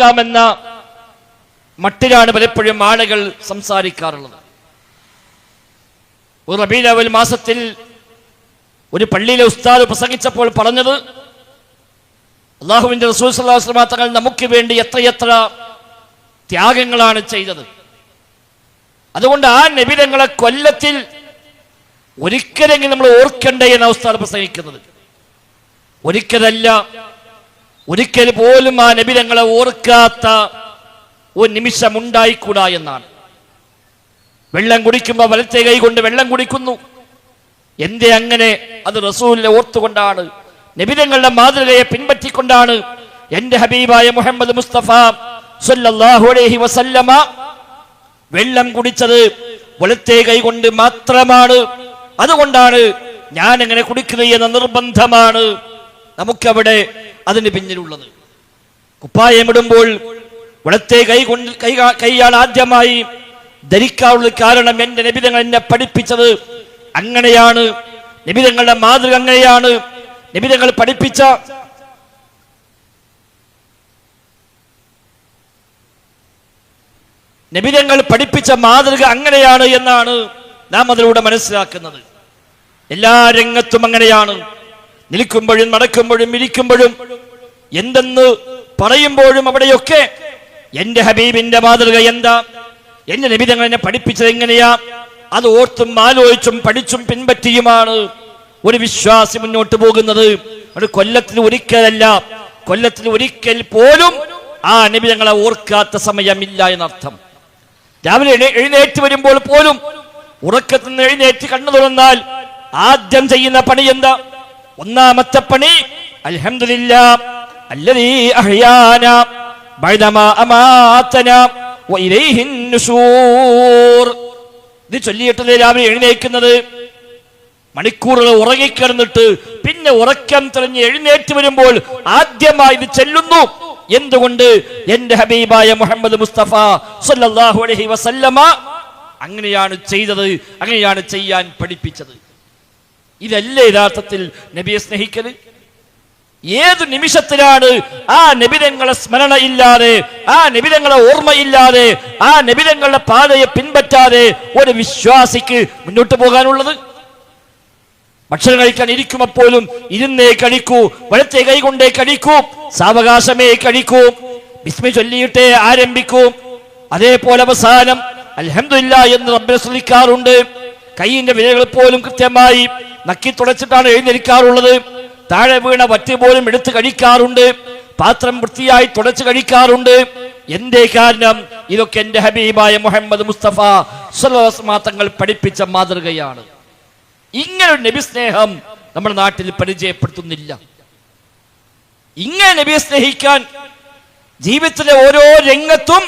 ാമെന്ന മട്ടിലാണ് പലപ്പോഴും ആളുകൾ സംസാരിക്കാറുള്ളത്. ഒരു റബീഉൽ അവ്വൽ മാസത്തിൽ ഒരു പള്ളിയിലെ ഉസ്താദ് പ്രസംഗിച്ചപ്പോൾ പറഞ്ഞത്, അല്ലാഹുവിന്റെ റസൂൽ സ്വല്ലല്ലാഹു അലൈഹി വസല്ലം തങ്ങൾ നമുക്ക് വേണ്ടി എത്രയെത്ര ത്യാഗങ്ങളാണ് ചെയ്തത്. അതുകൊണ്ട് ആ നബി തങ്ങളെ കൊല്ലത്തിൽ ഒരിക്കലെങ്കിലും നമ്മൾ ഓർക്കണ്ടേ എന്ന ഉസ്താദ് പ്രസംഗിക്കുന്നത്. ഒരിക്കലല്ല, ഒരിക്കൽ പോലും ആ നബി തങ്ങളെ ഓർക്കാത്ത ഒരു നിമിഷം ഉണ്ടായിക്കൂടാ എന്നാണ്. വെള്ളം കുടിക്കുമ്പോൾ വലത്തെ കൈ കൊണ്ട് വെള്ളം കുടിക്കുന്നു. എന്തേ അങ്ങനെ? അത് റസൂലിനെ ഓർത്തുകൊണ്ടാണ്, നബി തങ്ങളുടെ മാതൃകയെ പിൻപറ്റിക്കൊണ്ടാണ്. എന്റെ ഹബീബായ മുഹമ്മദ് മുസ്തഫ സല്ലല്ലാഹു അലൈഹി വസല്ലമ വെള്ളം കുടിച്ചത് വലത്തെ കൈ കൊണ്ട് മാത്രമാണ്. അതുകൊണ്ടാണ് ഞാൻ എങ്ങനെ കുടിക്കുന്നത് എന്ന നിർബന്ധമാണ് നമുക്കവിടെ അതിന് പിന്നിലുള്ളത്. കുപ്പായമിടുമ്പോൾ വലത്തെ കൈ കൊണ്ട് കൈയാണ് ആദ്യമായി ധരിക്കാറുള്ളത്. കാരണം എന്റെ നബിതങ്ങൾ എന്നെ പഠിപ്പിച്ചത് അങ്ങനെയാണ്. നബിതങ്ങളുടെ മാതൃക അങ്ങനെയാണ്. നബിതങ്ങൾ പഠിപ്പിച്ച മാതൃക അങ്ങനെയാണ് എന്നാണ് നാം അതിലൂടെ മനസ്സിലാക്കുന്നത്. എല്ലാ രംഗത്തും അങ്ങനെയാണ്. നിൽക്കുമ്പോഴും നടക്കുമ്പോഴും ഇരിക്കുമ്പോഴും എന്തെന്ന് പറയുമ്പോഴും അവിടെയൊക്കെ എന്റെ ഹബീബിന്റെ മാതൃക എന്താ, എന്റെ നബി തങ്ങൾ എന്നെ പഠിപ്പിച്ചത് എങ്ങനെയാ, അത് ഓർത്തും ആലോചിച്ചും പഠിച്ചും പിൻപറ്റിയുമാണ് ഒരു വിശ്വാസി മുന്നോട്ട് പോകുന്നത്. ഒരു കൊല്ലത്തിൽ ഒരിക്കലല്ല, കൊല്ലത്തിൽ ഒരിക്കൽ പോലും ആ നബി തങ്ങളെ ഓർക്കാത്ത സമയമില്ല എന്നർത്ഥം. രാവിലെ എഴുന്നേറ്റ് വരുമ്പോൾ പോലും ഉറക്കത്തിൽ നിന്ന് എഴുന്നേറ്റ് കണ്ണു തുറന്നാൽ ആദ്യം ചെയ്യുന്ന പണി എന്താ? ഒന്നാമത്തെ പണി അൽഹംദുലില്ലാഹ് അല്ലദീ അഹ്യാനാ ബഅദമാ അമാതനാ വഇലൈഹിൻ നുശൂർ. ഇത് ചൊല്ലിയിട്ടല്ലേ രാവിലെ എഴുന്നേൽക്കുന്നത്. മണിക്കൂറുകൾ ഉറങ്ങിക്കിടന്നിട്ട് പിന്നെ ഉറക്കം തെളിഞ്ഞ് എഴുന്നേറ്റ് വരുമ്പോൾ ആദ്യമായി ഇത് ചെല്ലുന്നു. എന്തുകൊണ്ട്? എന്റെ ഹബീബായ മുഹമ്മദ് മുസ്തഫ സല്ലല്ലാഹു അലൈഹി വസല്ലമ അങ്ങനെയാണ് ചെയ്തത്, അങ്ങനെയാണ് ചെയ്യാൻ പഠിപ്പിച്ചത്. ഇതല്ലേ യഥാർത്ഥത്തിൽ നബിയെ സ്നേഹിക്കല്? ഏതു നിമിഷത്തിലാണ് ആ നബിതങ്ങളെ സ്മരണ ഇല്ലാതെ, ആ നബിതങ്ങളെ ഓർമ്മയില്ലാതെ, ആ നബിതങ്ങളുടെ പാതയെ പിൻപറ്റാതെ ഒരു വിശ്വാസിക്ക് മുന്നോട്ട് പോകാനുള്ളത്? ഭക്ഷണം കഴിക്കാൻ ഇരിക്കുമ്പോഴും ഇരുന്നേ കഴിക്കൂ, വലത്തെ കൈ കൊണ്ടേ കഴിക്കൂ, സാവകാശമേ കഴിക്കൂ, ബിസ്മി ചൊല്ലിയിട്ടേ ആരംഭിക്കൂ. അതേപോലെ അവസാനം അൽഹംദുലില്ലാഹ് എന്ന് റബ്ബിനെ സ്തുതിക്കാറുണ്ട്. കൈയിന്റെ വിരലുകൾ പോലും കൃത്യമായി നക്കി തുടച്ചിട്ടാണ് എഴുന്നേൽക്കാറുള്ളത്. താഴെ വീണ വറ്റ് പോലും എടുത്ത് കഴിക്കാറുണ്ട്. പാത്രം വൃത്തിയായി തുടച്ച് കഴിക്കാറുണ്ട്. എന്തേ കാരണം? ഇതൊക്കെ എന്റെ ഹബീബായ മുഹമ്മദ് മുസ്തഫ സ്വല്ലല്ലാഹു അലൈഹി വസല്ലം തങ്ങൾ പഠിപ്പിച്ച മാതൃകയാണ്. ഇങ്ങനൊരു നബി സ്നേഹം നമ്മുടെ നാട്ടിൽ പരിചയപ്പെടുത്തുന്നില്ല. ഇങ്ങനെ നബിയെ സ്നേഹിക്കാൻ, ജീവിതത്തിലെ ഓരോ രംഗത്തും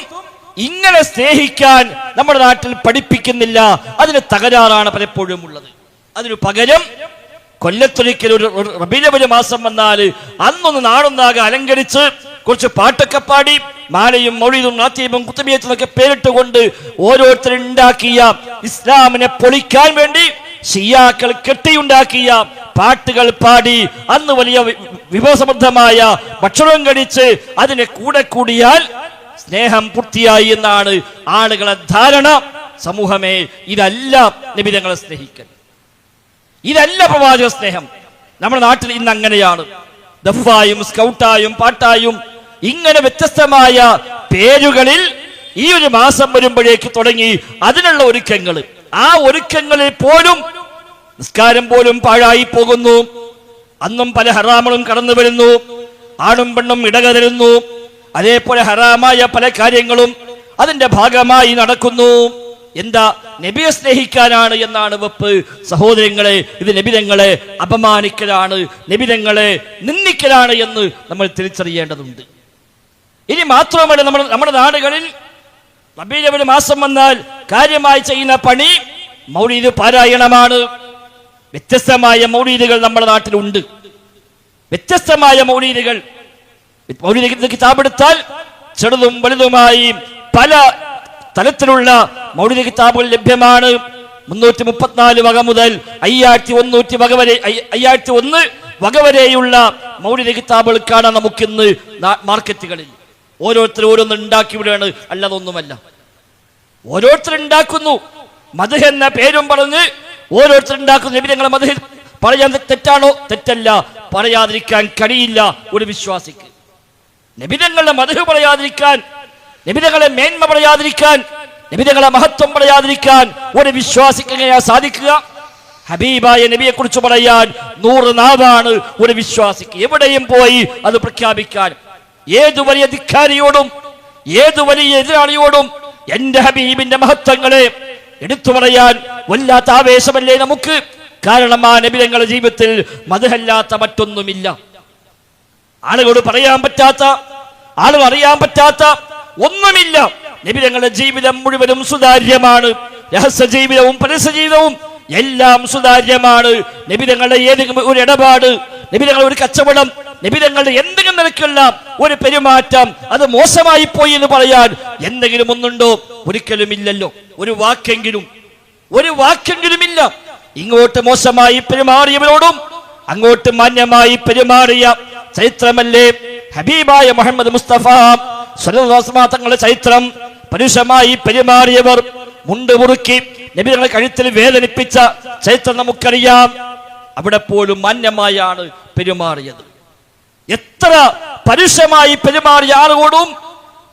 ഇങ്ങനെ സ്നേഹിക്കാൻ നമ്മുടെ നാട്ടിൽ പഠിപ്പിക്കുന്നില്ല. അതിന് തകരാറാണ് പലപ്പോഴും ഉള്ളത്. അതിനു പകരം കൊല്ലത്തൊരിക്കൽ ഒരു റബീഉൽ അവ്വൽ മാസം വന്നാൽ അന്നൊന്ന് നാടൊന്നാകെ അലങ്കരിച്ച് കുറച്ച് പാട്ടൊക്കെ പാടി മാലയും മൗലീദും നാത്തിയവും കുത്തുബിയത്തും ഒക്കെ പേരിട്ടുകൊണ്ട് ഓരോരുത്തരും ഉണ്ടാക്കിയ ഇസ്ലാമിനെ പൊളിക്കാൻ വേണ്ടി ഷിയാക്കൾ കെട്ടിയുണ്ടാക്കിയ പാട്ടുകൾ പാടി അന്ന് വലിയ വിഭവസമൃദ്ധമായ ഭക്ഷണം കഴിച്ച് അതിനെ കൂടെ കൂടിയാൽ സ്നേഹം പൂർത്തിയായി എന്നാണ് ആളുകളെ ധാരണ. സമൂഹമേ, ഇതല്ല നബി തങ്ങളെ സ്നേഹിക്കൽ, ഇതല്ല പ്രവാചക സ്നേഹം. നമ്മുടെ നാട്ടിൽ ഇന്ന് അങ്ങനെയാണ്. ദഫായും സ്കൗട്ടായും പാട്ടായും ഇങ്ങനെ വ്യത്യസ്തമായ പേരുകളിൽ ഈ ഒരു മാസം വരുമ്പോഴേക്ക് തുടങ്ങി അതിനുള്ള ഒരുക്കങ്ങൾ. ആ ഒരുക്കങ്ങളിൽ പോലും നിസ്കാരം പോലും പാഴായി പോകുന്നു. അന്നും പല ഹറാമുകളും കടന്നു വരുന്നു. ആണും പെണ്ണും ഇടകലരുന്നു. അതേപോലെ ഹറാമായ പല കാര്യങ്ങളും അതിന്റെ ഭാഗമായി നടക്കുന്നു. എന്താ? നബിയെ സ്നേഹിക്കാനാണ് എന്നാണ് വെപ്പ്. സഹോദരങ്ങളെ, ഇത് നബിതങ്ങളെ അപമാനിക്കലാണ്, നബിതങ്ങളെ നിന്ദിക്കലാണ് എന്ന് നമ്മൾ തിരിച്ചറിയേണ്ടതുണ്ട്. ഇനി മാത്രമല്ല, നമ്മുടെ നാടുകളിൽ റബീഉൽ അവ്വൽ മാസം വന്നാൽ കാര്യമായി ചെയ്യുന്ന പണി മൗലീദ് പാരായണമാണ്. വ്യത്യസ്തമായ മൗലീദുകൾ നമ്മുടെ നാട്ടിലുണ്ട്. വ്യത്യസ്തമായ മൗലീദുകൾ. മൗലീദ് കിതാബെടുത്താൽ ചെറുതും വലുതുമായി പല തലത്തിലുള്ള മൗലിദ് കിതാബുകൾ ലഭ്യമാണ്. 334 വക മുതൽ 5101 വക വരെയുള്ള മൗലിദ് കിതാബുകൾ കാണാൻ നമുക്കിന്ന് മാർക്കറ്റുകളിൽ. ഓരോരുത്തർ ഓരോന്ന് ഉണ്ടാക്കി വിടുകയാണ്, അല്ലാതൊന്നുമല്ല. ഓരോരുത്തർ ഉണ്ടാക്കുന്നു, മദ്ഹ് എന്ന പേരും പറഞ്ഞ് ഓരോരുത്തർ ഉണ്ടാക്കുന്നു. നബി തങ്ങളെ മദ്ഹ് പറയാൻ തെറ്റാണോ? തെറ്റല്ല. പറയാതിരിക്കാൻ കഴിയില്ല ഒരു വിശ്വാസിക്ക്. നബി തങ്ങളുടെ മദ്ഹ് പറയാതിരിക്കാൻ, നബി തങ്ങളെ മേന്മ പറയാതിരിക്കാൻ, നബി തങ്ങളെ മഹത്വം പറയാതിരിക്കാൻ ഒരു വിശ്വാസിക്ക് എങ്ങനെയാ സാധിക്കുക? ഹബീബായ നബിയെ കുറിച്ച് പറയാൻ 100 നാവാണ് ഒരു വിശ്വാസിക്ക്. എവിടെയും പോയി അത് പ്രഖ്യാപിക്കാൻ. ഏതു വലിയ ധിക്കാരിയോടും ഏതു വലിയ എതിരാളിയോടും എന്റെ ഹബീബിന്റെ മഹത്വങ്ങളെ എടുത്തു പറയാൻ വല്ലാത്ത ആവേശമല്ലേ നമുക്ക്? കാരണം ആ നബി തങ്ങളുടെ ജീവിതത്തിൽ മദ്ഹല്ലാത്ത മറ്റൊന്നുമില്ല. ആളുകളോട് പറയാൻ പറ്റാത്ത, ആളുകൾ അറിയാൻ പറ്റാത്ത ഒന്നുമില്ല. നബി തങ്ങളുടെ ജീവിതം മുഴുവനും സുതാര്യമാണ്. രഹസ്യ ജീവിതവും പരസ്യ ജീവിതവും എല്ലാം സുതാര്യമാണ്. നബി തങ്ങളുടെ ഏതെങ്കിലും ഒരു ഇടപാട്, നബി തങ്ങളുടെ ഒരു കച്ചവടം, നബി തങ്ങളുടെ എന്തെങ്കിലും നിലയ്ക്കുള്ള ഒരു പെരുമാറ്റം അത് മോശമായി പോയി എന്ന് പറയാൻ എന്തെങ്കിലും ഒന്നുണ്ടോ? ഒരിക്കലും ഇല്ലല്ലോ. ഒരു വാക്കെങ്കിലും ഇല്ല. ഇങ്ങോട്ട് മോശമായി പെരുമാറിയവരോടും അങ്ങോട്ട് മാന്യമായി പെരുമാറിയ ചരിത്രമല്ലേ ഹബീബായ മുഹമ്മദ് മുസ്തഫ സ്വല്ലല്ലാഹു അലൈഹി വസല്ലം തങ്ങളുടെ ചരിത്രം. പരുഷമായി പെരുമാറിയവർ, മുണ്ട് മുറുക്കി നബി തങ്ങളെ കഴുത്തിൽ വേദനിപ്പിച്ച ചരിത്രം നമുക്കറിയാം. അവിടെ പോലും മാന്യമായാണ് പെരുമാറിയത്. എത്ര പരുഷമായി പെരുമാറിയ ആളുകളോടും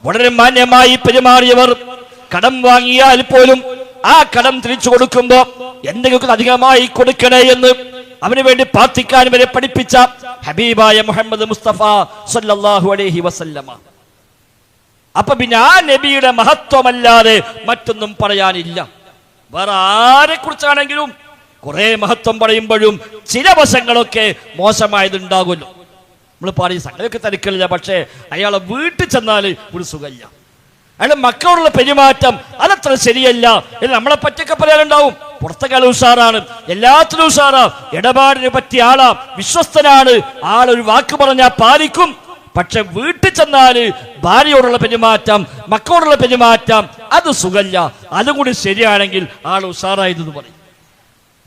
വളരെ മാന്യമായി പെരുമാറിയവർ. കടം വാങ്ങിയാൽ പോലും ആ കടം തിരിച്ചു കൊടുക്കുമ്പോ എന്തെങ്കിലും അധികമായി കൊടുക്കണേ എന്ന് അവന് വേണ്ടി പ്രാർത്ഥിക്കാൻ വരെ പഠിപ്പിച്ച ഹബീബായ മുഹമ്മദ് മുസ്തഫ സ്വല്ലല്ലാഹു അലൈഹി വസല്ലമ. അപ്പൊ പിന്നെ ആ നബിയുടെ മഹത്വമല്ലാതെ മറ്റൊന്നും പറയാനില്ല. വേറെ ആരെ കുറിച്ചാണെങ്കിലും കുറെ മഹത്വം പറയുമ്പോഴും ചില വശങ്ങളൊക്കെ മോശമായതുണ്ടാകുമല്ലോ. നമ്മൾ പറയും സംഗതിയൊക്കെ തിരക്കില്ല, പക്ഷേ അയാളെ വീട്ടിൽ ചെന്നാൽ ഒരു സുഖമില്ല. അയാളുടെ മക്കളോടുള്ള പെരുമാറ്റം അതത്ര ശരിയല്ല എന്ന് നമ്മളെ പറ്റിയൊക്കെ പറയാനുണ്ടാവും. പുറത്തൊക്കെ ഉഷാറാണ്, എല്ലാത്തിനും ഉഷാറാ, ഇടപാടിനെ പറ്റിയ ആളാ, വിശ്വസ്തനാണ്, ആളൊരു വാക്ക് പറഞ്ഞാൽ പാലിക്കും. പക്ഷെ വീട്ടിൽ ചെന്നാല് ഭാര്യയോടുള്ള പെരുമാറ്റം, മക്കളോടുള്ള പെരുമാറ്റം അത് സുഖമില്ല. അതും കൂടി ശരിയാണെങ്കിൽ ആൾ ഉഷാറായതെന്ന് പറയും.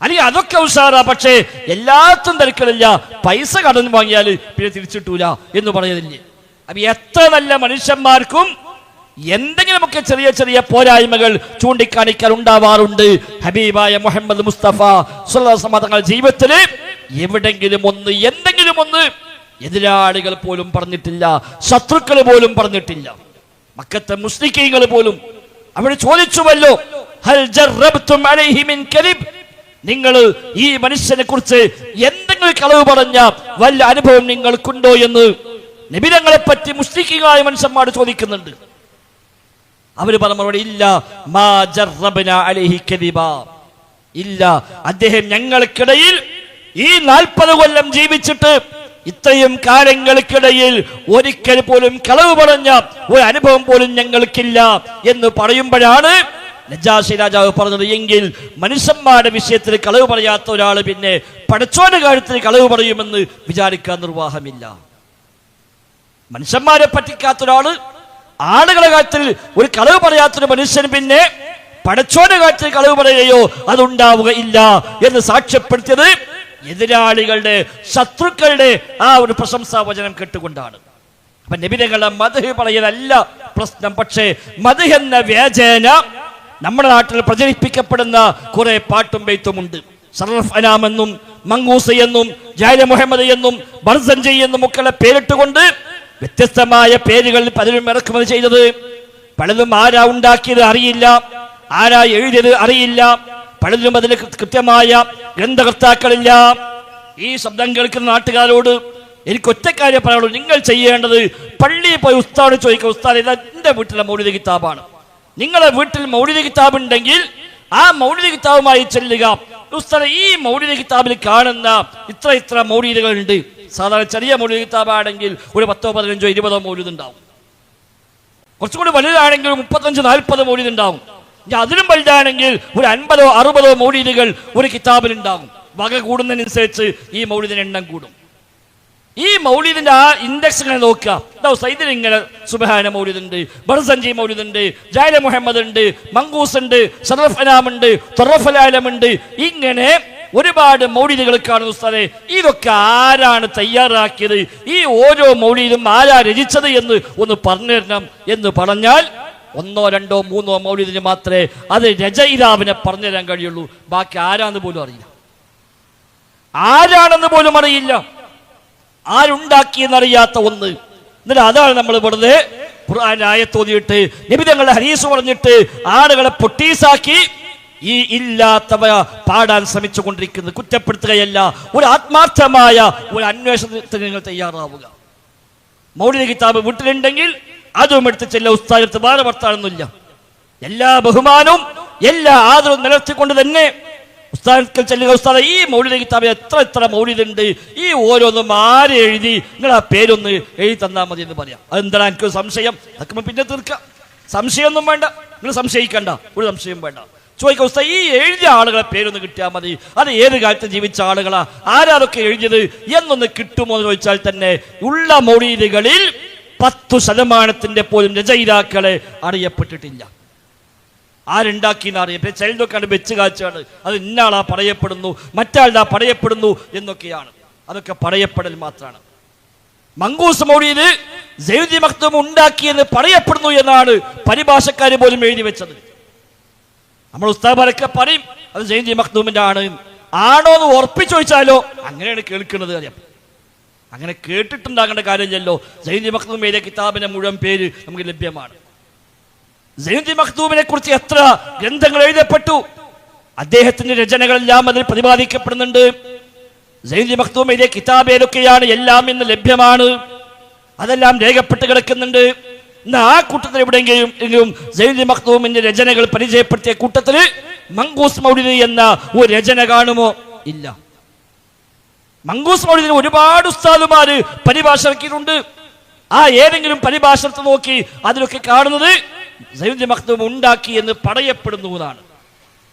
അല്ലെങ്കിൽ അതൊക്കെ ഉഷാറാ, പക്ഷേ എല്ലാത്തും തിരക്കില്ല, പൈസ കടം വാങ്ങിയാൽ പിന്നെ തിരിച്ചിട്ടൂല എന്ന് പറയുന്നില്ലേ. അപ്പൊ എത്ര നല്ല മനുഷ്യന്മാർക്കും എന്തെങ്കിലുമൊക്കെ ചെറിയ ചെറിയ പോരായ്മകൾ ചൂണ്ടിക്കാണിക്കാൻ ഉണ്ടാവാറുണ്ട്. ഹബീബായ മുഹമ്മദ് മുസ്തഫ സ്വല്ലല്ലാഹു അലൈഹി വസല്ലം തങ്ങളുടെ ജീവിതത്തിൽ എവിടെങ്കിലും ഒന്ന്, എന്തെങ്കിലും ഒന്ന് എതിരാളികൾ പോലും പറഞ്ഞിട്ടില്ല, ശത്രുക്കൾ പോലും പറഞ്ഞിട്ടില്ല. മക്കത്തെ മുസ്ലിക്കീങ്ങൾ പോലും അവിടെ ചോദിച്ചുവല്ലോ, ഹൽ ജറബ്തും അലൈഹി മിൻ കദിബ്, നിങ്ങൾ ഈ മനുഷ്യനെ കുറിച്ച് എന്തെങ്കിലും കളവ് പറഞ്ഞ വല്ല അനുഭവം നിങ്ങൾക്കുണ്ടോ എന്ന് നബി തങ്ങളെ പറ്റി മുസ്ലിക്കീങ്ങളായ മനുഷ്യന്മാർ ചോദിക്കുന്നുണ്ട്. അവര് പറഞ്ഞ മറുപടി ഇല്ല, മാ ജറബ്നാ അലൈഹി കദിബ, ഇല്ല, അദ്ദേഹം ഞങ്ങൾക്കിടയിൽ ഈ 40 കൊല്ലം ജീവിച്ചിട്ട് ഇത്രയും കാലങ്ങൾക്കിടയിൽ ഒരിക്കൽ പോലും കളവ് പറഞ്ഞ ഒരു അനുഭവം പോലും ഞങ്ങൾക്കില്ല എന്ന് പറയുമ്പോഴാണ് നജാശി രാജാവ് പറഞ്ഞത്, എങ്കിൽ മനുഷ്യന്മാരുടെ വിഷയത്തിൽ കളവ് പറയാത്ത ഒരാൾ പിന്നെ പടച്ചോന്റെ കാര്യത്തിൽ കളവ് പറയുമെന്ന് വിചാരിക്കാൻ നിർവാഹമില്ല. മനുഷ്യന്മാരെ പറ്റിക്കാത്ത ഒരാള്, ആളുകളുടെ കാര്യത്തിൽ ഒരു കളവ് പറയാത്തൊരു മനുഷ്യൻ പിന്നെ പടച്ചോന്റെ കാര്യത്തിൽ കളവ് പറയുകയോ അതുണ്ടാവുകയില്ല എന്ന് സാക്ഷ്യപ്പെടുത്തിയത് എതിരാളികളുടെ, ശത്രുക്കളുടെ ആ ഒരു പ്രശംസാ വചനം കേട്ടുകൊണ്ടാണ്. അപ്പൊ നബി തങ്ങളുടെ മദ്ഹ് പറയലല്ല പ്രശ്നം. പക്ഷേ മദ്ഹ് എന്ന വ്യാജേന നമ്മുടെ നാട്ടിൽ പ്രചരിപ്പിക്കപ്പെടുന്ന കുറെ പാട്ടും ബെയ്ത്തുമുണ്ട്. സറഫ് അനാം എന്നും മങ്കൂസ് എന്നും ജാല മുഹമ്മദ് എന്നും ബർസൻജി എന്നും ഒക്കെയുള്ള പേരിട്ടുകൊണ്ട് വ്യത്യസ്തമായ പേരുകൾ പലരും ഇറക്കുമതി ചെയ്തത്. പലതും ആരാ ഉണ്ടാക്കിയത് അറിയില്ല, ആരാ എഴുതിയത് അറിയില്ല, പലതിലും അതിന് കൃത്യമായ ഗ്രന്ഥകർത്താക്കളില്ല. ഈ ശബ്ദം കേൾക്കുന്ന നാട്ടുകാരോട് എനിക്ക് ഒറ്റക്കാര്യം പറയാനുള്ളൂ, നിങ്ങൾ ചെയ്യേണ്ടത് പള്ളിയിൽ പോയി ഉസ്താദ് ചോദിക്കുക, ഉസ്താദ് ഇതാ എന്റെ വീട്ടിലെ മൗലിദ് കിതാബാണ്, നിങ്ങളെ വീട്ടിൽ മൗലിദ് കിതാബ് ഉണ്ടെങ്കിൽ ആ മൗലിദ് കിതാബുമായി ചെല്ലുക. ഉസ്താദ് ഈ മൗലിദ് കിതാബിൽ കാണുന്ന ഇത്ര മൗലിദുകൾ ഉണ്ട്. സാധാരണ ചെറിയ മൗലിദ് കിതാബാണെങ്കിൽ ഒരു 10, 15, 20 മൗലിദ് ഉണ്ടാവും. കുറച്ചുകൂടി വലുതാണെങ്കിൽ 35, 40 മൗലിദ് ഉണ്ടാവും. അതിലും വലുതാണെങ്കിൽ ഒരു 50, 60 മൗലിദുകൾ ഒരു കിതാബിൽ ഉണ്ടാകും. വക കൂടുന്നതിനനുസരിച്ച് ഈ മൗലിദിന്റെ എണ്ണം കൂടും. ഈ മൗലിദിന്റെ ആ ഇൻഡെക്സ് ഇങ്ങനെ നോക്കുക. സൈദിൽ ഇങ്ങനെ സുബ്ഹാന മൗലിദ് ഉണ്ട്, ബർസൻജി മൗലിദ് ഉണ്ട്, ജാല മുഹമ്മദ് ഉണ്ട്, മങ്കൂസ് ഉണ്ട്, സറഫ് അനാം ഉണ്ട്, തൊറഫ് അലാലം ഉണ്ട്. ഇങ്ങനെ ഒരുപാട് മൗലിദുകൾ കാണുന്ന ഉസ്താദേ, ഇതൊക്കെ ആരാണ് തയ്യാറാക്കിയത്? ഈ ഓരോ മൗലിദും ആരാ രചിച്ചത് എന്ന് ഒന്ന് പറഞ്ഞു തരണം എന്ന് പറഞ്ഞാൽ 1, 2, 3 മൗലിദിന് മാത്രമേ അത് രചയിതാവിനെ പറഞ്ഞു തരാൻ കഴിയുള്ളൂ. ബാക്കി ആരാന്ന് പോലും അറിയില്ല, ആരാണെന്ന് പോലും അറിയില്ല, ആരുണ്ടാക്കിയെന്നറിയാത്ത ഒന്ന്. എന്നിട്ട് അതാണ് നമ്മൾ വെറുതെ ഖുർആൻ ആയത്തോതിയിട്ട് നബി തങ്ങളുടെ ഹദീസ് പറഞ്ഞിട്ട് ആളുകളെ പൊട്ടീസാക്കി ഈ ഇല്ലാത്തവ പാടാൻ ശ്രമിച്ചു കൊണ്ടിരിക്കുന്നത്. കുറ്റപ്പെടുത്തുകയല്ല, ഒരു ആത്മാർത്ഥമായ ഒരു അന്വേഷണത്തിന് നിങ്ങൾ തയ്യാറാവുക. മൗലിദ് കിതാബ് വീട്ടിലുണ്ടെങ്കിൽ അതും എടുത്ത് ചെല്ല. ഉസ്താദ് വേറെ വർത്താനൊന്നുമില്ല. എല്ലാ ബഹുമാനവും എല്ലാ ആദരവും നിലനിർത്തിക്കൊണ്ട് തന്നെ ഉസ്താദ് ചെല്ലുക. ഉസ്താദ്, ഈ മൗലിദ് കിതാബ് എത്ര മൗലിദുണ്ട്, ഈ ഓരോന്നും ആരെ എഴുതി, നിങ്ങൾ ആ പേരൊന്ന് എഴുതി തന്നാൽ മതി എന്ന് പറയാം. അതെന്താണ് എനിക്കൊരു സംശയം, അതൊക്കെ പിന്നെ തീർക്കാം. സംശയമൊന്നും വേണ്ട, നിങ്ങൾ സംശയിക്കണ്ട, ഒരു സംശയം വേണ്ട. ചോദിക്കുക, ഉസ്താദ് ഈ എഴുതിയ ആളുകളെ പേരൊന്ന് കിട്ടിയാൽ മതി, അത് ഏത് കാലത്ത് ജീവിച്ച ആളുകളാ, ആരാതൊക്കെ എഴുതിയത് എന്നൊന്ന് കിട്ടുമോ എന്ന് ചോദിച്ചാൽ തന്നെ ഉള്ള മൗലിദുകളിൽ 10% പോലും രചയിതാക്കളെ അറിയപ്പെട്ടിട്ടില്ല. ആരുണ്ടാക്കിയെന്ന് അറിയാം. ചിലതൊക്കെ വെച്ച് കാച്ചാണ്, അത് ഇന്നാളാ പറയപ്പെടുന്നു, മറ്റാളാ പറയപ്പെടുന്നു എന്നൊക്കെയാണ്. അതൊക്കെ പറയപ്പെടൽ മാത്രമാണ്. മങ്കൂസ് മൗലിദ് സയ്യിദി മഖ്ദൂം ഉണ്ടാക്കിയെന്ന് പറയപ്പെടുന്നു എന്നാണ് പരിഭാഷക്കാർ പോലും എഴുതി വെച്ചത്. നമ്മൾ ഉസ്താദ് പറയും അത് സയ്യിദി മഖ്ദൂമിന്റെ ആണോ എന്ന് ഉറപ്പിച്ചു ചോദിച്ചാലോ അങ്ങനെയാണ് കേൾക്കുന്നത്. അറിയാം, അങ്ങനെ കേട്ടിട്ടുണ്ടാകേണ്ട കാര്യമില്ലല്ലോ. സയ്യിദി മഖ്ദൂം എഴുതിയ കിതാബിന്റെ മുഴുവൻ പേര് നമുക്ക് ലഭ്യമാണ്. സയ്യിദി മഖ്ദൂമിനെ കുറിച്ച് എത്ര ഗ്രന്ഥങ്ങൾ എഴുതപ്പെട്ടു, അദ്ദേഹത്തിന്റെ രചനകളെല്ലാം അതിൽ പ്രതിപാദിക്കപ്പെടുന്നുണ്ട്. സയ്യിദി മഖ്ദൂം എഴുതിയ കിതാബ് ഏതൊക്കെയാണ്, എല്ലാം ഇന്ന് ലഭ്യമാണ്, അതെല്ലാം രേഖപ്പെട്ട് കിടക്കുന്നുണ്ട്. ഇന്ന് ആ കൂട്ടത്തിൽ എവിടെയെങ്കിലും സയ്യിദി മഖ്ദൂമിന്റെ രചനകൾ പരിചയപ്പെടുത്തിയ കൂട്ടത്തിൽ മങ്കൂസ് മൗലിദ് എന്ന ഒരു രചന കാണുമോ? ഇല്ല. മങ്കൂസ് മൗലിദിന് ഒരുപാട് ഉസ്താദുമാര് പരിഭാഷ ഇറക്കിയിട്ടുണ്ട്. ആ ഏതെങ്കിലും പരിഭാഷ നോക്കി അതിലൊക്കെ കാണുന്നത് സയ്യിദി മഖ്ദൂം ഉണ്ടാക്കി എന്ന് പറയപ്പെടുന്നു എന്നാണ്.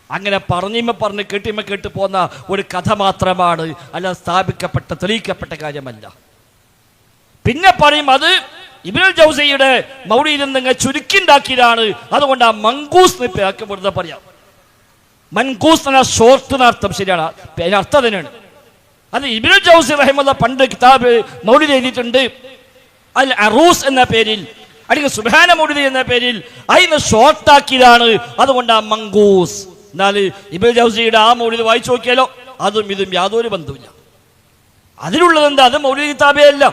അങ്ങനെ പറഞ്ഞ് കേട്ട് പോന്ന ഒരു കഥ മാത്രമാണ്, അല്ല സ്ഥാപിക്കപ്പെട്ട തെളിയിക്കപ്പെട്ട കാര്യമല്ല. പിന്നെ പറയും അത് ഇബ്നുൽ ജൗസിയുടെ മൗലിദിൽ നിങ്ങൾ ചുരുക്കിണ്ടാക്കിയതാണ്, അതുകൊണ്ട് ആ മങ്കൂസ് വെറുതെ പറയാം. മൻകൂസ് എന്ന ഷോർട്ട് എന്നർത്ഥം, ശരിയാണ്, അർത്ഥം തന്നെയാണ്. അത് ഇബ്നുൽ ജൗസി റഹിമഹുല്ലാ പണ്ട് കിതാബ് മൗലിദ് എഴുതിയിട്ടുണ്ട്. അൽ അറൂസ് എന്ന പേരിൽ, അല്ലെങ്കിൽ സുബ്ഹാന മൗലിദ് എന്ന പേരിൽ അതിന് ഷോർട്ടാക്കിയതാണ്, അതുകൊണ്ട് ആ മങ്കൂസ്. എന്നാൽ ഇബ്നുൽ ജൗസിയുടെ ആ മൗലിദ് വായിച്ചു നോക്കിയാലോ അതും ഇതും യാതൊരു ബന്ധവുമില്ല. അതിലുള്ളത് എന്താ? അത് മൗലിദ് കിതാബേ അല്ല,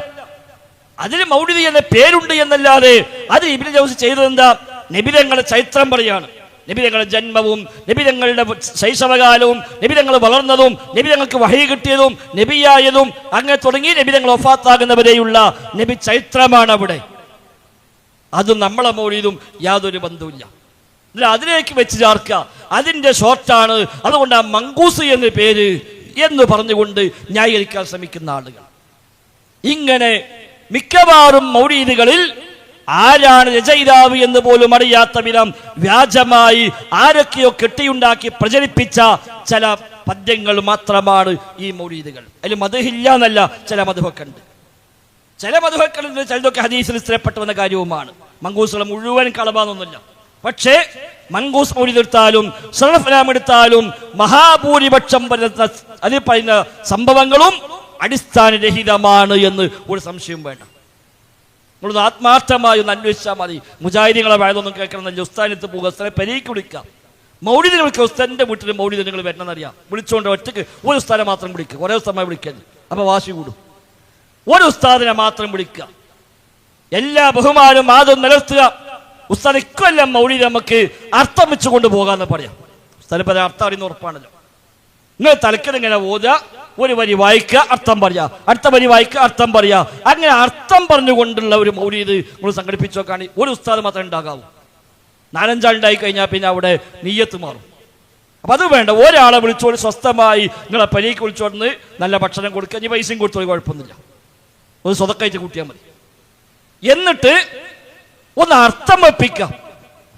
അതിൽ മൗലിദ് എന്ന പേരുണ്ട് എന്നല്ലാതെ അത് ഇബ്നുൽ ജൗസി ചെയ്തത് എന്താ? നബിതങ്ങളുടെ ചരിത്രം പറയാണ്. നബിതങ്ങളുടെ ജന്മവും നബിതങ്ങളുടെ ശൈശവകാലവും നബിതങ്ങൾ വളർന്നതും നബിതങ്ങൾക്ക് വഹി കിട്ടിയതും നബിയായതും അങ്ങനെ തുടങ്ങി നബിതങ്ങൾ വഫാത്താകുന്നവരെയുള്ള നബി ചരിത്രമാണ് അവിടെ. അതും നമ്മളെ മൗലിദും യാതൊരു ബന്ധവുമില്ല. അതിലേക്ക് വെച്ച് ചേർക്കുക, അതിന്റെ ഷോർട്ടാണ്, അതുകൊണ്ട് ആ മങ്കൂസ് എന്ന പേര് എന്ന് പറഞ്ഞുകൊണ്ട് ന്യായീകരിക്കാൻ ശ്രമിക്കുന്ന ആളുകൾ. ഇങ്ങനെ മിക്കവാറും മൗലിദുകളിൽ ആരാണ് രചയിതാവ് എന്ന് പോലും അറിയാത്ത വിധം വ്യാജമായി ആരൊക്കെയോ കെട്ടിയുണ്ടാക്കി പ്രചരിപ്പിച്ച ചില പദ്യങ്ങൾ മാത്രമാണ് ഈ മൗലിദുകൾ. അതിൽ മദ്ഹില്ല എന്നല്ല, ചില മദ്ഹൊക്കെ ഉണ്ട്. ചില മദ്ഹൊക്കെ ചിലതൊക്കെ ഹദീസിൽ സ്ഥിരപ്പെട്ടു വന്ന കാര്യവുമാണ്. മങ്കൂസുകൾ മുഴുവൻ കളവാന്നൊന്നുമില്ല. പക്ഷേ മങ്കൂസ് മൗലിദ് എടുത്താലും സറഫ്നാം എടുത്താലും മഹാഭൂരിപക്ഷം അതിൽ പറയുന്ന സംഭവങ്ങളും അടിസ്ഥാനരഹിതമാണ് എന്ന് ഒരു സംശയം വേണ്ട. നമ്മളൊന്ന് ആത്മാർത്ഥമായി ഒന്ന് അന്വേഷിച്ചാൽ മതി. മുജാഹിദീങ്ങളെ വായതൊന്നും കേൾക്കണമെന്നല്ല, ഉസ്താദിനത്ത് പോകുക, ഉസ്താദിനെ പരീക്ക് വിളിക്കാം. മൗലിദുകൾക്ക് ഉസ്താദിന്റെ വീട്ടിൽ മൗലിദ് നിങ്ങൾ വരണമെന്നറിയാം. വിളിച്ചുകൊണ്ട് ഒറ്റയ്ക്ക് ഒരു ഉസ്താദിനെ മാത്രം വിളിക്കുക, കുറേ ഉസ്താദമായി വിളിക്കരുത്, അപ്പൊ വാശി കൂടും. ഒരു ഉസ്താദിനെ മാത്രം വിളിക്കുക, എല്ലാ ബഹുമാനും ആദ്യം നിലനിർത്തുക. ഉസ്താദ് ഇക്കൊല്ലം മൗലിദ് നമുക്ക് അർത്ഥം വെച്ച് കൊണ്ടുപോകാന്ന് പറയാം. ഉസ്താദിന് പറയാൻ അർത്ഥം അറിയുന്ന ഉറപ്പാണല്ലോ. നിങ്ങൾ തലക്കിങ്ങനെ ഓതുക, ഒരു വരി വായിക്കുക, അർത്ഥം പറയാ, അടുത്ത വരി വായിക്കുക, അർത്ഥം പറയാ. അങ്ങനെ അർത്ഥം പറഞ്ഞുകൊണ്ടുള്ള ഒരു മൗലിദ് നമ്മൾ സംഘടിപ്പിച്ചു നോക്കാണ്. ഒരു ഉസ്താദ് മാത്രമേ ഉണ്ടാകാവൂ. 4-5 ആളുണ്ടായി കഴിഞ്ഞാൽ പിന്നെ അവിടെ നിയ്യത്ത് മാറും. അപ്പൊ അത് വേണ്ട, ഒരാളെ വിളിച്ചോണ്ട് സ്വസ്ഥമായി നിങ്ങളെ പരീക്ക് വിളിച്ചോണ്ട് നല്ല ഭക്ഷണം കൊടുക്കുക, ഇനി പൈസയും കൊടുത്തോളി, കുഴപ്പമൊന്നുമില്ല, ഒരു സ്വതക്കായിട്ട് കൂട്ടിയാൽ മതി. എന്നിട്ട് ഒന്ന് അർത്ഥം വെപ്പിക്കാം.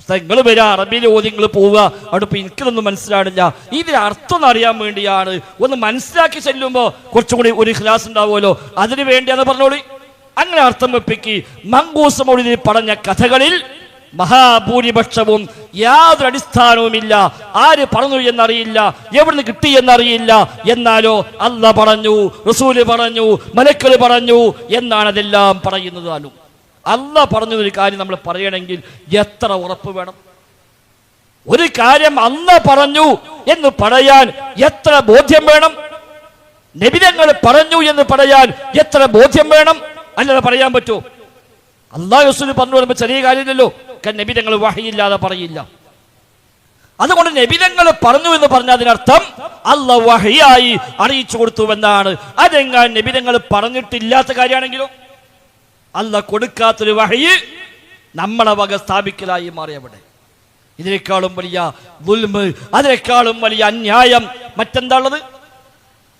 നിങ്ങൾ വരിക, അറബിയിൽ ഓതി നിങ്ങൾ പോവുക, അവിടെ ഇപ്പം എനിക്കിതൊന്നും മനസ്സിലാണില്ല, ഇതിന് അർത്ഥം അറിയാൻ വേണ്ടിയാണ്, ഒന്ന് മനസ്സിലാക്കി ചെല്ലുമ്പോൾ കുറച്ചും കൂടി ഒരു ക്ലാസ് ഉണ്ടാവുമല്ലോ, അതിനു വേണ്ടിയാന്ന് പറഞ്ഞോളി. അങ്ങനെ അർത്ഥം വെപ്പിക്ക്. മങ്കൂസ് മൗലിദിൽ പറഞ്ഞ കഥകളിൽ മഹാഭൂരിപക്ഷവും യാതൊരു അടിസ്ഥാനവുമില്ല. ആര് പറഞ്ഞു എന്നറിയില്ല, എവിടുന്ന് കിട്ടി എന്നറിയില്ല. എന്നാലോ അല്ലാഹ് പറഞ്ഞു, റസൂല് പറഞ്ഞു, മലക്കുകൾ പറഞ്ഞു എന്നാണ് അതെല്ലാം പറയുന്നതാലും. അല്ലാഹ് പറഞ്ഞൊരു കാര്യം നമ്മൾ പറയണമെങ്കിൽ എത്ര ഉറപ്പ് വേണം? ഒരു കാര്യം അല്ലാഹ് പറഞ്ഞു എന്ന് പറയാൻ എത്ര ബോധ്യം വേണം? നബിതങ്ങൾ പറഞ്ഞു എന്ന് പറയാൻ എത്ര ബോധ്യം വേണം? അല്ലാതെ പറയാൻ പറ്റുമോ? അല്ലാഹു റസൂൽ പറഞ്ഞു വരുമ്പോൾ ചെറിയ കാര്യമില്ലല്ലോ. നബിതങ്ങൾ വഹയില്ലാതെ പറയില്ല. അതുകൊണ്ട് നബിതങ്ങൾ പറഞ്ഞു എന്ന് പറഞ്ഞ അതിനർത്ഥം അല്ലാഹ് വഹയായി അറിയിച്ചു കൊടുത്തുവെന്നാണ്. അതെങ്ങാൻ നബിതങ്ങൾ പറഞ്ഞിട്ടില്ലാത്ത കാര്യമാണെങ്കിലോ? അല്ലാഹ് കൊടുക്കാത്തൊരു വഹയി നമ്മളെ വക സ്ഥാപിക്കലായി മാറിയവിടെ. ഇതിനേക്കാളും വലിയ ദുൽമ്, അതിനേക്കാളും വലിയ അന്യായം മറ്റെന്താ ഉള്ളത്?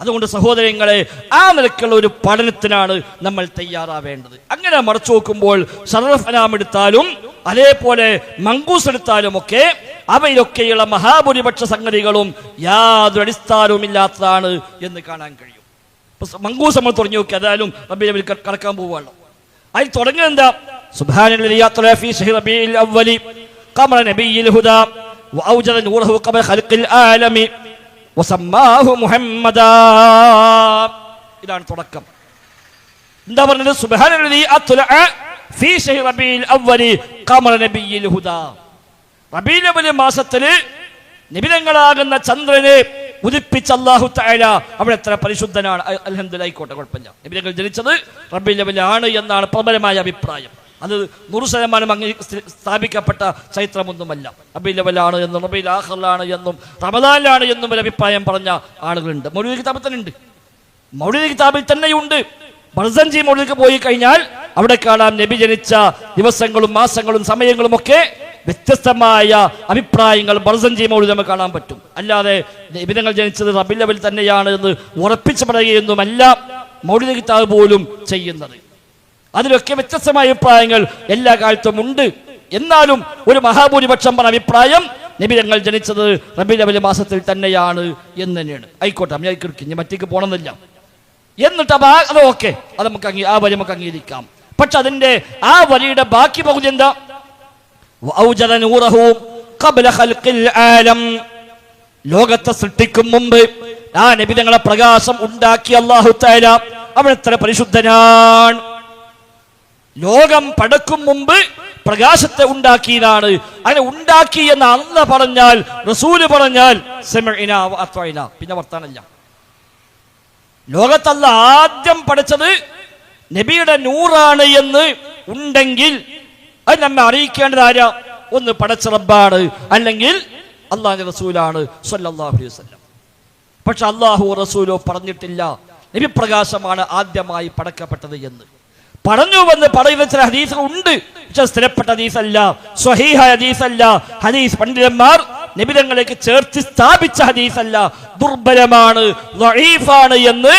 അതുകൊണ്ട് സഹോദരങ്ങളെ, ആ നിലക്കുള്ള ഒരു പഠനത്തിനാണ് നമ്മൾ തയ്യാറാവേണ്ടത്. അങ്ങനെ മറച്ചു നോക്കുമ്പോൾ ഷറഫ് അനാം എടുത്താലും അതേപോലെ മങ്കൂസ് എടുത്താലും ഒക്കെ അവയിലൊക്കെയുള്ള മഹാഭൂരിപക്ഷ സംഗതികളും യാതൊരു അടിസ്ഥാനവും ഇല്ലാത്തതാണ് എന്ന് കാണാൻ കഴിയും. മങ്കൂസ് നമ്മൾ തുടങ്ങി നോക്കി, അതായാലും റബീഉൽ അവ്വൽ കടക്കാൻ പോവുകയാണ്. അതിൽ തുടങ്ങുന്നത് എന്താ? സുബ്ഹാനല്ലദീ അത്ല ഫീ ശഹ്രി റബീഉൽ അവ്വൽ ഖമറ നബിയ്യിൽ ഹുദാ വഔജദ നൂറഹു ഖബല ഖൽഖിൽ ആലമി വസമ്മാഹു മുഹമ്മദാ. ഇതാണ് തുടക്കം. എന്താ പറഞ്ഞത്? സുബ്ഹാനല്ലദീ അത്ല ഫീ ശഹ്രി റബീഉൽ അവ്വൽ ഖമറ നബിയ്യിൽ ഹുദാ. റബീഉൽ അവ്വൽ മാസത്തിൽ നബിതങ്ങളാകുന്ന ചന്ദ്രനെ ഉദിപ്പിച്ച അല്ലാഹു തആല അവിടെ എത്ര പരിശുദ്ധനാണ്. അൽഹംദുലില്ലാഹ്, ആയിക്കോട്ടെ, കുഴപ്പമില്ല. നബിതങ്ങൾ ജനിച്ചത് റബീഉൽ അവ്വൽ ആണ് എന്നാണ് പ്രബലമായ അഭിപ്രായം. അത് 100% സ്ഥാപിക്കപ്പെട്ട ചരിത്രമൊന്നുമല്ല. റബീഉൽ അവ്വൽ ആണ് എന്നും റബീഉൽ ആഖിറിലാണ് എന്നും റമദാനിലാണ് എന്നും ഒരു അഭിപ്രായം പറഞ്ഞ ആളുകളുണ്ട്. മൗലിദ് കിതാബിൽ തന്നെ ഉണ്ട്. മൗലിദ് കിതാബിൽ തന്നെയുണ്ട്. ബർസഞ്ചി മൗലിദ് പോയി കഴിഞ്ഞാൽ അവിടെ കാണാം നബി ജനിച്ച ദിവസങ്ങളും മാസങ്ങളും സമയങ്ങളും ഒക്കെ വ്യത്യസ്തമായ അഭിപ്രായങ്ങൾ ബർസഞ്ചി മൗലിദ് നമുക്ക് കാണാൻ പറ്റും. അല്ലാതെ നബിതങ്ങൾ ജനിച്ചത് റബീഉൽ അവ്വൽ തന്നെയാണ് എന്ന് ഉറപ്പിച്ചു പറയുകയൊന്നുമല്ല മൗലിദ് കിതാബ് പോലും ചെയ്യുന്നത്. അതിലൊക്കെ വ്യത്യസ്തമായ അഭിപ്രായങ്ങൾ എല്ലാ കാലത്തും ഉണ്ട്. എന്നാലും ഒരു മഹാഭൂരിപക്ഷം പറഞ്ഞ അഭിപ്രായം നബിതങ്ങൾ ജനിച്ചത് റബീഉൽ അവ്വൽ മാസത്തിൽ തന്നെയാണ് എന്ന് തന്നെയാണ്. ആയിക്കോട്ടെ, ഞാൻ മറ്റേക്ക് പോകണമെന്നില്ല. എന്നിട്ട് അത് ഓക്കെ, അത് നമുക്ക് ആ വരി നമുക്ക് അംഗീകരിക്കാം. പക്ഷെ അതിന്റെ ആ വരിയുടെ ബാക്കി പകുതി എന്താ? വഔജദ നൂറഹു ഖബല ഖൽഖിൽ ആലം. ലോകത്തെ സൃഷ്ടിക്കും മുമ്പ് ആ നബിതങ്ങളെ പ്രകാശം ഉണ്ടാക്കി അല്ലാഹു തആല. അവൻ എത്ര പരിശുദ്ധനാണ്. ലോകം പടക്കും മുമ്പ് പ്രകാശത്തെ ഉണ്ടാക്കിയതാണ്. അങ്ങനെ ഉണ്ടാക്കി എന്ന് അല്ലാഹ് പറഞ്ഞാൽ, റസൂല് പറഞ്ഞാൽ സമിഅനാ വ അത്വഅനാ, പിന്നെ വർത്താനല്ല. ലോകത്തല്ല ആദ്യം പഠിച്ചത് നബിയുടെ നൂറാണ് എന്ന് ഉണ്ടെങ്കിൽ അത് നമ്മെ അറിയിക്കേണ്ടത് ആരാ? ഒന്ന് പടച്ച റബ്ബാണ്, അല്ലെങ്കിൽ അല്ലാഹുവിന്റെ റസൂലാണ് സ്വല്ലല്ലാഹു അലൈഹി വസല്ലം. പക്ഷെ അല്ലാഹു റസൂലോ പറഞ്ഞിട്ടില്ല നബി പ്രകാശമാണ് ആദ്യമായി പടക്കപ്പെട്ടത് എന്ന്. പറഞ്ഞുവെന്ന് പറയുന്ന ചില ഹദീസുകൾ ഉണ്ട്. പക്ഷെ സ്ഥിരപ്പെട്ട ഹദീസല്ല, സ്വഹീഹായ ഹദീസല്ല. ഹദീസ് പണ്ഡിതന്മാർ നബിതങ്ങളിലേക്ക് ചേർത്ത് സ്ഥാപിച്ച ഹദീസല്ല, ദുർബലമാണ്, ദഈഫാണ് എന്ന്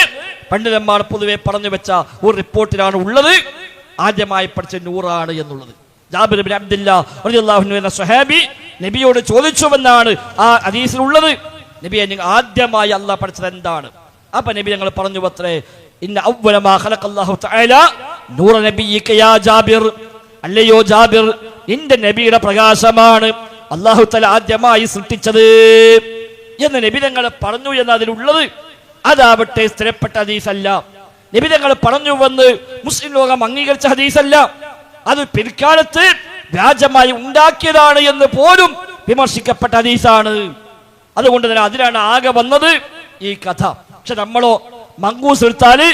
പണ്ഡിതന്മാർ പൊതുവെ പറഞ്ഞു വെച്ച ഒരു റിപ്പോർട്ടിലാണ് ഉള്ളത് ആദ്യമായി പഠിച്ച നൂറാണ് എന്നുള്ളത്. ജാബിർ ഇബ്നു അബ്ദുല്ലാഹ് റളിയല്ലാഹു അൻഹു എന്ന സ്വഹാബി നബിയോട് ചോദിച്ചുവെന്നാണ് ആ ഹദീസിലുള്ളത്, നബിയെ നിങ്ങൾ ആദ്യമായി അല്ലാഹ് പഠിച്ചത് എന്താണ്? അപ്പൊ നബി ഞങ്ങൾ പറഞ്ഞു അത്രേ, ഇന്ന അവ്വല മാ ഖലഖല്ലാഹു തആല നൂറ നബിയിക യാ ജാബിർ. അല്ലയോ ജാബിർ, നിന്റെ നബിയുടെ പ്രകാശമാണ് അല്ലാഹു തആല ആദ്യമായി സൃഷ്ടിച്ചത് എന്ന് നബി ഞങ്ങൾ പറഞ്ഞു എന്ന് അതിലുള്ളത്. അതാവട്ടെ സ്ഥിരപ്പെട്ട ഹദീസല്ല. നബി ഞങ്ങൾ പറഞ്ഞുവെന്ന് മുസ്ലിം ലോകം അംഗീകരിച്ച ഹദീസല്ല. അത് പിൽക്കാലത്ത് വ്യാജമായി ഉണ്ടാക്കിയതാണ് എന്ന് പോലും വിമർശിക്കപ്പെട്ട ഹദീസാണ്. അതുകൊണ്ട് തന്നെ അതിലാണ് ആകെ വന്നത് ഈ കഥ. പക്ഷെ നമ്മളോ മങ്കൂസ് എടുത്താല്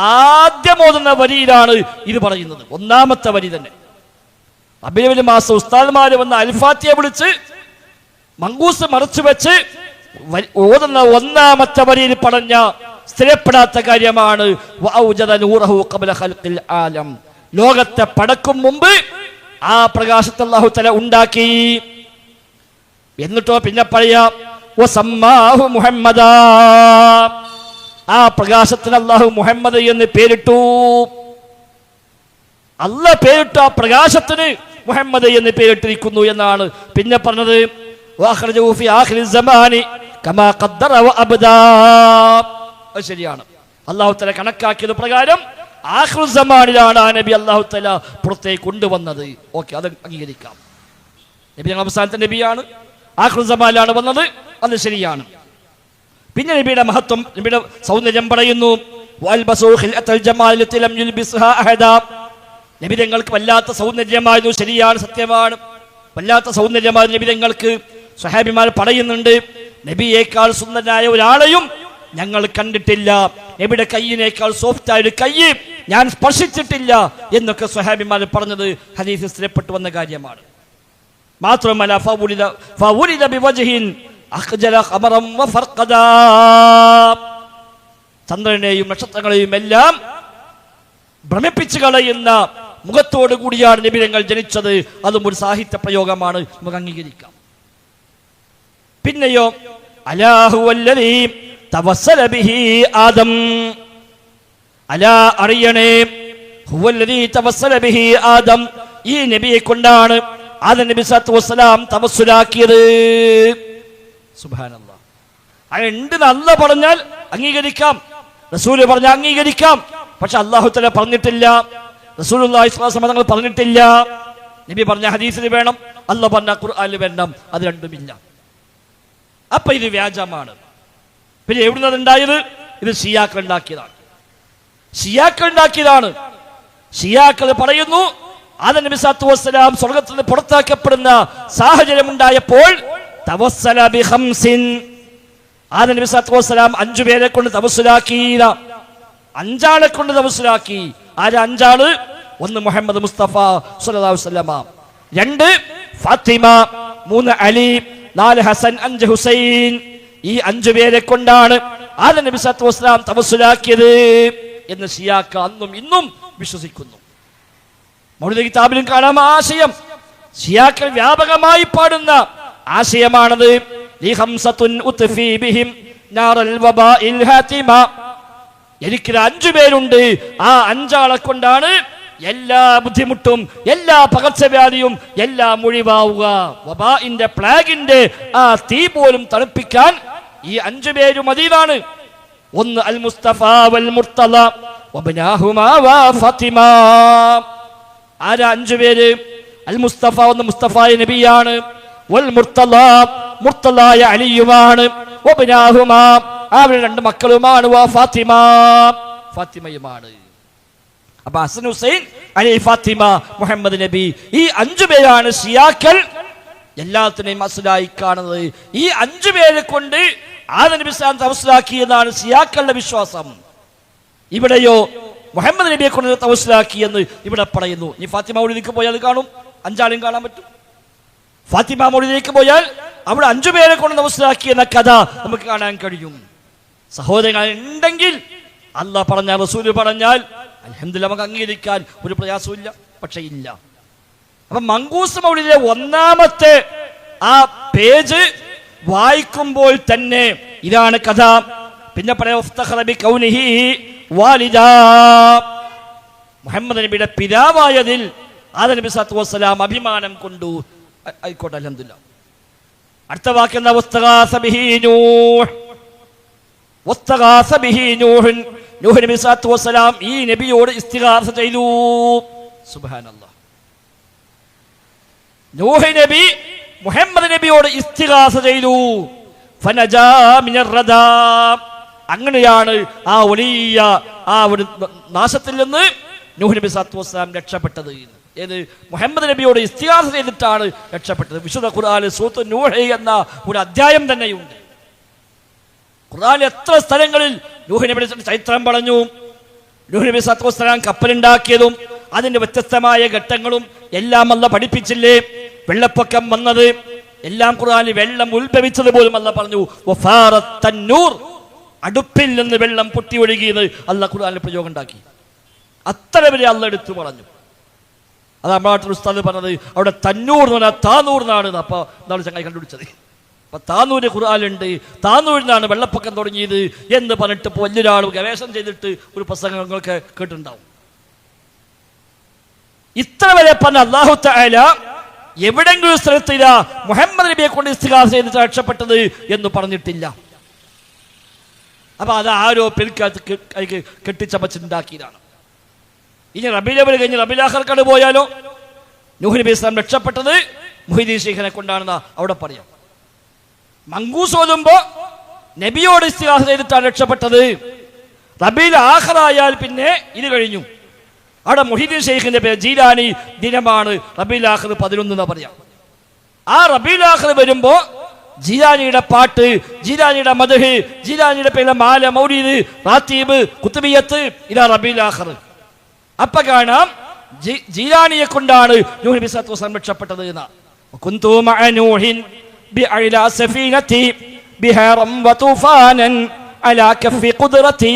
ആദ്യം ഓതുന്ന വരിയിലാണ് ഇത് പറയുന്നത്. ഒന്നാമത്തെ വരി തന്നെ റബീഉൽ അവ്വൽ മാസം ഉസ്താദ്മാര് വന്ന് അൽഫാത്തിയെ വിളിച്ച് മങ്കൂസ് മറച്ചു വെച്ച് ഓതുന്ന ഒന്നാമത്തെ വരിയിൽ പറഞ്ഞ സ്ഥിരപ്പെടാത്ത കാര്യമാണ് വഔജദ നൂറഹു ഖബല ഖൽഖിൽ ആലം. ലോകത്തെ പടക്കും മുമ്പ് ആ പ്രകാശത്തെ അല്ലാഹു തആല ഉണ്ടാക്കി. എന്നിട്ടോ പിന്നെ പറയാ വസമ്മാഹു മുഹമ്മദാ. ആ പ്രകാശത്തിന് അല്ലാഹു മുഹമ്മദ് എന്ന് പേരിട്ടു. അല്ലാഹ് പേരിട്ടു ആ പ്രകാശത്തിന് മുഹമ്മദ് എന്ന് പേരിട്ടിരിക്കുന്നു എന്നാണ് പിന്നെ പറഞ്ഞത്. വഅഖ്റജഹു ഫി ആഖിരിൽ സമാനി കമാ ഖദ്ദറ വഅബ്ദാ. അത് ശരിയാണ്. അല്ലാഹു തആല കണക്കാക്കിയത് പ്രകാരം ആഖിറുൽ സമാനിലാണ് ആ നബി അല്ലാഹു തആല പുറത്തേക്ക് കൊണ്ടുവന്നത്. ഓക്കെ, അത് അംഗീകരിക്കാം. നബി ഞങ്ങൾ അവസാനത്തെ നബിയാണ്, ആഖിറുൽ സമാനിലാണ് വന്നത്, അത് ശരിയാണ്. പിന്നെ നബിയുടെ മഹത്വം, നബിയുടെ സൗന്ദര്യം പറയുന്നു. നബി തങ്ങൾക്ക് വല്ലാത്ത സൗന്ദര്യമായിരുന്നു, ശരിയാണ്, സത്യമാണ്, വല്ലാത്ത സൗന്ദര്യമായിരുന്നു നബി തങ്ങൾക്ക്. സ്വഹാബിമാർ പറയുന്നുണ്ട്, നബിയേക്കാൾ സുന്ദരനായ ഒരാളെയും ഞങ്ങൾ കണ്ടിട്ടില്ല, നബിയുടെ കയ്യിനേക്കാൾ സോഫ്റ്റ് ആയ ഒരു കൈ ഞാൻ സ്പർശിച്ചിട്ടില്ല എന്നൊക്കെ സ്വഹാബിമാർ പറഞ്ഞത് ഹദീസിൽ സ്ഥിരപ്പെട്ടു വന്ന കാര്യമാണ്. മാത്രമല്ല ചന്ദ്രനെയും നക്ഷത്രങ്ങളെയും എല്ലാം ഭ്രമിപ്പിച്ചു കളയുന്ന മുഖത്തോടു കൂടിയാണ് നബിതങ്ങൾ ജനിച്ചത്. അതും ഒരു സാഹിത്യ പ്രയോഗമാണ്, നമുക്ക് അംഗീകരിക്കാം. പിന്നെയോ അലാഹുവല്ലദീ തവസ്സല ബിഹി ആദം, അലാ അറിയണേ, ഹുവല്ലദീ തവസ്സല ബിഹി ആദം, ഈ നബിയെ കൊണ്ടാണ് ആദം നബി സല്ലല്ലാഹു അലൈഹി വസല്ലം തവസ്സുലാക്കിയത്. സുബ്ഹാനല്ലാഹ്. ഉണ്ട് അല്ലാഹ് പറഞ്ഞാൽ അംഗീകരിക്കാം, റസൂല് പറഞ്ഞാൽ അംഗീകരിക്കാം. പക്ഷെ അല്ലാഹു തആല പറഞ്ഞിട്ടില്ല, റസൂലുള്ളാഹി സ്വല്ലല്ലാഹു അലൈഹി വസല്ലം തങ്ങൾ പറഞ്ഞിട്ടില്ല. നബി പറഞ്ഞ ഹദീസിൽ വേണം, അല്ലാഹ് പറഞ്ഞ ഖുർആനിൽ വേണം, അത് രണ്ടുമില്ല. അപ്പൊ ഇത് വ്യാജമാണ്. പിന്നെ എവിടുന്നത് ഉണ്ടായത്? ഇത് ഷിയാക്കൾ ഉണ്ടാക്കിയതാണ്. ഷിയാക്കൾ പറയുന്നു, ആദം നബി സല്ലല്ലാഹു അലൈഹി വസല്ലം സ്വർഗ്ഗത്തിൽ നിന്ന് പുറത്താക്കപ്പെടുന്ന സാഹചര്യം ഉണ്ടായപ്പോൾ തവസ്സല ബി ഖംസിൻ, ആദം നബി സല്ലല്ലാഹു അലൈഹി വസല്ലം 5 പേരെ കൊണ്ട് തവസ്സുലാക്കി, 5 ആളെ കൊണ്ട് തവസ്സുലാക്കി. ആരാ 5 ആള്? 1 മുഹമ്മദ് മുസ്തഫ സല്ലല്ലാഹു അലൈഹി വസല്ലം, 2 ഫാത്തിമ, 3 അലി, 4 ഹസൻ, 5 ഹുസൈൻ. ഈ 5 പേരെ കൊണ്ടാണ് ആദം നബി സല്ലല്ലാഹു അലൈഹി വസല്ലം തവസ്സുലാക്കിയത് എന്ന് ഷിയാക്കൾ അന്നും ഇന്നും വിശ്വസിക്കുന്നു. മൗലിദ് കിതാബിലും കാണാം ആശയം. ഷിയാക്കൾ വ്യാപകമായി പാടുന്ന ആശയമാണത്. എനിക്ക് 5 പേരുണ്ട്, ആ 5 ആളെ കൊണ്ടാണ് എല്ലാ ബുദ്ധിമുട്ടും, എല്ലാ പകർച്ചവ്യാധിയും എല്ലാം ഒഴിവാവുക. വബാഇന്റെ പ്ലാഗിന്റെ ആ തീ പോലും തണുപ്പിക്കാൻ ഈ 5 പേര് മദീനാണ്. 1 അൽ മുസ്തഫ വൽ മുർത്തള വബ്നാഹുമാ ഫാത്തിമ. ആരാ 5 പേര്? അൽ മുസ്തഫ, 1 മുസ്തഫായ നബിയാണ്, വൽ മുർത്തള, മുർത്തളായ അലിയുമാണ്, വബ്നാഹുമാ, അവരുടെ 2 മക്കളുമാണ്, ഫാത്തിമ, ഫാത്തിമയുമാണ്. അപ്പൊ ഹസൻ, ഹുസൈൻ, അലി, ഫാത്തിമ, മുഹമ്മദ് നബി, ഈ 5 പേരാണ് ഷിയാക്കൾ എല്ലാത്തിനെയും അസ്ലായി കാണുന്നത്. ഈ 5 പേരെ കൊണ്ട് ആദം നബി സല്ലല്ലാഹു അലൈഹി വസല്ലം തവസ്സുലാക്കി എന്നാണ് ഷിയാക്കളുടെ വിശ്വാസം. ഇവിടെയോ മുഹമ്മദ് നബിയെ കൊണ്ട് തവസ്സുലാക്കി എന്ന് ഇവിടെ പറയുന്നു. ഇനി ഫാത്തിമ മൗലിദിലേക്ക് പോയാൽ കാണും, 5 ആളെയും കാണാൻ പറ്റും. ഫാത്തിമ മൗലിദിലേക്ക് പോയാൽ അവിടെ 5 പേരെ കൊണ്ട് തവസ്സുലാക്കി എന്ന കഥ നമുക്ക് കാണാൻ കഴിയും. സഹോദരങ്ങൾ ഉണ്ടെങ്കിൽ അല്ലാഹ് പറഞ്ഞാൽ, റസൂൽ പറഞ്ഞാൽ അൽഹംദുലില്ലാഹ് നമുക്ക് അംഗീകരിക്കാൻ ഒരു പ്രയാസമില്ല. പക്ഷെ ഇല്ല. അപ്പൊ മങ്കൂസ് മൗലിദിലെ 1-ാമത്തെ ആ പേജ് വായിക്കുമ്പോൾ തന്നെ ഇതാണ് കഥ. പിന്നെ പറയാം, മുഹമ്മദ് നബിയുടെ പിതാവായതിൽ ആദം നബി സല്ലല്ലാഹു അലൈഹി വസല്ലം അഭിമാനം കൊണ്ടു. ആയിക്കോട്ടെ, അൽഹംദുലില്ലാഹ്. അടുത്ത വാക്ക് എന്താ? നൂഹ് നബി സല്ലല്ലാഹു അലൈഹി വസല്ലം ഈ നബിയോട് ഇസ്തിഗാസ ചെയ്തു. സുബ്ഹാനല്ലാഹ്. നൂഹ് നബി മുഹമ്മദ് നബിയോട് ഇസ്തിഗാസ ചെയ്തു. ഫനജാ മിനർ റദാ. അങ്ങനെയാണ് ആ വലിയ ആ ഒരു നാശത്തിൽ നിന്ന് നൂഹ് നബി സല്ലല്ലാഹു അലൈഹി വസല്ലം രക്ഷപ്പെട്ടത്. ഏത്? മുഹമ്മദ് നബിയോട് ഇസ്തിഗാസ ചെയ്തിട്ടാണ് രക്ഷപ്പെട്ടത്. വിശുദ്ധ ഖുർആനിൽ സൂറത്ത് നൂഹ് എന്ന ഒരു അധ്യായം തന്നെയുണ്ട്. ഖുർആനിൽ എത്ര സ്ഥലങ്ങളിൽ നൂഹ് നബിയുടെ ചരിത്രം പറഞ്ഞു. നൂഹ് നബി സല്ലല്ലാഹു അലൈഹി വസല്ലം കപ്പലുണ്ടാക്കിയതും അതിന്റെ വ്യത്യസ്തമായ ഘട്ടങ്ങളും എല്ലാം അല്ലാഹ് പഠിപ്പിച്ചില്ലേ? വെള്ളപ്പൊക്കം വന്നത് എല്ലാം ഖുർആനിൽ, വെള്ളം ഉത്ഭവിച്ചത് പോലും അല്ലാഹ് പറഞ്ഞു. വഫാറത്തന്നൂർ, അടുപ്പിൽ നിന്ന് വെള്ളം പൊട്ടി ഒഴുകിയത് അല്ലാഹ് ഖുർആനിൽ പ്രയോഗം ഉണ്ടാക്കി. അത്ര വരെ അല്ലാഹ് എടുത്തു പറഞ്ഞു. അത് നമ്മുടെ ഉസ്താദ് പറഞ്ഞത് അവിടെ തന്നൂർ എന്ന് പറഞ്ഞാൽ താനൂർ എന്നാണ്. അപ്പൊ എന്താണ് ചങ്ങായി കണ്ടുപിടിച്ചത്? അപ്പൊ താനൂര് ഖുർആനിലുണ്ട്. താനൂരിനാണ് വെള്ളപ്പൊക്കം തുടങ്ങിയത് എന്ന് പറഞ്ഞിട്ട് വലിയൊരാൾ ഗവേഷണം ചെയ്തിട്ട് ഒരു പ്രസംഗങ്ങളൊക്കെ കേട്ടിട്ടുണ്ടാവും. ഇത്ര വരെ പറഞ്ഞ അല്ലാഹു തആല എവിടെങ്കിലും സ്ഥലത്തില്ല മുഹമ്മദ് നബിയെ കൊണ്ട് ഇസ്തിഗാസ ചെയ്തിട്ട് രക്ഷപ്പെട്ടത് എന്ന് പറഞ്ഞിട്ടില്ല. അപ്പൊ അത് ആരോ പെരുക്കാത്ത് കെട്ടിച്ചമച്ചുണ്ടാക്കിയതാണ്. ഇനി റബീഉൽ അവ്വൽ കഴിഞ്ഞ് റബീഉൽ ആഖിർ കടന്നു പോയാലോ? നൂഹ് നബി ഇസ്ലാം രക്ഷപ്പെട്ടത് മുഹീദ്ദീൻ ശൈഖിനെ കൊണ്ടാണെന്ന് അവിടെ പറയാം. മങ്കൂസ് ഓതുമ്പോ നബിയോട് ഇസ്തിഗാസ ചെയ്തിട്ടാണ് രക്ഷപ്പെട്ടത്. റബീഉൽ ആഖിർ ആയാൽ പിന്നെ ഇത് കഴിഞ്ഞു. അവിടെ മുഹീദ്ദീൻ ശൈഖിന്റെ പേര് ജീലാനി ദിനമാണ് റബീഉൽ ആഖിർ 11 എന്ന് പറയാം. ആ റബീഉൽ ആഖിർ വരുമ്പോ ജീലാനിയുടെ പാട്ട്, ജീലാനിയുടെ മദ്ഹ്, ജീലാനിയുടെ പേരിലെ മാല, മൗലീദ്, റാത്തീബ്, കുത്തുബിയത്ത്, ഇതാ റബീഉൽ ആഖിർ. അപ്പൊ കാണാം ജീലാനിയെ കൊണ്ടാണ് നൂഹ് നബി സ്വല്ലല്ലാഹു അലൈഹി വസല്ലം രക്ഷപ്പെട്ടത് എന്ന്. കുന്തു മഅ നൂഹിൻ ബിഅലാ സഫീനതി ബിഹാറൻ വതുഫാനൻ അലാ കഫി ഖുദ്റതി.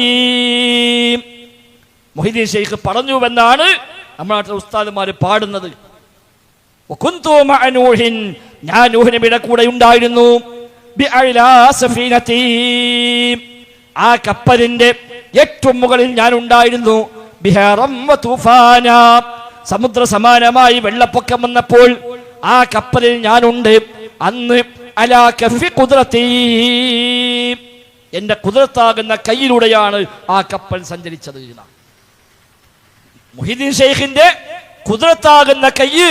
മുഹീദ്ദീൻ ശൈഖ് പറഞ്ഞുവെന്നാണ് നമ്മുടെ നാട്ടിലെ ഉസ്താദുമാർ പാടുന്നത്. കുന്തു മഅ നൂഹിൻ, ഞാൻ നൂഹ് നബിയുടെ കൂടെ ഉണ്ടായിരുന്നു. ബിഅലാ സഫീനതി, ആ കപ്പലിന്റെ ഏറ്റവും മുകളിൽ ഞാൻ ഉണ്ടായിരുന്നു. ബിഹാറൻ വതുഫാന, സമുദ്ര സമാനമായി വെള്ളപ്പൊക്കം വന്നപ്പോൾ ആ കപ്പലിൽ ഞാനുണ്ട്. അന്ന് അലാ കഫി ഖുദ്റതി, എന്റെ ഖുദ്റത്താകുന്ന കയ്യിലൂടെയാണ് ആ കപ്പൽ സഞ്ചരിച്ചത്. മുഹീദ്ദീൻ ശൈഖിന്റെ ഖുദ്റത്താകുന്ന കയ്യ്,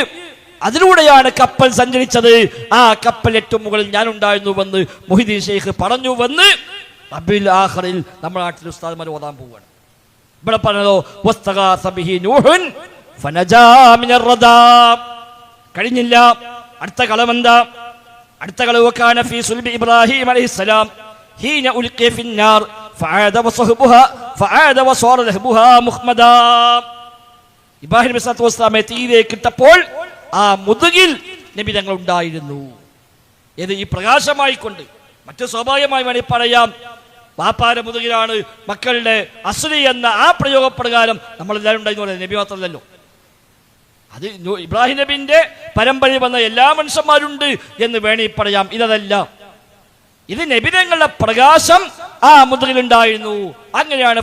അതിലൂടെയാണ് കപ്പൽ സഞ്ചരിച്ചത്. ആ കപ്പൽ ഏറ്റവും മുകളിൽ ഞാൻ ഉണ്ടായിരുന്നുവെന്ന് മുഹീദ്ദീൻ ശൈഖ് പറഞ്ഞുവെന്ന് റബീഉൽ ആഖിറിൽ നമ്മുടെ നാട്ടിലെ ഉസ്താദുമാർ ഓതാൻ പോവുകയാണ്. ഇവിടെ പറഞ്ഞതോ വസ്തഗാസ ബിഹി നൂഹുൻ ഫനജാ മിനർ റദാ. കഴിഞ്ഞില്ല. അടുത്ത കളമെന്താ? അടുത്ത കളവ് കാന ഫീ സുൽബി ഇബ്രാഹിം അലൈഹിസ്സലാം ഹീന ഉൽഖിയ ഫിന്നാർ ഫആദ വസഹബുഹാ ഫആദ വസാറ ലഹബുഹാ മുഹ്മദാ. ഇബ്രാഹിം നബി സ്വല്ലല്ലാഹു അലൈഹി വസല്ലമയെ തീയിലേക്ക് ഇട്ടപ്പോൾ ആ മുതുകിൽ നബി തങ്ങൾ ഉണ്ടായിരുന്നു. ഇത് ഈ പ്രകാശമായിക്കൊണ്ട്. മറ്റു സ്വാഭാവികമായി വേണമെങ്കിൽ പറയാം, വാപ്പാര മുതുകിലാണ് മക്കളുടെ അസ്ലി എന്ന ആ പ്രയോഗപ്രകാരം നമ്മളെല്ലാവരും ഉണ്ടായിരുന്നു പറയുന്നത്. നബി മാത്രമല്ലല്ലോ, അത് ഇബ്രാഹിം നബിന്റെ പരമ്പരയിൽ വന്ന എല്ലാ മനുഷ്യന്മാരുണ്ട് എന്ന് വേണമെങ്കിൽ പറയാം. ഇതല്ല, ഇത് നബി തങ്ങളുടെ പ്രകാശം ആ മുതുകിലുണ്ടായിരുന്നു. അങ്ങനെയാണ്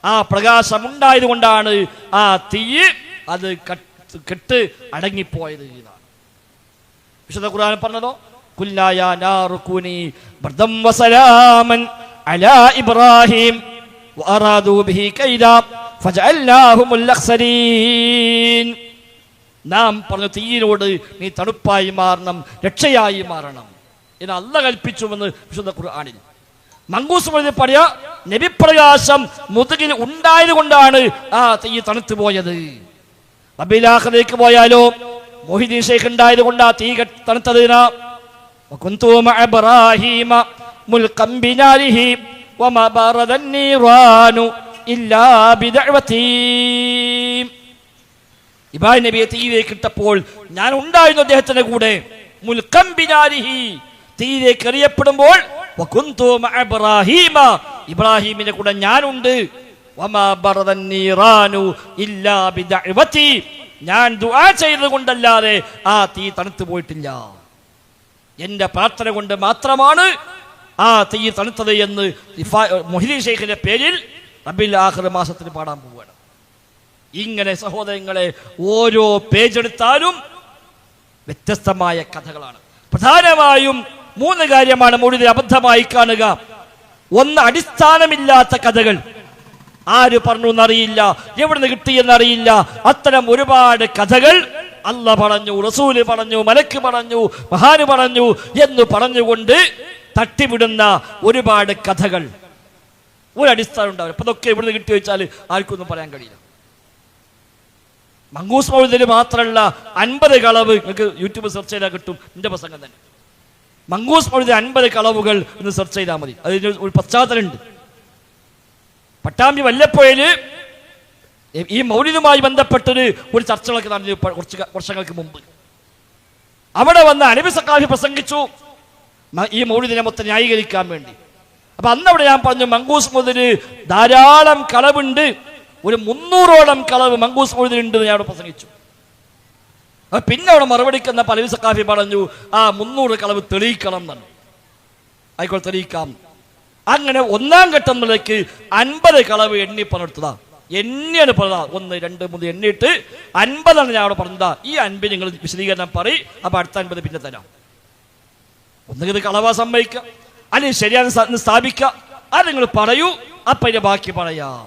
ആ പ്രകാശം ഉണ്ടായത് കൊണ്ടാണ് ആ തീ അത് കെട്ട് അടങ്ങിപ്പോയത്. വിശുദ്ധ ഖുർആൻ പറഞ്ഞതോ ഖുൽനാ യാ നാറു കൂനി ബർദം വസലാമൻ അലാ ഇബ്രാഹിം വഅറാദു ബിഹി കൈദാ ഫജഅൽനാഹുമുൽ അഖ്സരീൻ. നാം പറഞ്ഞു തീയിനോട് നീ തണുപ്പായി മാറണം, രക്ഷയായി മാറണം എന്ന് അല്ലാഹ് കൽപ്പിച്ചുവെന്ന് വിശുദ്ധ ഖുർആനിൽ. മങ്കൂസ് പറയാ നബിപ്രകാശം മുതുകിൽ ഉണ്ടായത് കൊണ്ടാണ് ആ തീ തണുത്തു പോയത്. റബീഉൽ ആഖിറിലേക്ക് പോയാലോ മുഹീദ്ദീൻ ശൈഖ് ഉണ്ടായത് കൊണ്ട് ആ തീ തണുത്തത്. വകുന്തു മഅ ഇബ്രാഹീമ മുൽഖൻ ബിനാരിഹി വമാ ബറദൻ നീറാനു ഇല്ലാ ബിദഅവതി. ഇബ്രാഹിം നബിയെ തീയിലേക്ക് ഇട്ടപ്പോൾ ഞാൻ ഉണ്ടായിരുന്നു അദ്ദേഹത്തിന്റെ കൂടെ. മുൽഖൻ ബിനാരിഹി, തീയിലേക്ക് എറിയപ്പെടുമ്പോൾ വകുന്തു മഅ ഇബ്രാഹീമ, ഇബ്രാഹിമിന്റെ കൂടെ ഞാനുണ്ട്. വമാ ബറദൻ നീറാനു ഇല്ലാ ബിദഅവതി, ഞാൻ ദുആ ചെയ്തത് കൊണ്ടല്ലാതെ ആ തീ തണുത്തു പോയിട്ടില്ല. എന്റെ പ്രാർത്ഥന കൊണ്ട് മാത്രമാണ് ആ തീ തണുത്തത് എന്ന് മുഹീദ്ദീൻ ശൈഖിന്റെ പേരിൽ റബീഉൽ ആഖിർ മാസത്തിന് പാടാൻ പോവുകയാണ്. ഇങ്ങനെ സഹോദരങ്ങളെ ഓരോ പേജെടുത്താലും വ്യത്യസ്തമായ കഥകളാണ്. പ്രധാനമായും 3 കാര്യമാണ് മൗലിദിൽ അബദ്ധമായി കാണുക. ഒന്ന്, അടിസ്ഥാനമില്ലാത്ത കഥകൾ. ആര് പറഞ്ഞു എന്നറിയില്ല, എവിടുന്ന് കിട്ടിയെന്നറിയില്ല. അത്തരം ഒരുപാട് കഥകൾ അല്ലാഹ് പറഞ്ഞു, റസൂല് പറഞ്ഞു, മലക്ക് പറഞ്ഞു, മഹാന് പറഞ്ഞു എന്ന് പറഞ്ഞുകൊണ്ട് തട്ടിവിടുന്ന ഒരുപാട് കഥകൾ. ഒരു അടിസ്ഥാനം ഉണ്ടാവില്ല. അപ്പൊ ഇതൊക്കെ എവിടുന്ന് കിട്ടി വെച്ചാൽ ആർക്കൊന്നും പറയാൻ കഴിയില്ല. മങ്കൂസ് മൗലിദിൽ മാത്രമല്ല 50 കളവ് നിങ്ങൾക്ക് യൂട്യൂബ് സെർച്ച് ചെയ്താൽ കിട്ടും. എന്റെ പ്രസംഗം തന്നെ മങ്കൂസ് മൗലിദിൽ 50 കളവുകൾ എന്ന് സെർച്ച് ചെയ്താൽ മതി. അതിന് ഒരു പശ്ചാത്തലമുണ്ട്. പട്ടാമ്പി വല്ലപ്പോയില് ഈ മൗലിദുമായി ബന്ധപ്പെട്ടൊരു ഒരു ചർച്ചകളൊക്കെ നടന്നു കുറച്ച് വർഷങ്ങൾക്ക് മുമ്പ്. അവിടെ വന്ന അനബി സഖാഫി പ്രസംഗിച്ചു ഈ മൗലിദിനെ മൊത്തം ന്യായീകരിക്കാൻ വേണ്ടി. അപ്പൊ അന്നവിടെ ഞാൻ പറഞ്ഞു മങ്കൂസ് മൗലിദിന് ധാരാളം കളവുണ്ട്, ഒരു 300ഓളം കളവ് മങ്കൂസ് മൗലിദിനുണ്ട് എന്ന് ഞാൻ അവിടെ പ്രസംഗിച്ചു. പിന്നെ അവിടെ മറുപടിക്കുന്ന അനബി സഖാഫി പറഞ്ഞു ആ 300 കളവ് തെളിയിക്കണം എന്നാണ്. ആയിക്കോട്ടെ, തെളിയിക്കാം. അങ്ങനെ 1ാം ഘട്ടം നിലയ്ക്ക് 50 കളവ് എണ്ണി പറഞ്ഞെടുത്തതാ. എണ്ണിയാണ് പറഞ്ഞതാ, 1, 2, 3 എണ്ണിയിട്ട് 50 ഞാൻ അവിടെ പറഞ്ഞതാ. ഈ 50 നിങ്ങൾ വിശദീകരണം പറയും, അപ്പൊ അടുത്ത 50 പിന്നെ തരാം. ഒന്നുകിൽ കളവാ സമ്മതിക്കാം, അല്ലെങ്കിൽ ശരിയാണെന്ന് സ്ഥാപിക്കാം. അത് നിങ്ങൾ പറയൂ, അപ്പൊ അതിന്റെ ബാക്കി പറയാം.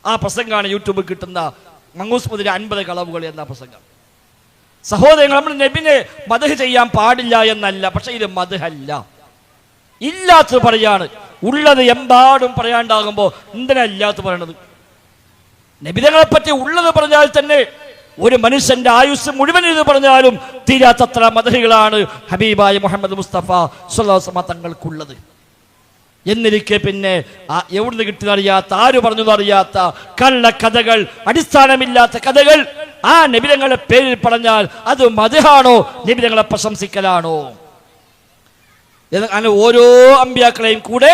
ആ പ്രസംഗമാണ് യൂട്യൂബിൽ കിട്ടുന്ന മങ്ങൂസ് മുതൽ 50 കളവുകൾ എന്ന പ്രസംഗം. സഹോദരങ്ങൾ, നമ്മൾ നബിനെ മദ്ഹ് ചെയ്യാൻ പാടില്ല എന്നല്ല, പക്ഷെ ഇത് മദ്ഹല്ല, ഇല്ലാത്തത് പറയാണ്. ഉള്ളത് എമ്പാടും പറയാണ്ടാകുമ്പോ എന്തിനാ ഇല്ലാത്ത പറയണത്? നബിതങ്ങളെ പറ്റി ഉള്ളത് പറഞ്ഞാൽ തന്നെ ഒരു മനുഷ്യന്റെ ആയുസ് മുഴുവൻ ഇത് പറഞ്ഞാലും തീരാത്തത്ര മദ്ഹുകളാണ് ഹബീബായ മുഹമ്മദ് മുസ്തഫ സ്വല്ലല്ലാഹു അലൈഹി വസല്ലം തങ്ങൾക്കുള്ളത്. എന്നിരിക്കെ പിന്നെ എവിടുന്ന് കിട്ടുന്നറിയാത്ത, ആര് പറഞ്ഞതറിയാത്ത കള്ള കഥകൾ, അടിസ്ഥാനമില്ലാത്ത കഥകൾ ആ നബിതങ്ങളുടെ പേരിൽ പറഞ്ഞാൽ അത് മദ്ഹാണോ, നബിതങ്ങളെ പ്രശംസിക്കലാണോ? അങ്ങനെ ഓരോ അമ്പിയാക്കളെയും കൂടെ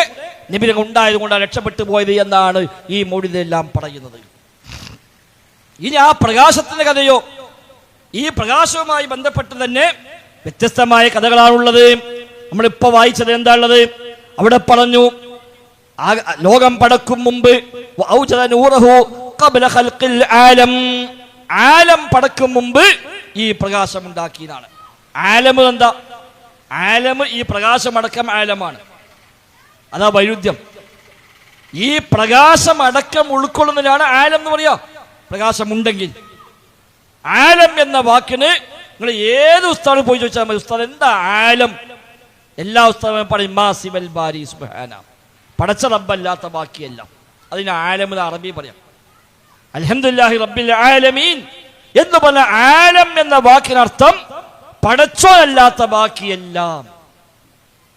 നബിതങ്ങൾ ഉണ്ടായത് കൊണ്ടാണ് രക്ഷപ്പെട്ടു പോയത് എന്നാണ് ഈ മൗലിദെല്ലാം പറയുന്നത്. ഇനി ആ പ്രകാശത്തിന്റെ കഥയോ, ഈ പ്രകാശവുമായി ബന്ധപ്പെട്ട് തന്നെ വ്യത്യസ്തമായ കഥകളാണുള്ളത്. നമ്മളിപ്പോ വായിച്ചത് എന്താ ഉള്ളത്? അവിടെ പറഞ്ഞു, ലോകം പടക്കും മുമ്പ് ആലം പടക്കും മുമ്പ് ഈ പ്രകാശം ഉണ്ടാക്കിയതാണ്. ആലം എന്താ? ആലം ഈ പ്രകാശമടക്കം ആലമാണ്. അതാ വൈരുദ്ധ്യം. ഈ പ്രകാശം അടക്കം ഉൾക്കൊള്ളുന്നതിനാണ് ആലം എന്ന് പറയാ. പ്രകാശമുണ്ടെങ്കിൽ ആലം എന്ന വാക്കിന് നിങ്ങൾ ഏത് ഉസ്താദിൽ പോയി ചോദിച്ചാൽ മതി, ഉസ്താദ് എന്താ ആലം? എല്ലാ ഉസ്താദും പറയും മാസിബൽ ബാരി സുബ്ഹാന, പടച്ച റബ്ബല്ലാത്ത ബാക്കിയെല്ലാം. അതിന് ആലം എന്ന് അറബി പറയാം. അൽഹംദുലില്ലാഹി റബ്ബിൽ ആലമീൻ എന്ന് പറഞ്ഞ ആലം എന്ന വാക്കിനർത്ഥം പടച്ചോനല്ലാത്ത ബാക്കിയെല്ലാം.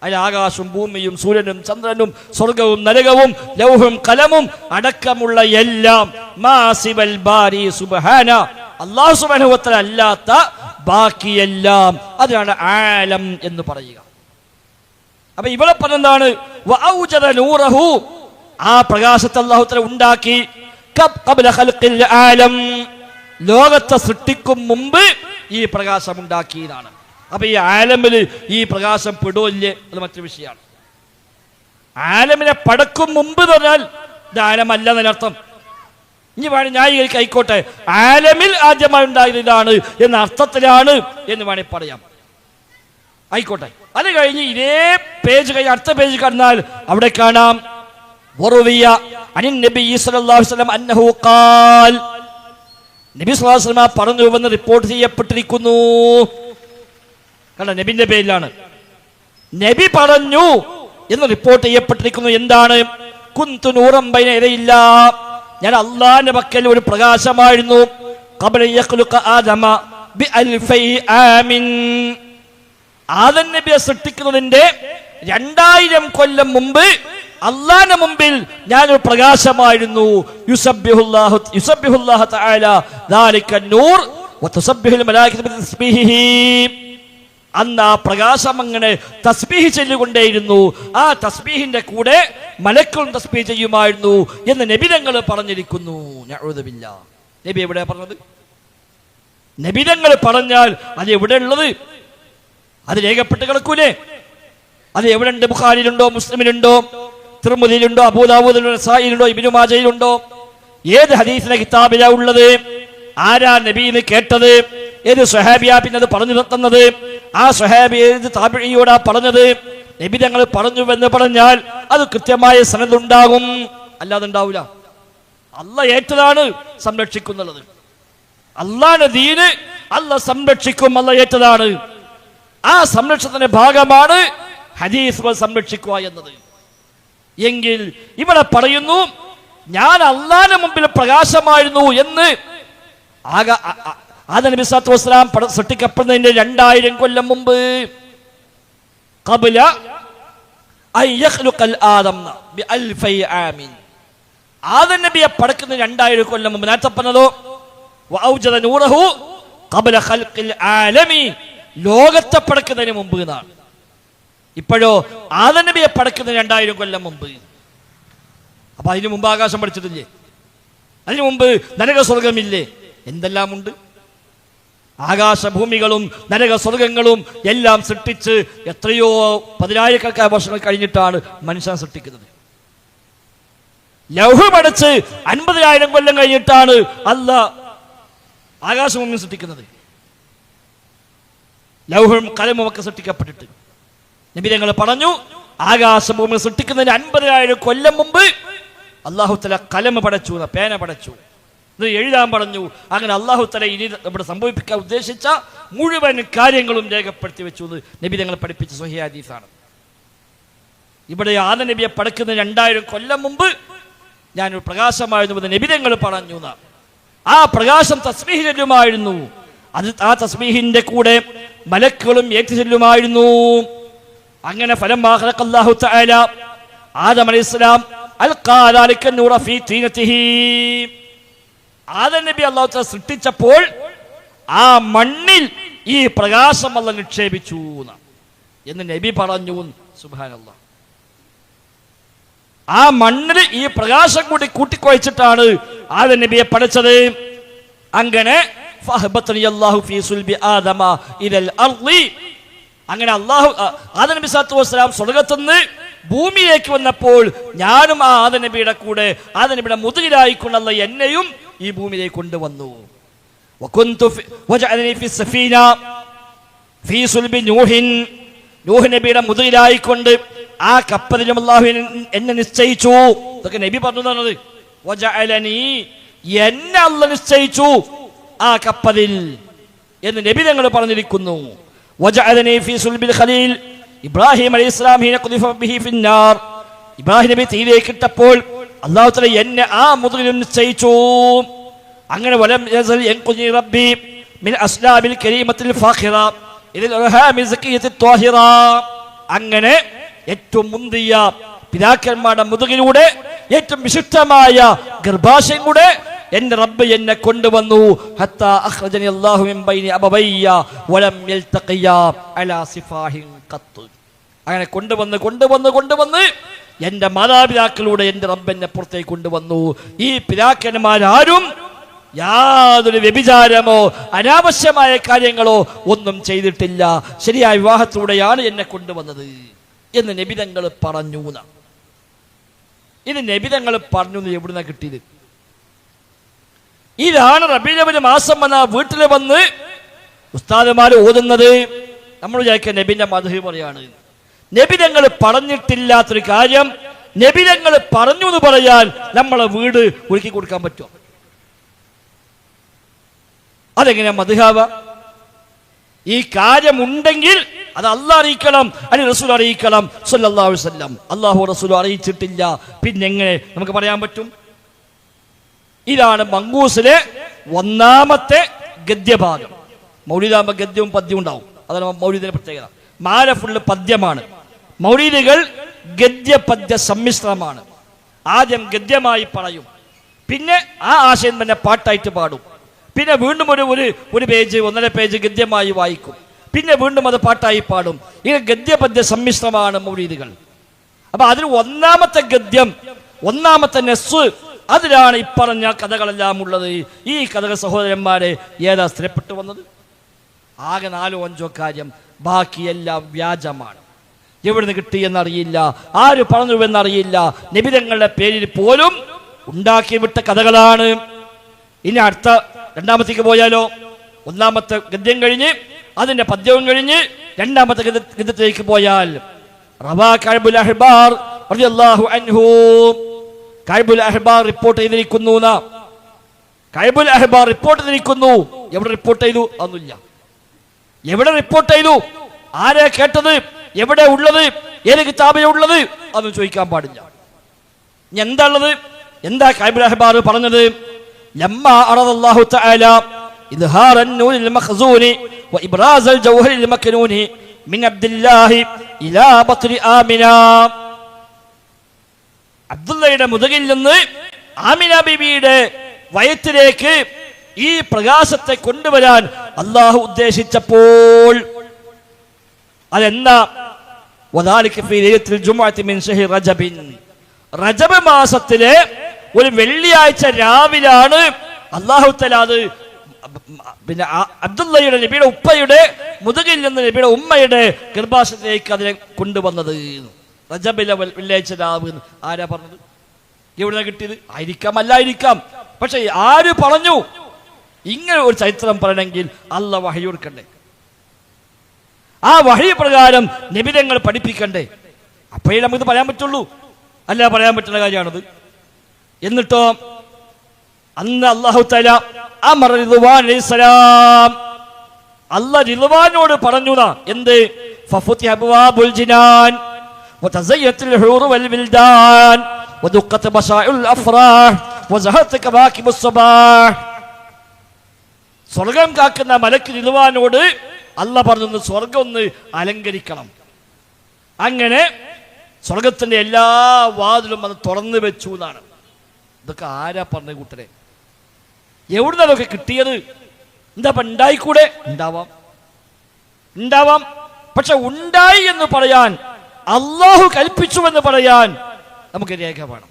അതിൽ ആകാശവും ഭൂമിയും സൂര്യനും ചന്ദ്രനും സ്വർഗവും നരകവും ലൗഹും കലമും അടക്കമുള്ള എല്ലാം മാസിബൽ ബാരി സുബ്ഹാന, അല്ലാഹു സുബ്ഹാനഹു വ തആല അല്ലാത്ത ബാക്കിയെല്ലാം, അതിനാണ് ആലം എന്ന് പറയുക. അപ്പൊ ഇവിടെ പറഞ്ഞെന്താണ്? വഔജദ നൂറഹു, ആ പ്രകാശത്തെ അല്ലാഹു തആല ഉണ്ടാക്കി. ഖബ്ല ഖൽഖിൽ ആലം, ലോകത്തെ സൃഷ്ടിക്കും മുമ്പ് ഈ പ്രകാശം ഉണ്ടാക്കിയതാണ്. അപ്പൊ ഈ ആലമില് ഈ പ്രകാശം പെടുവല്ലേ, അത് മറ്റൊരു വിഷയമാണ്. ആലമിനെ പടക്കും മുമ്പ് എന്ന് പറഞ്ഞാൽ ഇത് ആലമല്ല എന്നർത്ഥം. ഇനി വേണേ ന്യായീകരിക്ക് ആയിക്കോട്ടെ, ആലമിൽ ആദ്യമായി ഉണ്ടായത് ഇതാണ് എന്ന അർത്ഥത്തിലാണ് എന്ന് വേണേൽ പറയാം, ആയിക്കോട്ടെ. അത് കഴിഞ്ഞ് ഇതേ പേജ് കഴിഞ്ഞ് അടുത്ത പേജ് കടന്നാൽ അവിടെ കാണാം വറുവിയ അനിൻ നബി സല്ലല്ലാഹു അലൈഹി വസല്ലം അന്നഹു ഖാൽ, നബി സല്ലല്ലാഹു അലൈഹി വസല്ലം പറഞ്ഞുവെന്ന് റിപ്പോർട്ട് ചെയ്യപ്പെട്ടിരിക്കുന്നു. കണ്ട, നബിന്റെ പേരിലാണ്. നബി പറഞ്ഞു എന്ന് റിപ്പോർട്ട് ചെയ്യപ്പെട്ടിരിക്കുന്നു. എന്താണ്? കുന്തു നൂറൻ ബൈന യദയില്ല, ഞാൻ അല്ലാഹുവിന്റെ പക്കൽ ഒരു പ്രകാശമായിരുന്നു. ഖബ്ല യഖ്ലുഖ ആദമ ബിഅൽഫൈ ആമിൻ, ആദം നബിയെ സൃഷ്ടിക്കുന്നതിന്റെ 2000 കൊല്ലം മുമ്പ് അല്ലാഹുവിന്റെ മുമ്പിൽ ഞാനൊരു പ്രകാശമായിരുന്നു. യുസബ്ബിഹുല്ലാഹു തആല ദാലിക നൂർ വതുസബ്ബിഹുൽ മലായികതു ബിതസ്ബീഹിഹി, അന്ന് ആ പ്രകാശം അങ്ങനെ തസ്ബീഹ് ചൊല്ലിക്കൊണ്ടേയിരുന്നു. ആ തസ്ബീഹിന്റെ കൂടെ മലക്കുകളും തസ്ബീഹ് ചെയ്യുമായിരുന്നു എന്ന് നബി തങ്ങൾ പറഞ്ഞിരിക്കുന്നു. നഊദു ബില്ലാഹ്. നബി എവിടെയാ പറഞ്ഞത്? നബി തങ്ങൾ പറഞ്ഞാൽ അത് എവിടെ ഉള്ളത്? അത് രേഖപ്പെട്ട് കിടക്കൂലേ? അത് എവിടെ ഉണ്ട്? ബുഖാരിയിലുണ്ടോ, മുസ്ലിമിലുണ്ടോ, തിർമിദിയിലുണ്ടോ, അബൂദാവൂദിലുണ്ടോ, നസായിലുണ്ടോ, ഇബ്നു മാജയിലുണ്ടോ? ഏത് ഹദീസിന്റെ കിതാബിലാ ഉള്ളത്? ആരാ നബീന്ന് കേട്ടത്? ഏത് സ്വഹാബിയാ പിന്നെ അത് പറഞ്ഞു തന്നത്? ആ സ്വഹാബി ഏത് താബിഈയോടാ പറഞ്ഞത്? നബി തങ്ങൾ പറഞ്ഞുവെന്ന് പറഞ്ഞാൽ അത് കൃത്യമായ സനദുണ്ടാകും, അല്ലാതെ ഉണ്ടാവില്ല. അല്ലാഹ് ഏറ്റതാണ് സംരക്ഷിക്കുന്നത്. അല്ലാഹുവിന്റെ ദീന് അല്ലാഹ് സംരക്ഷിക്കും, അല്ലാഹ് ഏറ്റതാണ്. ആ സംരക്ഷണത്തിന്റെ ഭാഗമാണ് ഹദീസുകൾ സംരക്ഷിക്കുക എന്നത്. എങ്കിൽ ഇവിടെ പറയുന്നു ഞാൻ അല്ലാഹുവിന്റെ മുമ്പിൽ പ്രകാശമായിരുന്നു എന്ന്. ആദം നബി സല്ലല്ലാഹു അലൈഹി വസല്ലം സൃഷ്ടിക്കപ്പെടുന്നതിന്റെ 2000 കൊല്ലം മുമ്പ്, ഖബ്ല അൻ യഖ്ലുഖൽ ആദം ബിഅൽഫൈ ആമിൻ, ആദം നബിയെ പടക്കുന്ന 2000 കൊല്ലം മുമ്പ്. നേരത്തെ പറഞ്ഞതോ വഔജദ നൂറഹു ഖബ്ല ഖൽഖിൽ ആലമി, ലോകത്തെ പടക്കുന്നതിന് മുമ്പ് എന്നാണ്. ഇപ്പോഴോ ആദം നബിയെ പടക്കുന്ന 2000 കൊല്ലം മുമ്പ്. അപ്പൊ അതിനു മുമ്പ് ആകാശം പഠിച്ചിട്ടില്ലേ? അതിനു മുമ്പ് നരക സ്വർഗമില്ലേ? എന്തെല്ലാം ഉണ്ട്. ആകാശഭൂമികളും നരക സ്വർഗങ്ങളും എല്ലാം സൃഷ്ടിച്ച് എത്രയോ 10,000 വർഷങ്ങൾ കഴിഞ്ഞിട്ടാണ് മനുഷ്യൻ സൃഷ്ടിക്കുന്നത്. ലൗഹ് പടച്ച് 50,000 കൊല്ലം കഴിഞ്ഞിട്ടാണ് അല്ലാഹ് ആകാശഭൂമി സൃഷ്ടിക്കുന്നത്. ലൗഹും കലമും ഒക്കെ സൃഷ്ടിക്കപ്പെട്ടിട്ട് നബി തങ്ങൾ പറഞ്ഞു ആകാശഭൂമി സൃഷ്ടിക്കുന്നതിന് 50,000 കൊല്ലം മുമ്പ് അല്ലാഹു തആല കലം പടച്ചു, പേന പടച്ചു. ഇത് എഴുതാൻ പറഞ്ഞു. അങ്ങനെ അല്ലാഹു തആല ഇനി ഇവിടെ സംഭവിപ്പിക്കാൻ ഉദ്ദേശിച്ച മുഴുവൻ കാര്യങ്ങളും രേഖപ്പെടുത്തി വെച്ചു എന്ന് നബി തങ്ങൾ പഠിപ്പിച്ച സ്വഹീഹ് ഹദീസാണ്. ഇവിടെ ആദം നബിയെ പടക്കുന്ന 2000 കൊല്ലം മുമ്പ് ഞാനൊരു പ്രകാശമായിരുന്നു എന്ന് നബി തങ്ങൾ പറഞ്ഞു. ആ പ്രകാശം തസ്ബീഹ് ചൊല്ലുമായിരുന്നു. അത് ആ തസ്ബീഹിന്റെ കൂടെ മലക്കുകളും ഏറ്റു ചൊല്ലുമായിരുന്നു. അങ്ങനെ ഫലമ്മാ ഖലഖല്ലാഹു തആല ആദം അലൈഹിസ്സലാം അൽഖാ ദാലിക നൂറ ഫീ തീനതിഹി. ആദം നബി അല്ലാഹു തആല സൃഷ്ടിച്ചപ്പോൾ ആ മണ്ണിൽ ഈ പ്രകാശം അല്ലാഹു നിക്ഷേപിച്ചു എന്ന് നബി പറഞ്ഞു. സുബ്ഹാനല്ലാഹ്. ആ മണ്ണിൽ ഈ പ്രകാശം കൂടി കൂട്ടിക്കുഴച്ചിട്ടാണ് ആദം നബിയെ പഠിച്ചത്. അങ്ങനെ അങ്ങനെ അല്ലാഹു ആദം നബി സല്ലല്ലാഹു അലൈഹി വസല്ലം സ്വർഗ്ഗത്തുനിന്ന് ഭൂമിയിലേക്ക് വന്നപ്പോൾ ഞാനും ആ ആദം നബിയുടെ കൂടെ ആദം നബിയുടെ മുതുകിലായിക്കൊണ്ട് അല്ലാഹു എന്നെയും ഈ ഭൂമിയിലേക്ക് കൊണ്ടുവന്നു. നൂഹ് നബിയുടെ മുതുകിലായിക്കൊണ്ട് ആ കപ്പലിലും അല്ലാഹു എന്നെ നിശ്ചയിച്ചു. ഇതൊക്കെ നബി പറഞ്ഞു തന്നത്. എന്നെ അല്ലാഹു നിശ്ചയിച്ചു ആ കപ്പലിൽ എന്ന് നബി തങ്ങൾ പറഞ്ഞിരിക്കുന്നു. ഇബ്രാഹിം അലൈഹിസ്സലാം ഇബ്രാഹിം നബി തീയിലേക്ക് ഇട്ടപ്പോൾ അല്ലാഹു തആല എന്നെ ആ മുതുകിലും നിശ്ചയിച്ചു. അങ്ങനെ വലം യസൽ യൻഖുനി റബ്ബി മിൻ അസ്ലാബിൽ കരീമത്തിൽ ഫാഖിറ ഇദിൽ അർഹാമി സക്കിയത്തി ത്വാഹിറ. അങ്ങനെ ഏറ്റവും മുന്തിയ പിതാക്കന്മാരുടെ മുതുകിലൂടെ ഏറ്റവും വിശുദ്ധമായ ഗർഭാശയത്തിലൂടെ എന്റെ റബ്ബ് എന്നെ കൊണ്ടുവന്നു. ഹത്താ അഖ്റജനി അല്ലാഹു മിൻ ബൈനി അബവയ്യ വലം യൽതഖിയ അലാ സിഫാഹിൻ ഖത്ത്. അങ്ങനെ കൊണ്ടുവന്ന് എന്റെ മാതാപിതാക്കളിലൂടെ എന്റെ റബ്ബ് എന്നെ പുറത്തേക്ക് കൊണ്ടുവന്നു. ഈ പിതാക്കന്മാരാരും യാതൊരു വ്യഭിചാരമോ അനാവശ്യമായ കാര്യങ്ങളോ ഒന്നും ചെയ്തിട്ടില്ല. ശരിയായ വിവാഹത്തിലൂടെയാണ് എന്നെ കൊണ്ടുവന്നത് എന്ന് നബി തങ്ങൾ പറഞ്ഞു. ഇത് നബി തങ്ങൾ പറഞ്ഞു എവിടുന്ന കിട്ടിയത്? ഇതാണ് റബീഉൽ അവ്വൽ മാസം വന്ന വീട്ടിൽ വന്ന് ഉസ്താദുമാര് ഓതുന്നത്. നമ്മൾ വിചാരിക്കുക നബിന്റെ മദ്ഹ് പറയാണ്. നബി തങ്ങൾ പറഞ്ഞിട്ടില്ലാത്തൊരു കാര്യം നബി തങ്ങൾ പറഞ്ഞു എന്ന് പറയാൻ നമ്മളെ വീട് ഒരുക്കി കൊടുക്കാൻ പറ്റുമോ? അതെങ്ങനെയാ മദ്ഹാവ? ഈ കാര്യമുണ്ടെങ്കിൽ അത് അല്ലാഹ് അറിയിക്കണം, അല്ലെങ്കിൽ റസൂൽ അറിയിക്കണം സല്ലല്ലാഹു അലൈഹി വസല്ലം. അല്ലാഹു റസൂൽ അറിയിച്ചിട്ടില്ല, പിന്നെ എങ്ങനെ നമുക്ക് പറയാൻ പറ്റും? ഇതാണ് മങ്കൂസിലെ 1ാമത്തെ ഗദ്യഭാഗം. മൗലിദാകുമ്പോൾ ഗദ്യവും പദ്യവും ഉണ്ടാവും. അതാണ് മൗലിദിന്റെ പ്രത്യേകത. മാല ഫുള്ള് പദ്യമാണ്. മൗലിദുകൾ ഗദ്യ പദ്യ സമ്മിശ്രമാണ്. ആദ്യം ഗദ്യമായി പറയും, പിന്നെ ആ ആശയം തന്നെ പാട്ടായിട്ട് പാടും, പിന്നെ വീണ്ടും ഒരു പേജ് 1.5 പേജ് ഗദ്യമായി വായിക്കും, പിന്നെ വീണ്ടും അത് പാട്ടായി പാടും. ഇത് ഗദ്യപദ്യ സമ്മിശ്രമാണ് മൗലിദുകൾ. അപ്പൊ അതിൽ 1ാമത്തെ ഗദ്യം, 1ാമത്തെ നെസ്, അതിലാണ് ഇപ്പറഞ്ഞ കഥകളെല്ലാം ഉള്ളത്. ഈ കഥകൾ സഹോദരന്മാരെ ഏതാ സ്ഥിരപ്പെട്ടു വന്നത്? ആകെ 4-5 കാര്യം, ബാക്കിയെല്ലാം വ്യാജമാണ്. എവിടുന്ന് കിട്ടിയെന്നറിയില്ല, ആര് പറഞ്ഞുവെന്നറിയില്ല, നബിതങ്ങളുടെ പേരിൽ പോലും ഉണ്ടാക്കി വിട്ട കഥകളാണ്. ഇനി അടുത്ത 2ാമത്തേക്ക് പോയാലോ? 1ാമത്തെ ഗദ്യം കഴിഞ്ഞ് അതിന്റെ പദ്യവും കഴിഞ്ഞ് 2ാമത്തെ ഗദ്യത്തിലേക്ക് പോയാൽ റവാ കഅബുൽ അഹ്ബാർ റളിയല്ലാഹു അൻഹു, കഅബുൽ അഹ്ബാർ റിപ്പോർട്ട് ചെയ്തിരിക്കുന്നു. കഅബുൽ അഹ്ബാർ റിപ്പോർട്ട് ചെയ്തിരിക്കുന്നു. എവിടെ റിപ്പോർട്ട് ചെയ്തു? ഒന്നുമില്ല. എവിടെ റിപ്പോർട്ട് ചെയ്തു? ആരെ കേട്ടത്? എവിടെ ഉള്ളത്? ഏത് കിതാബിലെ ഉള്ളത്? അതൊന്നും ചോദിക്കാൻ പാടില്ല. എന്താ ഉള്ളത്? എന്താ കഅബുൽ അഹ്ബാർ പറഞ്ഞത്? ലമ്മാ അറദല്ലാഹു തആല ഇദ്ഹാർ അൻ-നൂരിൽ മഖ്സൂനി വ ഇബ്റാസ് അൽ-ജൗഹരിൽ മക്നൂനി മിൻ അബ്ദുല്ലാഹി ഇലാ ബത്രി ആമിന. അബ്ദുള്ളയുടെ മുതുകിൽ നിന്ന് ആമിന ബീവിയുടെ വയറ്റിലേക്ക് ഈ പ്രകാശത്തെ കൊണ്ടുവരാൻ അല്ലാഹു ഉദ്ദേശിച്ചപ്പോൾ അതെന്താ? വദാലിക ഫീ ലൈലത്തിൽ ജുമുഅത്തി മിൻ ശഹ്രി റജബിൻ, റജബ് മാസത്തിലെ ഒരു വെള്ളിയാഴ്ച രാവിലാണ് അല്ലാഹു തആല അത് പിന്നെ അബ്ദുള്ളയുടെ നബിയുടെ ഉപ്പയുടെ മുതുകിൽ നിന്ന് നബിയുടെ ഉമ്മയുടെ ഗർഭാശയത്തിലേക്ക് അതിനെ കൊണ്ടുവന്നത്. റജബിലെ വെള്ളിയാഴ്ച രാവ്. ആരാ പറഞ്ഞത്? എവിടെ കിട്ടിയത്? ആയിരിക്കാം, അല്ലായിരിക്കാം. പക്ഷെ ആര് പറഞ്ഞു? ഇങ്ങനെ ഒരു ചരിത്രം പറയണമെങ്കിൽ അല്ലാഹ് വഹി കൊടുക്കണ്ടേ? ആ വഹി പ്രകാരം നബിതങ്ങൾ പഠിപ്പിക്കണ്ടേ? അപ്പോഴേ നമുക്കിത് പറയാൻ പറ്റുള്ളൂ. അല്ല പറയാൻ പറ്റുന്ന കാര്യമാണത്. എന്നിട്ടോ അന്ന് അല്ലാഹു തആല അമർ റിദ്വാൻ അലൈഹിസ്സലാം അല്ലാഹ് റിദ്വാനോട് പറഞ്ഞു എന്ത് ഫഫുതിഹ അബ്വാബുൽ ജിനാൻ വതസയ്യത്തുൽ ഹൂർ വൽ വിൽദാൻ വദുഖത് ബശാഇൽ അഫ്റാഹ് വസഹത് കവാകിബുസ് സബാഹ്. സ്വർഗം കാക്കുന്ന മലക്ക് റിദ്വാനോട് അല്ലാഹ് പറഞ്ഞു സ്വർഗം ഒന്ന് അലങ്കരിക്കണം. അങ്ങനെ സ്വർഗത്തിന്റെ എല്ലാ വാതിലും അത് തുറന്നു വെച്ചു എന്നാണ്. ഇതൊക്കെ ആരാ പറഞ്ഞ കൂട്ടരെ? എവിടുന്ന അതൊക്കെ കിട്ടിയത്? എന്താ ഉണ്ടായിക്കൂടെ? ഉണ്ടാവാം. പക്ഷെ ഉണ്ടായി എന്ന് പറയാൻ, അള്ളാഹു കൽപ്പിച്ചു എന്ന് പറയാൻ നമുക്ക് രേഖ വേണം.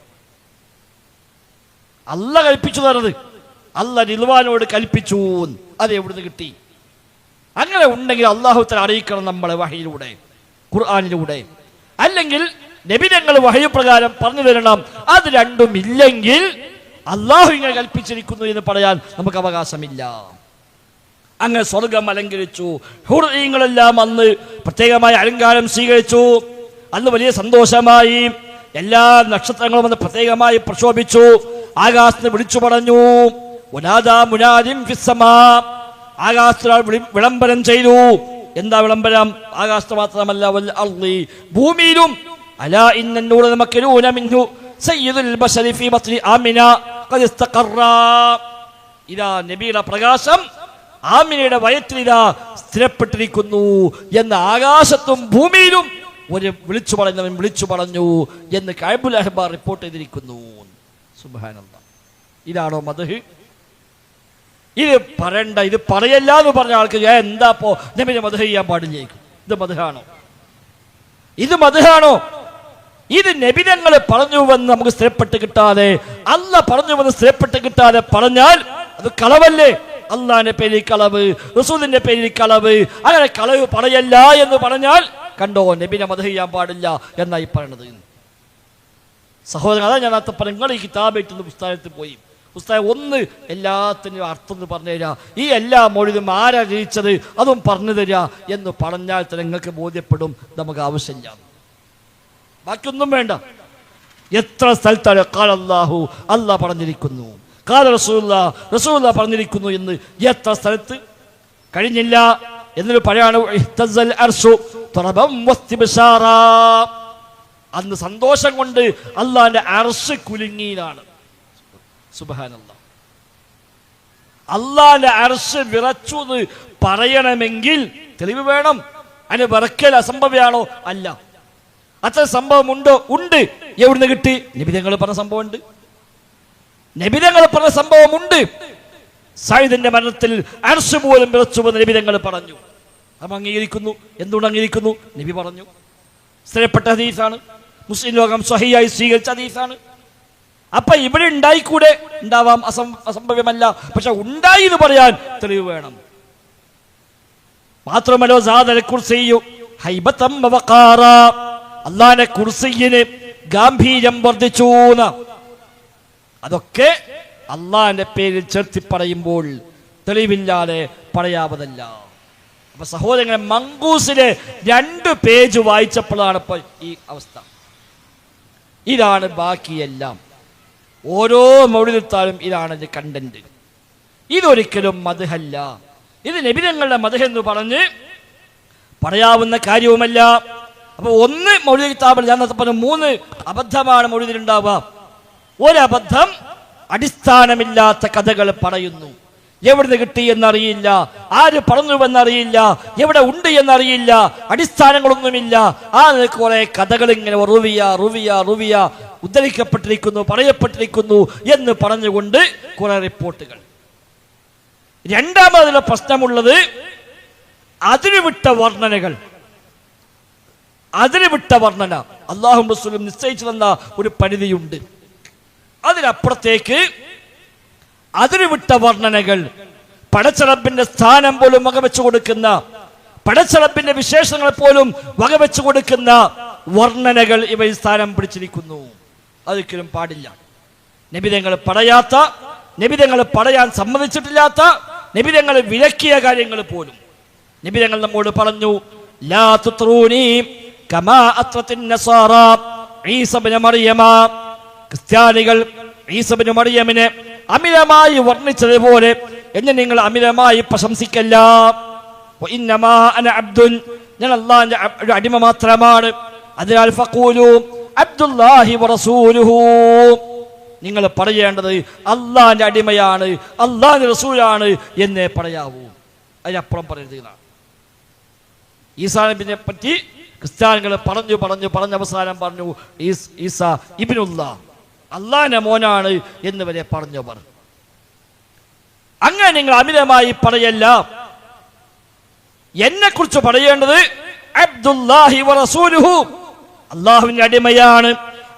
അല്ല കൽപ്പിച്ചു തന്നത്, അല്ല റിദ്വാനോട് കൽപ്പിച്ചു, അത് എവിടുന്ന് കിട്ടി? അങ്ങനെ ഉണ്ടെങ്കിൽ അള്ളാഹു തആല അറിയിക്കണം നമ്മളെ വഹയിലൂടെ, ഖുർആനിലൂടെ. അല്ലെങ്കിൽ നബി തങ്ങൾ വഹയി പ്രകാരം പറഞ്ഞു തരണം. അത് രണ്ടും ഇല്ലെങ്കിൽ അള്ളാഹു ഇങ്ങനെ കൽപ്പിച്ചിരിക്കുന്നു എന്ന് പറയാൻ നമുക്ക് അവകാശമില്ല. അങ്ങനെ സ്വർഗം അലങ്കരിച്ചു. ഹൂറിങ്ങളെല്ലാം അന്ന് പ്രത്യേകമായ അലങ്കാരം സ്വീകരിച്ചു. അന്ന് വലിയ സന്തോഷമായി. എല്ലാ നക്ഷത്രങ്ങളും അന്ന് പ്രത്യേകമായി പ്രക്ഷോഭിച്ചു. ആകാശത്ത് വിളിച്ചു പറഞ്ഞു, ആകാശത്തിൽ വിളംബരം ചെയ്തു. എന്താ വിളംബരം? ആകാശത്ത് മാത്രമല്ല, ഭൂമിയിലും അലാ ഇന്നന്നൂറ മക്റൂന മിൻഹു സയ്യിദുൽ ബശരി ഫീ ബത്നി ആമിന ഖദ് ഇസ്തഖറ. ഇതാ നബിയുടെ പ്രകാശം ആമിനയുടെ വയറ്റിൽ ഇതാ സ്ഥിരപ്പെട്ടിരിക്കുന്നു എന്ന് ആകാശത്തും ഭൂമിയിലും ഒരു വിളിച്ചു പറഞ്ഞു എന്ന് കഅബുൽ അഹ്ബാർ റിപ്പോർട്ട് ചെയ്തിരിക്കുന്നു. സുബ്ഹാനല്ലാഹ്. ഇതാണോ മദ്ഹ്? ഇത് പറയണ്ട, ഇത് പറയല്ല എന്ന് പറഞ്ഞ ആൾക്ക് എന്താ പോ നബിനെ മദ്ഹ് ചെയ്യാൻ പാടില്ലേക്കും? ഇത് മദ്ഹാണോ? ഇത് നബി തങ്ങൾ പറഞ്ഞുവെന്ന് നമുക്ക് സ്ഥിരപ്പെട്ട് കിട്ടാതെ, അല്ലാഹ് പറഞ്ഞുവെന്ന് സ്ഥിരപ്പെട്ട് കിട്ടാതെ പറഞ്ഞാൽ അത് കളവല്ലേ? അള്ളാഹിന്റെ പേരിൽ കളവ്, റസൂലിന്റെ പേരിൽ കളവ്. അങ്ങനെ കളവ് പറയല്ല എന്ന് പറഞ്ഞാൽ കണ്ടോ, നബിനെ മദ്ഹ് ചെയ്യാൻ പാടില്ല എന്നായി പറയണത്. സഹോദരൻ, അതാ ഞാൻ അത്ര പറഞ്ഞു, നിങ്ങൾ ഈ കിതാബായിട്ട് പുസ്തകത്തിൽ പോയി ഉസ്താദ് ഒന്ന് എല്ലാത്തിനും അർത്ഥം എന്ന് പറഞ്ഞു തരാ, ഈ എല്ലാ മൗലിദും ആരാ രചിച്ചത് അതും പറഞ്ഞു തരാ എന്ന് പറഞ്ഞാൽ തന്നെ നിങ്ങൾക്ക് ബോധ്യപ്പെടും നമുക്ക് ആവശ്യമില്ല. ബാക്കിയൊന്നും വേണ്ട. എത്ര സ്ഥലത്താണ് ഖാല അല്ലാഹു, അല്ലാഹ് പറഞ്ഞിരിക്കുന്നു, ഖാല റസൂലുള്ളാഹ് പറഞ്ഞിരിക്കുന്നു എന്ന് എത്ര സ്ഥലത്ത്? കഴിഞ്ഞില്ല എന്നൊരു പറയാണ്, അന്ന് സന്തോഷം കൊണ്ട് അള്ളാഹിന്റെ അർശ് കുലുങ്ങിയതാണ്. സുബ്ഹാനല്ലാഹ്. അള്ളാഹിന്റെ അർശ് വിറച്ചു എന്ന് പറയണമെങ്കിൽ തെളിവ് വേണം. അതിന് വിറക്കൽ അസംഭവ്യമാണോ? അല്ല. അത്ര സംഭവം ഉണ്ടോ? ഉണ്ട്. എവിടുന്ന് കിട്ടി? നബി തങ്ങൾ പറഞ്ഞ സംഭവം ഉണ്ട്. നബി തങ്ങൾ പറഞ്ഞ സംഭവം ഉണ്ട്. സയ്യിദിന്റെ മരണത്തിൽ അർശ് പോലും വിറച്ചുവെന്ന് നബി തങ്ങൾ പറഞ്ഞു. അപ്പം അംഗീകരിക്കുന്നു. എന്തുകൊണ്ട് അംഗീകരിക്കുന്നു? നബി പറഞ്ഞു. സ്ഥിരപ്പെട്ട ഹദീസാണ്, മുസ്ലിം ലോകം സ്വഹീഹായി സ്വീകരിച്ച ഹദീസാണ്. അപ്പൊ ഇവിടെ ഉണ്ടായിക്കൂടെ? ഉണ്ടാവാം, അസംഭവ്യമല്ല. പക്ഷെ ഉണ്ടായി എന്ന് പറയാൻ തെളിവ് വേണം. മാത്രമല്ലോ അള്ളാഹിന്റെ കുർസിയിന് ഗാംഭീര്യം വർദ്ധിച്ചു. അതൊക്കെ അള്ളാഹിന്റെ പേരിൽ ചേർത്തി പറയുമ്പോൾ തെളിവില്ലാതെ പറയാവതല്ല. അപ്പൊ സഹോദരങ്ങളെ, മങ്കൂസിലെ 2 പേജ് വായിച്ചപ്പോഴാണ് ഇപ്പൊ ഈ അവസ്ഥ. ഇതാണ് ബാക്കിയെല്ലാം. ഓരോ മൗലിദുത്താലും ഇതാണ് കണ്ടന്റ്. ഇതൊരിക്കലും മദ്ഹല്ല. ഇത് നബി തങ്ങളുടെ മദ്ഹ് എന്ന് പറഞ്ഞ് പറയാവുന്ന കാര്യവുമല്ല. അപ്പൊ ഒന്ന് മൗലിദ് കിതാബിൽ ഞാൻ പറഞ്ഞ 3 അബദ്ധമാണ് മൗലിദിലുണ്ടാവുക. ഒരബദ്ധം അടിസ്ഥാനമില്ലാത്ത കഥകൾ പറയുന്നു. എവിടുന്ന് കിട്ടി എന്നറിയില്ല, ആര് പറഞ്ഞുവെന്നറിയില്ല, എവിടെ ഉണ്ട് എന്നറിയില്ല, അടിസ്ഥാനങ്ങളൊന്നുമില്ല. ആ കുറെ കഥകൾ ഇങ്ങനെ റുവിയ ഉദ്ധരിക്കപ്പെട്ടിരിക്കുന്നു, പറയപ്പെട്ടിരിക്കുന്നു എന്ന് പറഞ്ഞുകൊണ്ട് കുറെ റിപ്പോർട്ടുകൾ. രണ്ടാമതുള്ള പ്രശ്നമുള്ളത് അതിരുവിട്ട വർണ്ണന. അല്ലാഹും റസൂലും നിശ്ചയിച്ചു തന്ന ഒരു പരിധിയുണ്ട്. അതിനപ്പുറത്തേക്ക് അതിരുവിട്ട വർണ്ണനകൾ, പടച്ചറബിന്റെ സ്ഥാനം പോലും വകവെച്ചു കൊടുക്കുന്ന, പടച്ചറബിന്റെ വിശേഷങ്ങൾ പോലും വകവെച്ചു കൊടുക്കുന്ന വർണ്ണനകൾ ഇവയിൽ സ്ഥാനം പിടിച്ചിരിക്കുന്നു. അതൊരിക്കലും പാടില്ല. നബിതങ്ങൾ പറയാത്ത, നബിതങ്ങൾ പറയാൻ സമ്മതിച്ചിട്ടില്ലാത്ത, നബിതങ്ങൾ വിലക്കിയ കാര്യങ്ങൾ പോലും നബിതങ്ങൾ നമ്മോട് പറഞ്ഞു. ലാ തുത്രൂനി കമാ അത്രത്തിൻ നസാറ ഈസ ഇബ്നു മറിയമ. ക്രിസ്ത്യാനികൾ ഈസ ഇബ്നു മറിയമിനെ അമിതമായി വർണ്ണിച്ചതുപോലെ എന്നെ നിങ്ങൾ അമിതമായി പ്രശംസിക്കല്ല. വഇന്നമാ അന അബ്ദുൻ, ഞാൻ അല്ലാഹുവിന്റെ ഒരു അടിമ മാത്രമാണ്. അതിനാൽ ഫഖൂലു അബ്ദുല്ലാഹി വറസൂലുഹു, നിങ്ങൾ പറയേണ്ടത് അല്ലാഹുവിന്റെ അടിമയാണ്, അല്ലാഹുവിന്റെ റസൂലാണ് എന്നേ പറയാവൂ, അതിനപ്പുറം പറയരുത് എന്നാണ്. ഈസാ നബിയെ പറ്റി ക്രിസ്ത്യാനികൾ പറഞ്ഞ് അവസാനം പറഞ്ഞു ഈസാ ഇബ്നുല്ലാഹ്, അല്ലാഹുവിന്റെ മോനാണ് എന്ന് വരെ പറഞ്ഞവർ. അങ്ങനെ നിങ്ങൾ അമിതമായി പറയല്ല. എന്നെ കുറിച്ച് പറയേണ്ടത് അബ്ദുല്ലാഹി വറസൂലുഹു, അല്ലാഹുവിന്റെ അടിമയാണ്,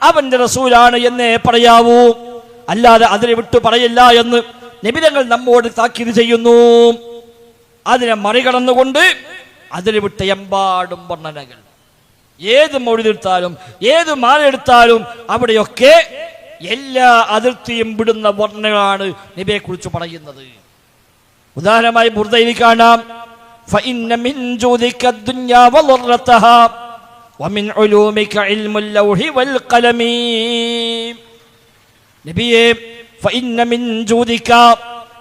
അവന്റെ റസൂലാണ് എന്നേ പറയാവൂ, അല്ലാതെ അതിനെ വിട്ടു പറയില്ല എന്ന് നബിതങ്ങൾ നമ്മോട് താക്കീത് ചെയ്യുന്നു. അതിനെ മറികടന്നുകൊണ്ട് അതിനെ വിട്ട എമ്പാടും വർണ്ണനകൾ, ഏത് മൗലിദെടുത്താലും ഏത് മാലയെടുത്താലും അവിടെയൊക്കെ എല്ലാ അതിർത്തിയും വിടുന്ന വർണ്ണനകളാണ് നബിയെ കുറിച്ച് പറയുന്നത്. ഉദാഹരണമായി ബുർദയിൽ കാണാം, فإن من جودك الدنيا وضرتها ومن علومك علم اللوح والقلم. നബിയെ فإن من جودك,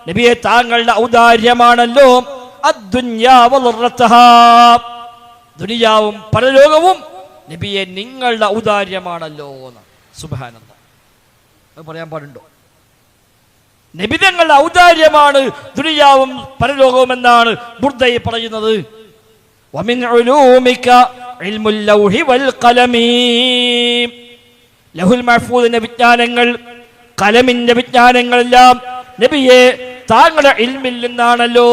നബിയെ താങ്കളുടെ ഔദാര്യമാണല്ലോ അദ്ദുനിയാ വളറതഹാ, ദുനിയാവും പരലോകവും നബിയെ നിങ്ങളുടെ ഔദാര്യമാണല്ലോ. സുബ്ഹാനല്ലാഹ്, അത് പറയാൻ പാടുണ്ടോ? നബിതങ്ങളുടെ ഔദാര്യമാണ് ദുനിയാവും പരലോകവും എന്നാണ് ബുർദയിൽ പറയുന്നത്. വമിൻ ഉലൂമിക ഇൽമുൽ ലൗഹി വൽ ഖലമി, ലഹുൽ മഹ്ഫൂദിന്റെ വിജ്ഞാനങ്ങൾ, ഖലമിന്റെ വിജ്ഞാനങ്ങളെല്ലാം നബിയെ താങ്കളുടെ ഇൽമിൽ നിന്നാണല്ലോ.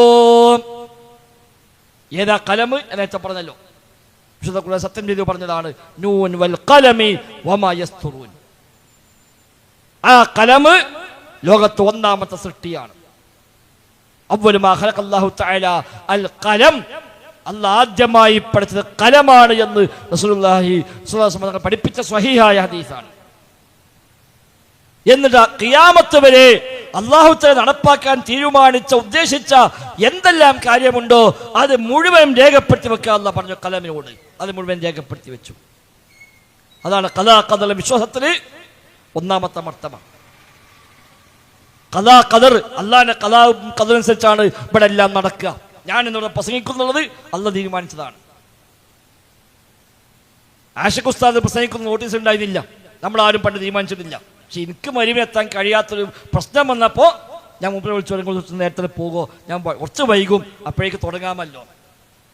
ഏതാ ഖലം? നേരത്തെ പറഞ്ഞല്ലോ, വിശുദ്ധ ഖുർആൻ സത്യം ചെയ്തു പറഞ്ഞതാണ്, നൂൻ വൽ ഖലമി വമാ യസ്തുറൂൻ. ആ ഖലം ലോകത്ത് ഒന്നാമത്തെ സൃഷ്ടിയാണ്. അവ്വലു മാ ഖലഖല്ലാഹു തആല അൽ ഖലം, അല്ലാഹ് ആദ്യമായി പഠിച്ചത് ഖലമാണ് എന്ന് റസൂലുള്ളാഹി സ്വല്ലല്ലാഹു അലൈഹി വസല്ലം പഠിപ്പിച്ച സ്വഹീഹായ ഹദീസാണ്. എന്നിട്ട് ഖിയാമത്ത് വരെ അല്ലാഹു തആല നടപ്പാക്കാൻ തീരുമാനിച്ച ഉദ്ദേശിച്ച എന്തെല്ലാം കാര്യമുണ്ടോ അത് മുഴുവൻ രേഖപ്പെടുത്തി വെക്കാൻ അല്ലാഹ് പറഞ്ഞു ഖലമിനോട്. അത് മുഴുവൻ രേഖപ്പെടുത്തി വെച്ചു. അതാണ് ഖലാ ഖദർ വിശ്വാസത്തിൽ ഒന്നാമത്തെ മർത്തബ. ഖലാ ഖദർ, അല്ലാഹുവിന്റെ ഖലാ ഖദർ അനുസരിച്ചാണ് ഇവിടെ എല്ലാം നടക്കുക. ഞാൻ എന്നിവിടെ പ്രസംഗിക്കുന്നുള്ളത് അല്ലാഹ് തീരുമാനിച്ചതാണ്. ആഷിഖ് ഉസ്താദ് പ്രസംഗിക്കുന്ന നോട്ടീസ് ഉണ്ടായിരുന്നില്ല, നമ്മളാരും പണ്ട് തീരുമാനിച്ചിട്ടില്ല. പക്ഷെ എനിക്ക് മരുവിനെത്താൻ കഴിയാത്തൊരു പ്രശ്നം വന്നപ്പോൾ ഞാൻ മുമ്പിൽ വിളിച്ചു, നേരത്തെ പോകുമോ, ഞാൻ കുറച്ച് വൈകും, അപ്പോഴേക്ക് തുടങ്ങാമല്ലോ.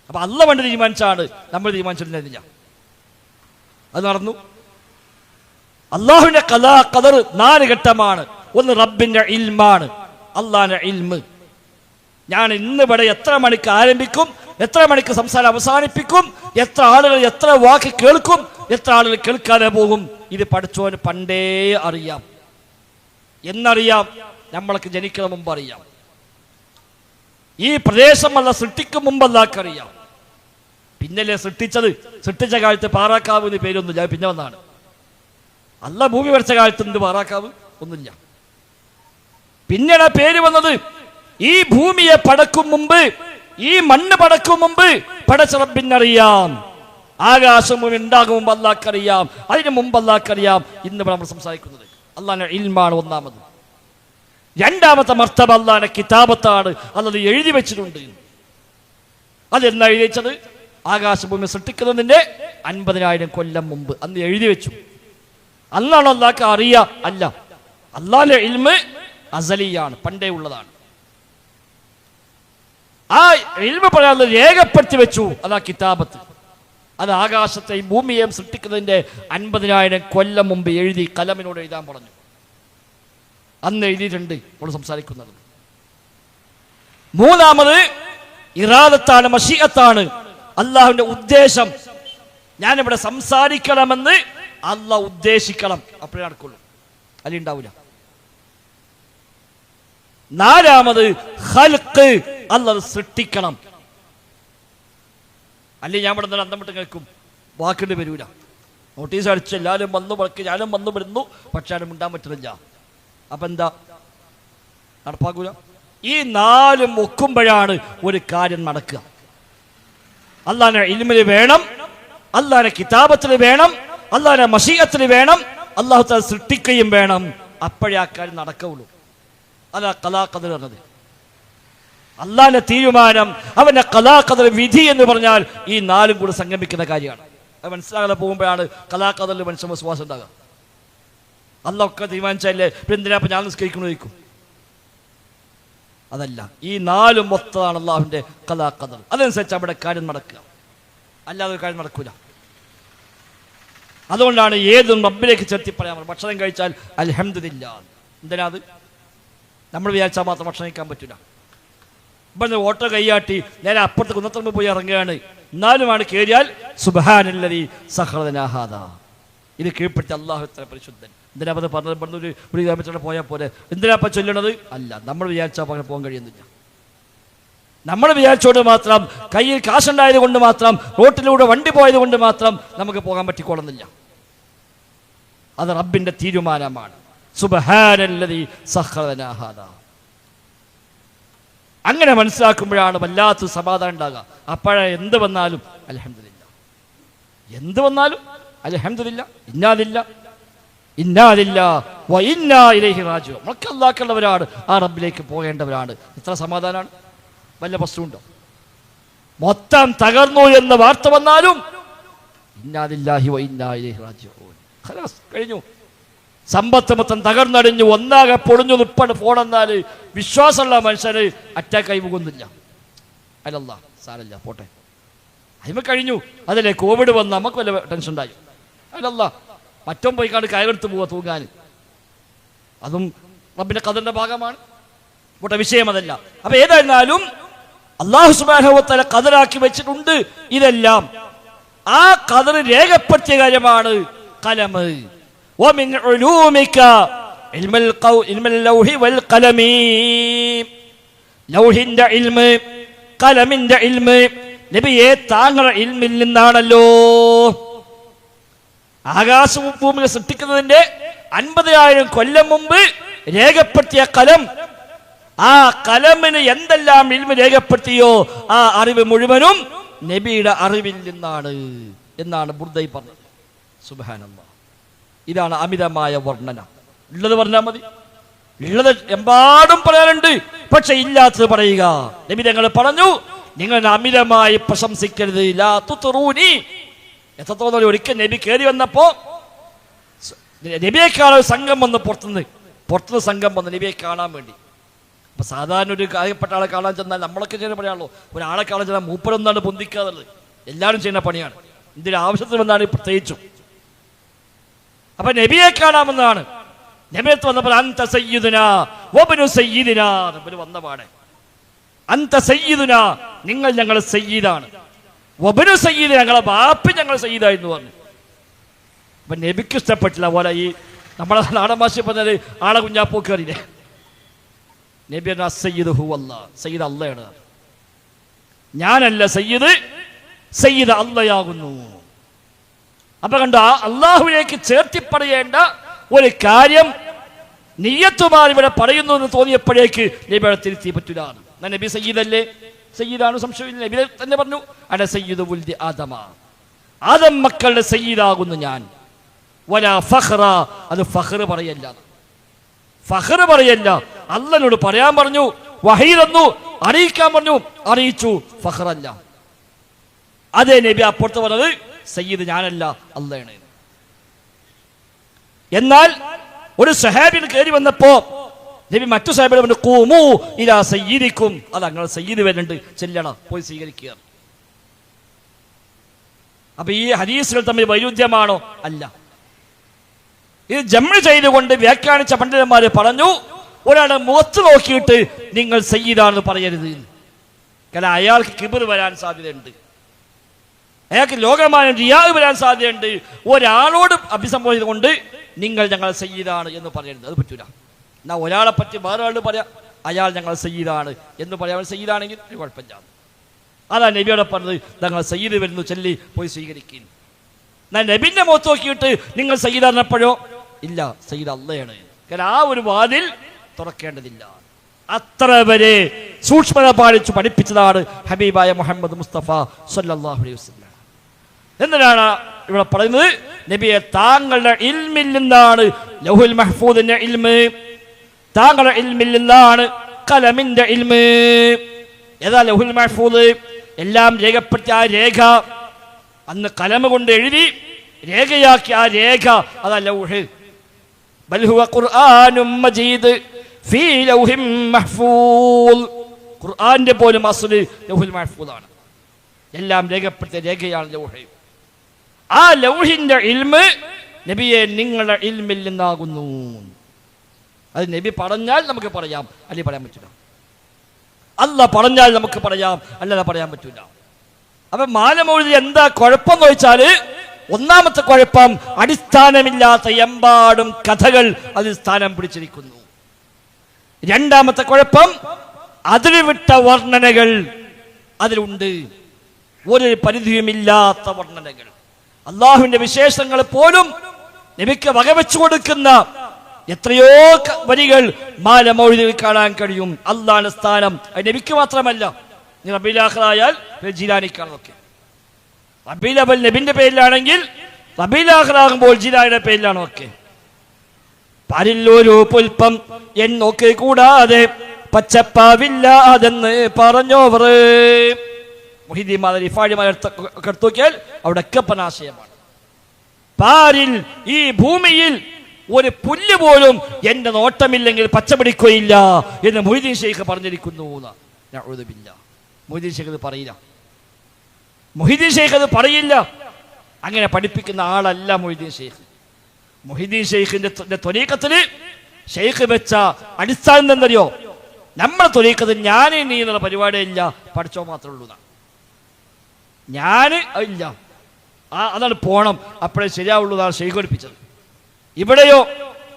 അപ്പൊ അല്ലാഹ് പണ്ട് തീരുമാനിച്ചാണ്, നമ്മൾ തീരുമാനിച്ചിട്ടുണ്ടായിരുന്നില്ല. അത് നടന്നു. അല്ലാഹുവിന്റെ ഖലാ ഖദർ 4 ഘട്ടമാണ്. ഒന്ന് റബ്ബിന്റെ ഇൽമാണ്, അല്ലാഹുവിന്റെ ഇൽമ്. ഞാൻ ഇന്നിവിടെ എത്ര മണിക്ക് ആരംഭിക്കും, എത്ര മണിക്ക് സംസാരം അവസാനിപ്പിക്കും, എത്ര ആളുകൾ എത്ര വാക്ക് കേൾക്കും, എത്ര ആളുകൾ കേൾക്കാതെ പോകും, ഇത് പഠിച്ചവന് പണ്ടേ അറിയാം. എന്നറിയാം? നമ്മൾക്ക് ജനിക്കുന്ന മുമ്പ് അറിയാം. ഈ പ്രദേശം അല്ല സൃഷ്ടിക്കും മുമ്പ് അല്ലാഹ്ക്കറിയാം. പിന്നല്ലേ സൃഷ്ടിച്ചത്. സൃഷ്ടിച്ച കാലത്ത് പാറാക്കാവ് എന്ന് പേരൊന്നുമില്ല, പിന്നെ വന്നാണ്. അല്ലാഹ് ഭൂമി വരച്ച കാലത്ത് എന്ത് പാറാക്കാവ്? ഒന്നുമില്ല. പിന്നീട് പേര് വന്നത്. ഈ ഭൂമിയെ പടക്കും മുമ്പ്, ഈ മണ്ണ് പടക്കും മുമ്പ് പടച്ച റബ്ബിനറിയാം. ആകാശം ഭൂമി ഉണ്ടാകും മുമ്പ് അല്ലാഹ്ക്കറിയാം, അതിന് മുമ്പ് അല്ലാഹ്ക്കറിയാം. ഇന്ന് നമ്മൾ സംസാരിക്കുന്നത് അല്ലാഹുവിന്റെ ഇൽമാണ് ഒന്നാമത്. രണ്ടാമത്തെ മർത്തബ അല്ലാഹുവിന്റെ കിതാബത്താണ്. അല്ലാഹ് എഴുതി വെച്ചിട്ടുണ്ട്. അതെന്നാ എഴുതി വെച്ചത്? ആകാശഭൂമി സൃഷ്ടിക്കുന്നതിന്റെ 50,000 കൊല്ലം മുമ്പ് അന്ന് എഴുതി വെച്ചു. അല്ലാഹ് അല്ലാഹ്ക്ക് അറിയാം? അല്ല, അല്ലാഹുവിന്റെ ഇൽമ് അസലിയാണ്, പണ്ടേ ഉള്ളതാണ്. ആ ഇൽമ് പറയാൻ രേഖപ്പെടുത്തി വെച്ചു. അതാ കിതാബത്ത്. അത് ആകാശത്തെയും ഭൂമിയെയും സൃഷ്ടിക്കുന്നതിന്റെ 50,000 കൊല്ലം മുമ്പ് എഴുതി കലമിനോട് എഴുതാൻ പറഞ്ഞു. അന്ന് എഴുതിയിട്ടുണ്ട്. നമ്മൾ സംസാരിക്കുന്നത് മൂന്നാമത് ഇറാദത്താണ്, മശീഅത്താണ്, അള്ളാഹുവിന്റെ ഉദ്ദേശം. ഞാനിവിടെ സംസാരിക്കണമെന്ന് അള്ളാഹ് ഉദ്ദേശിക്കണം, അപ്പോഴേ നടക്കുള്ളൂ, അല്ലെങ്കിൽ ഉണ്ടാവില്ല. നാലാമത് ഖൽഖ്, അള്ളാഹ് സൃഷ്ടിക്കണം. അല്ലെങ്കിൽ ഞാൻ ഇവിടെ നിന്ന് അന്തം വിട്ട് കേൾക്കും, വാക്കിട്ട് വരൂല. നോട്ടീസ് അടിച്ച് എല്ലാവരും വന്നു പറക്ക്, ഞാനും വന്നു വരുന്നു, പക്ഷെ ആരും ഉണ്ടാൻ പറ്റുന്നില്ല. അപ്പൊ എന്താ? നടപ്പാക്കൂല. ഈ 4 ഒക്കുമ്പോഴാണ് ഒരു കാര്യം നടക്കുക. അല്ലാഹുവിന്റെ ഇൽമിൽ വേണം, അല്ലാഹുവിന്റെ കിതാബത്തിൽ വേണം, അല്ലാഹുവിന്റെ മശീഅത്തിൽ വേണം, അല്ലാഹു തആല സൃഷ്ടിക്കുകയും വേണം. അപ്പോഴേ ആ കാര്യം നടക്കുകയുള്ളൂ. അതാ ഖലാ ഖദർ പറഞ്ഞത്. അള്ളാന്റെ തീരുമാനം, അവന്റെ ഖലാ ഖദർ വിധി എന്ന് പറഞ്ഞാൽ ഈ നാലും കൂടെ സംഗമിക്കുന്ന കാര്യമാണ്. അത് മനസ്സിലാകാതെ പോകുമ്പോഴാണ് ഖലാ ഖദറിൽ മനുഷ്യൻ വിശ്വാസം ഉണ്ടാകുക. അള്ളാഹ് ഒക്കെ തീരുമാനിച്ചല്ലേ, എന്തിനാ അപ്പം ഞാൻ നിസ്കരിക്കണമായിരിക്കും? അതല്ല, ഈ നാലും മൊത്തമാണ് അള്ളാഹുവിന്റെ ഖലാ ഖദർ. അതനുസരിച്ച് അവിടെ കാര്യം നടക്കുക, അല്ലാതെ ഒരു കാര്യം നടക്കൂല. അതുകൊണ്ടാണ് ഏതും റബ്ബിലേക്ക് ചേർത്തി പറയാൻ. ഭക്ഷണം കഴിച്ചാൽ അൽഹംദുലില്ലാഹ്. എന്തിനാ അത്? നമ്മൾ വിചാരിച്ചാൽ മാത്രം ഭക്ഷണം കഴിക്കാൻ പറ്റില്ല. ഇപ്പം ഓട്ടോ കൈയാട്ടി നേരെ അപ്പുറത്ത് കുന്നത്തറമ്പ് പോയി ഇറങ്ങുകയാണ്, എന്നാലുമാണ് കയറിയാൽ സുബ്ഹാനല്ലദീ സഖറലനാ ഹാദാ, ഇത് കീഴ്പ്പെടുത്തി അള്ളാഹു എത്ര പരിശുദ്ധൻ. എന്തിനാ അത് പറഞ്ഞത്? പറഞ്ഞൊരു കിലോമീറ്റർ പോയാൽ പോലെ എന്തിനാ അപ്പം ചൊല്ലണത്? അല്ല, നമ്മൾ വിചാരിച്ചാൽ അങ്ങനെ പോകാൻ കഴിയുന്നില്ല. നമ്മൾ വിചാരിച്ചോണ്ട് മാത്രം, കയ്യിൽ കാശുണ്ടായത് കൊണ്ട് മാത്രം, റോട്ടിലൂടെ വണ്ടി പോയത് കൊണ്ട് മാത്രം നമുക്ക് പോകാൻ പറ്റിക്കൊള്ളുന്നില്ല. അത് റബ്ബിന്റെ തീരുമാനമാണ്. സുബ്ഹാനല്ലദീ സഖറലനാ ഹാദാ. അങ്ങനെ മനസ്സിലാക്കുമ്പോഴാണ് വല്ലാത്ത സമാധാനം ഉണ്ടാകുക. അപ്പോഴേ എന്ത് വന്നാലും അൽഹംദുലില്ലാഹ്, എന്ത് വന്നാലും അൽഹംദുലില്ലാഹ്, ഇന്നാലില്ലാഹി വ ഇന്നാ ഇലൈഹി റാജിഊൻ. നമ്മളൊക്കെ അല്ലാഹുള്ളവരാണ്, ആ റബ്ബിലേക്ക് പോകേണ്ടവരാണ്. ഇത്ര സമാധാനമാണ്. വല്ല പ്രശ്നമുണ്ടോ? മൊത്തം തകർന്നു എന്ന വാർത്ത വന്നാലും ഇന്നാലില്ലാഹി വ ഇന്നാ ഇലൈഹി റാജിഊൻ, ഖലാസ്, കഴിഞ്ഞു. സമ്പത്ത് മൊത്തം തകർന്നടിഞ്ഞു, ഒന്നാകെ പൊളിഞ്ഞു നിൽപ്പണ് പോണെന്നാൽ വിശ്വാസമുള്ള മനുഷ്യന് അറ്റാക്കായി പോകുന്നില്ല. അല്ലല്ലാ സാരല്ല, പോട്ടെ, അതിമ കഴിഞ്ഞു. അതല്ലേ കോവിഡ് വന്ന് നമുക്ക് വല്ല ടെൻഷൻ ഉണ്ടായി? അല്ലല്ലാ, മറ്റോ പോയി കാണ്ട് കയറെടുത്ത് പോവുക തൂങ്ങാൻ, അതും റബ്ബിന്റെ ഖദറിന്റെ ഭാഗമാണ്. പോട്ടെ, വിഷയം അതല്ല. അപ്പൊ ഏതായിരുന്നാലും അല്ലാഹു സുബ്ഹാനഹു വ തആല ഖദറാക്കി വെച്ചിട്ടുണ്ട് ഇതെല്ലാം. ആ ഖദർ രേഖപ്പെടുത്തിയ കാര്യമാണ് ഖലം. ومن علومك علم اللوح والقلم. ലൗഹിന്റെ ഇൽമ്, ഖലമിന്റെ ഇൽമ് നബിയെ താങ്കളുടെ ഇൽമിൽ നിന്നാണല്ലോ. ആകാശവും ഭൂമിയെ സൃഷ്ടിക്കുന്നതിന്റെ 50,000 കൊല്ലം മുമ്പ് രേഖപ്പെടുത്തിയ ഖലം, ആ ഖലമിന് എന്തെല്ലാം ഇൽമ് രേഖപ്പെടുത്തിയോ ആ അറിവ് മുഴുവനും നബിയുടെ അറിവിൽ നിന്നാണ് എന്നാണ് ബുർദൈ പറഞ്ഞത്. സുബ്ഹാനല്ലാഹ്. ഇതാണ് അമിതമായ വർണ്ണന. ഉള്ളത് പറഞ്ഞാൽ മതി, ഉള്ളത് എമ്പാടും പറയാനുണ്ട്, പക്ഷെ ഇല്ലാത്തത് പറയുക. നബി തങ്ങൾ പറഞ്ഞു, നിങ്ങൾ അമിതമായി പ്രശംസിക്കരുത്. ലാ തുത്റൂനി. എത്രത്തോളം ഒരിക്കൽ നബി കയറി വന്നപ്പോ നബിയെ സംഘം വന്ന് പുറത്തുനിന്ന് സംഘം വന്ന് നബിയെ കാണാൻ വേണ്ടി. അപ്പൊ സാധാരണ ഒരു കാര്യപ്പെട്ട ആളെ കാണാൻ ചെന്നാൽ നമ്മളൊക്കെ ചെയ്യുന്ന പണിയാണല്ലോ. ഒരാളെ കാണാൻ ചെന്നാൽ മൂപ്പരൊന്നാണ് പൊന്തിക്കാറുള്ളത്. എല്ലാവരും ചെയ്യുന്ന പണിയാണ്. ഇതിന്റെ ആവശ്യത്തിന് വന്നാണ് പ്രത്യേകിച്ചും. അപ്പൊ നബിയെ കാണാമെന്നാണ്. നബിയത്ത് വന്നപ്പോൾ അന്ത സയ്യിദുനാ വബ്നു സയ്യിദിനാ, നബി വന്ന പാടെ അന്ത സയ്യിദുനാ, നിങ്ങൾ ഞങ്ങളുടെ സയ്യിദാണ്, വബ്നു സയ്യിദ്, ഞങ്ങളെ ബാപ്പി ഞങ്ങൾ സയ്യിദായിരുന്നു പറഞ്ഞു. അപ്പൊ നബിക്ക് ഇഷ്ടപ്പെട്ടില്ല. പോലെ ഈ നമ്മളെ നാടൻ ഭാഷ പറഞ്ഞത് ആളെ കുഞ്ഞാപ്പോക്ക് അറിയില്ലേ. നബി പറഞ്ഞ സയ്യിദ് ഹു അല്ലാഹ്, സയ്യിദ് അള്ളയാണ്. ഞാനല്ല സയ്യിദ്, സയ്യിദ് അള്ളയാകുന്നു. അപ്പൊ കണ്ടോ, അള്ളാഹുവിലേക്ക് ചേർത്തി പറയേണ്ട ഒരു കാര്യം നിയ്യത്തുമാർ ഇവിടെ പറയുന്നു എന്ന് തോന്നിയപ്പോഴേക്ക് നബിയെ തിരുത്തി പറ്റൂല. നബി സയ്യിദല്ലേ, സയ്യിദാണ്, സംശയമില്ല. നബി തന്നെ പറഞ്ഞു, അന സയ്യിദു വുൽദി ആദമ, ആദം മക്കളുടെ സയ്യിദാകുന്നു ഞാൻ. വലാ ഫഖ്റ, അത് ഫഖ്ർ പറയല്ല, ഫഖ്ർ പറയല്ല. അള്ളാഹുവിനോട് പറയാൻ പറഞ്ഞു, വഹീ തന്നു, അറിയിക്കാൻ പറഞ്ഞു, അറിയിച്ചു, ഫഖ്റല്ല. അതേ നബി അപ്പുറത്ത് പറഞ്ഞത് സയ്യിദ് ഞാനല്ല, അള്ളയാണ്. എന്നാൽ ഒരു സഹാബിന് കയറി വന്നപ്പോ നബി മറ്റു സഹാബിയോട് പറഞ്ഞു, ഖൂമൂ ഇലാ സയ്യിദിക്കും, അത് അങ്ങനെ സയ്യിദ് വരുന്നുണ്ട്, ചെല്ലണം, പോയി സ്വീകരിക്കുക. അപ്പൊ ഈ ഹദീസുകൾ തമ്മിൽ വൈരുദ്ധ്യമാണോ? അല്ല. ഇത് ജംഅ് ചെയ്തുകൊണ്ട് വ്യാഖ്യാനിച്ച പണ്ഡിതന്മാര് പറഞ്ഞു, ഒരാളെ മുഖത്ത് നോക്കിയിട്ട് നിങ്ങൾ സയ്യിദാണെന്ന് പറയരുത്. കാരണം അയാൾക്ക് കിബർ വരാൻ സാധ്യതയുണ്ട്, അയാൾക്ക് ലോകമാനം റിയാ വരാൻ സാധ്യതയുണ്ട്. ഒരാളോട് അഭിസംബോധന കൊണ്ട് നിങ്ങൾ ഞങ്ങൾ സയ്യിദാണ് എന്ന് പറയരുത്, അത് പറ്റൂല. എന്നാ ഒരാളെ പറ്റി വേറെ ആളോട് പറയാം, അയാൾ ഞങ്ങൾ സയ്യിദാണ് എന്ന് പറയാൻ, സയ്യിദാണെങ്കിൽ കുഴപ്പമില്ല. അതാ നബിയോടെ പറഞ്ഞത്, ഞങ്ങൾ സയ്യിദ് വരുന്നു, ചൊല്ലി പോയി സ്വീകരിക്കും. എന്നാൽ നബിന്റെ മുഖത്ത് നോക്കിയിട്ട് നിങ്ങൾ സയ്യിദാണെപ്പോഴോ ഇല്ല, സയ്യിദ് അള്ളയാണ്. കാരണം ആ ഒരു വാതിൽ തുറക്കേണ്ടതില്ല. അത്ര വരെ സൂക്ഷ്മത പാലിച്ചു പഠിപ്പിച്ചതാണ് ഹബീബായ മുഹമ്മദ് മുസ്തഫ സല്ലല്ലാഹു അലൈഹി വസല്ലം. എന്തിനാണ് ഇവിടെ പറയുന്നത്? നബിയെ താങ്കളുടെ ഇൽമിൽ നിന്നാണ്, ലൗഹുൽ മഹ്ഫൂദിന്റെ ഇൽമ് താങ്കളുടെ ഇൽമിൽ നിന്നാണ് കലമിന്റെ ഇൽമ്. ഏതാ ലൗഹുൽ മഹ്ഫൂദ്, എല്ലാം രേഖപ്പെടുത്തിയ ആ രേഖ, അന്ന് കലമ കൊണ്ട് എഴുതി രേഖയാക്കി ആ രേഖ, അതാ ലൗഹ്. ബൽ ഹുവ ഖുർആനും മജീദ് ഫീ ലൗഹിൻ മഹ്ഫൂദ്. ഖുർആന്റെ പോലും അസ്ല് ലൗഹുൽ മഹ്ഫൂദാണ്. എല്ലാം രേഖപ്പെടുത്തിയ രേഖയാണ് ലൗഹ്. ആ ലൗഹിന്റെ ഇൽമ് നബിയെ നിങ്ങളുടെ ഇൽമിൽ നിന്നാകുന്നു. അത് നബി പറഞ്ഞാൽ നമുക്ക് പറയാം, അല്ലെങ്കിൽ പറയാൻ പറ്റില്ല. അല്ലാഹ് പറഞ്ഞാൽ നമുക്ക് പറയാം, അല്ലാതെ പറയാൻ പറ്റില്ല. അപ്പൊ മാലമൗലിദ് എന്താ കുഴപ്പം എന്ന് ചോദിച്ചാൽ, ഒന്നാമത്തെ കുഴപ്പം അടിസ്ഥാനമില്ലാത്ത എമ്പാടും കഥകൾ അതിൽ സ്ഥാനം പിടിച്ചിരിക്കുന്നു. രണ്ടാമത്തെ കുഴപ്പം അതിരുവിട്ട വർണ്ണനകൾ അതിലുണ്ട്, ഒരു പരിധിയുമില്ലാത്ത വർണ്ണനകൾ. അള്ളാഹുവിന്റെ വിശേഷങ്ങൾ പോലും നബിക്ക് വകവെച്ചു കൊടുക്കുന്ന എത്രയോ വരികൾ മാലമൗലിദിൽ കാണാൻ കഴിയും. അള്ളാഹുവിന്റെ സ്ഥാനം അത് നബിക്ക് മാത്രമല്ല, റബീഉൽ ആഖിർ ആയാൽ ജിലാനിക്കാണൊക്കെ. റബീഉൽ അവ്വൽ നബിന്റെ പേരിലാണെങ്കിൽ റബീഉൽ ആഖിർ ആകുമ്പോൾ ജിലാനിയുടെ പേരിലാണോ ഒക്കെ. പാരില്ലൊരു പുൽപ്പം എന്നൊക്കെ കൂടാതെ പച്ചപ്പാവില്ല അതെന്ന് പറഞ്ഞോവർ. മുഹീദ്ദീൻ റിഫാഇമാരെടുത്ത് നോക്കിയാൽ അവിടെയൊക്കെ പനാശയമാണ്. പാരിൽ, ഈ ഭൂമിയിൽ ഒരു പുല്ല് പോലും എന്റെ നോട്ടമില്ലെങ്കിൽ പച്ചപിടിക്കുകയില്ല എന്ന് മുഹീദ്ദീൻ ശൈഖ് പറഞ്ഞിരിക്കുന്നു. മുഹീദ്ദീൻ ശൈഖ് അത് പറയില്ല. മുഹീദ്ദീൻ ശൈഖ് അത് പറയില്ല. അങ്ങനെ പഠിപ്പിക്കുന്ന ആളല്ല മുഹീദ്ദീൻ ശൈഖ്. മുഹീദ്ദീൻ ശൈഖിന്റെ ത്വരീഖത്തില് ശൈഖ് വെച്ച അടിസ്ഥാനം എന്തറിയോ? നമ്മുടെ ത്വരീഖത്തിൽ ഞാൻ നീ എന്നുള്ള പരിപാടിയില്ല, പഠിച്ചോ മാത്രമേ ഉള്ളൂ. ഞാൻ ഇല്ല, അതാണ് പോണം, അപ്പോഴേ ശരിയാവുള്ളൂ എന്നാണ് ശൈഖ് പഠിപ്പിച്ചത്. ഇവിടെയോ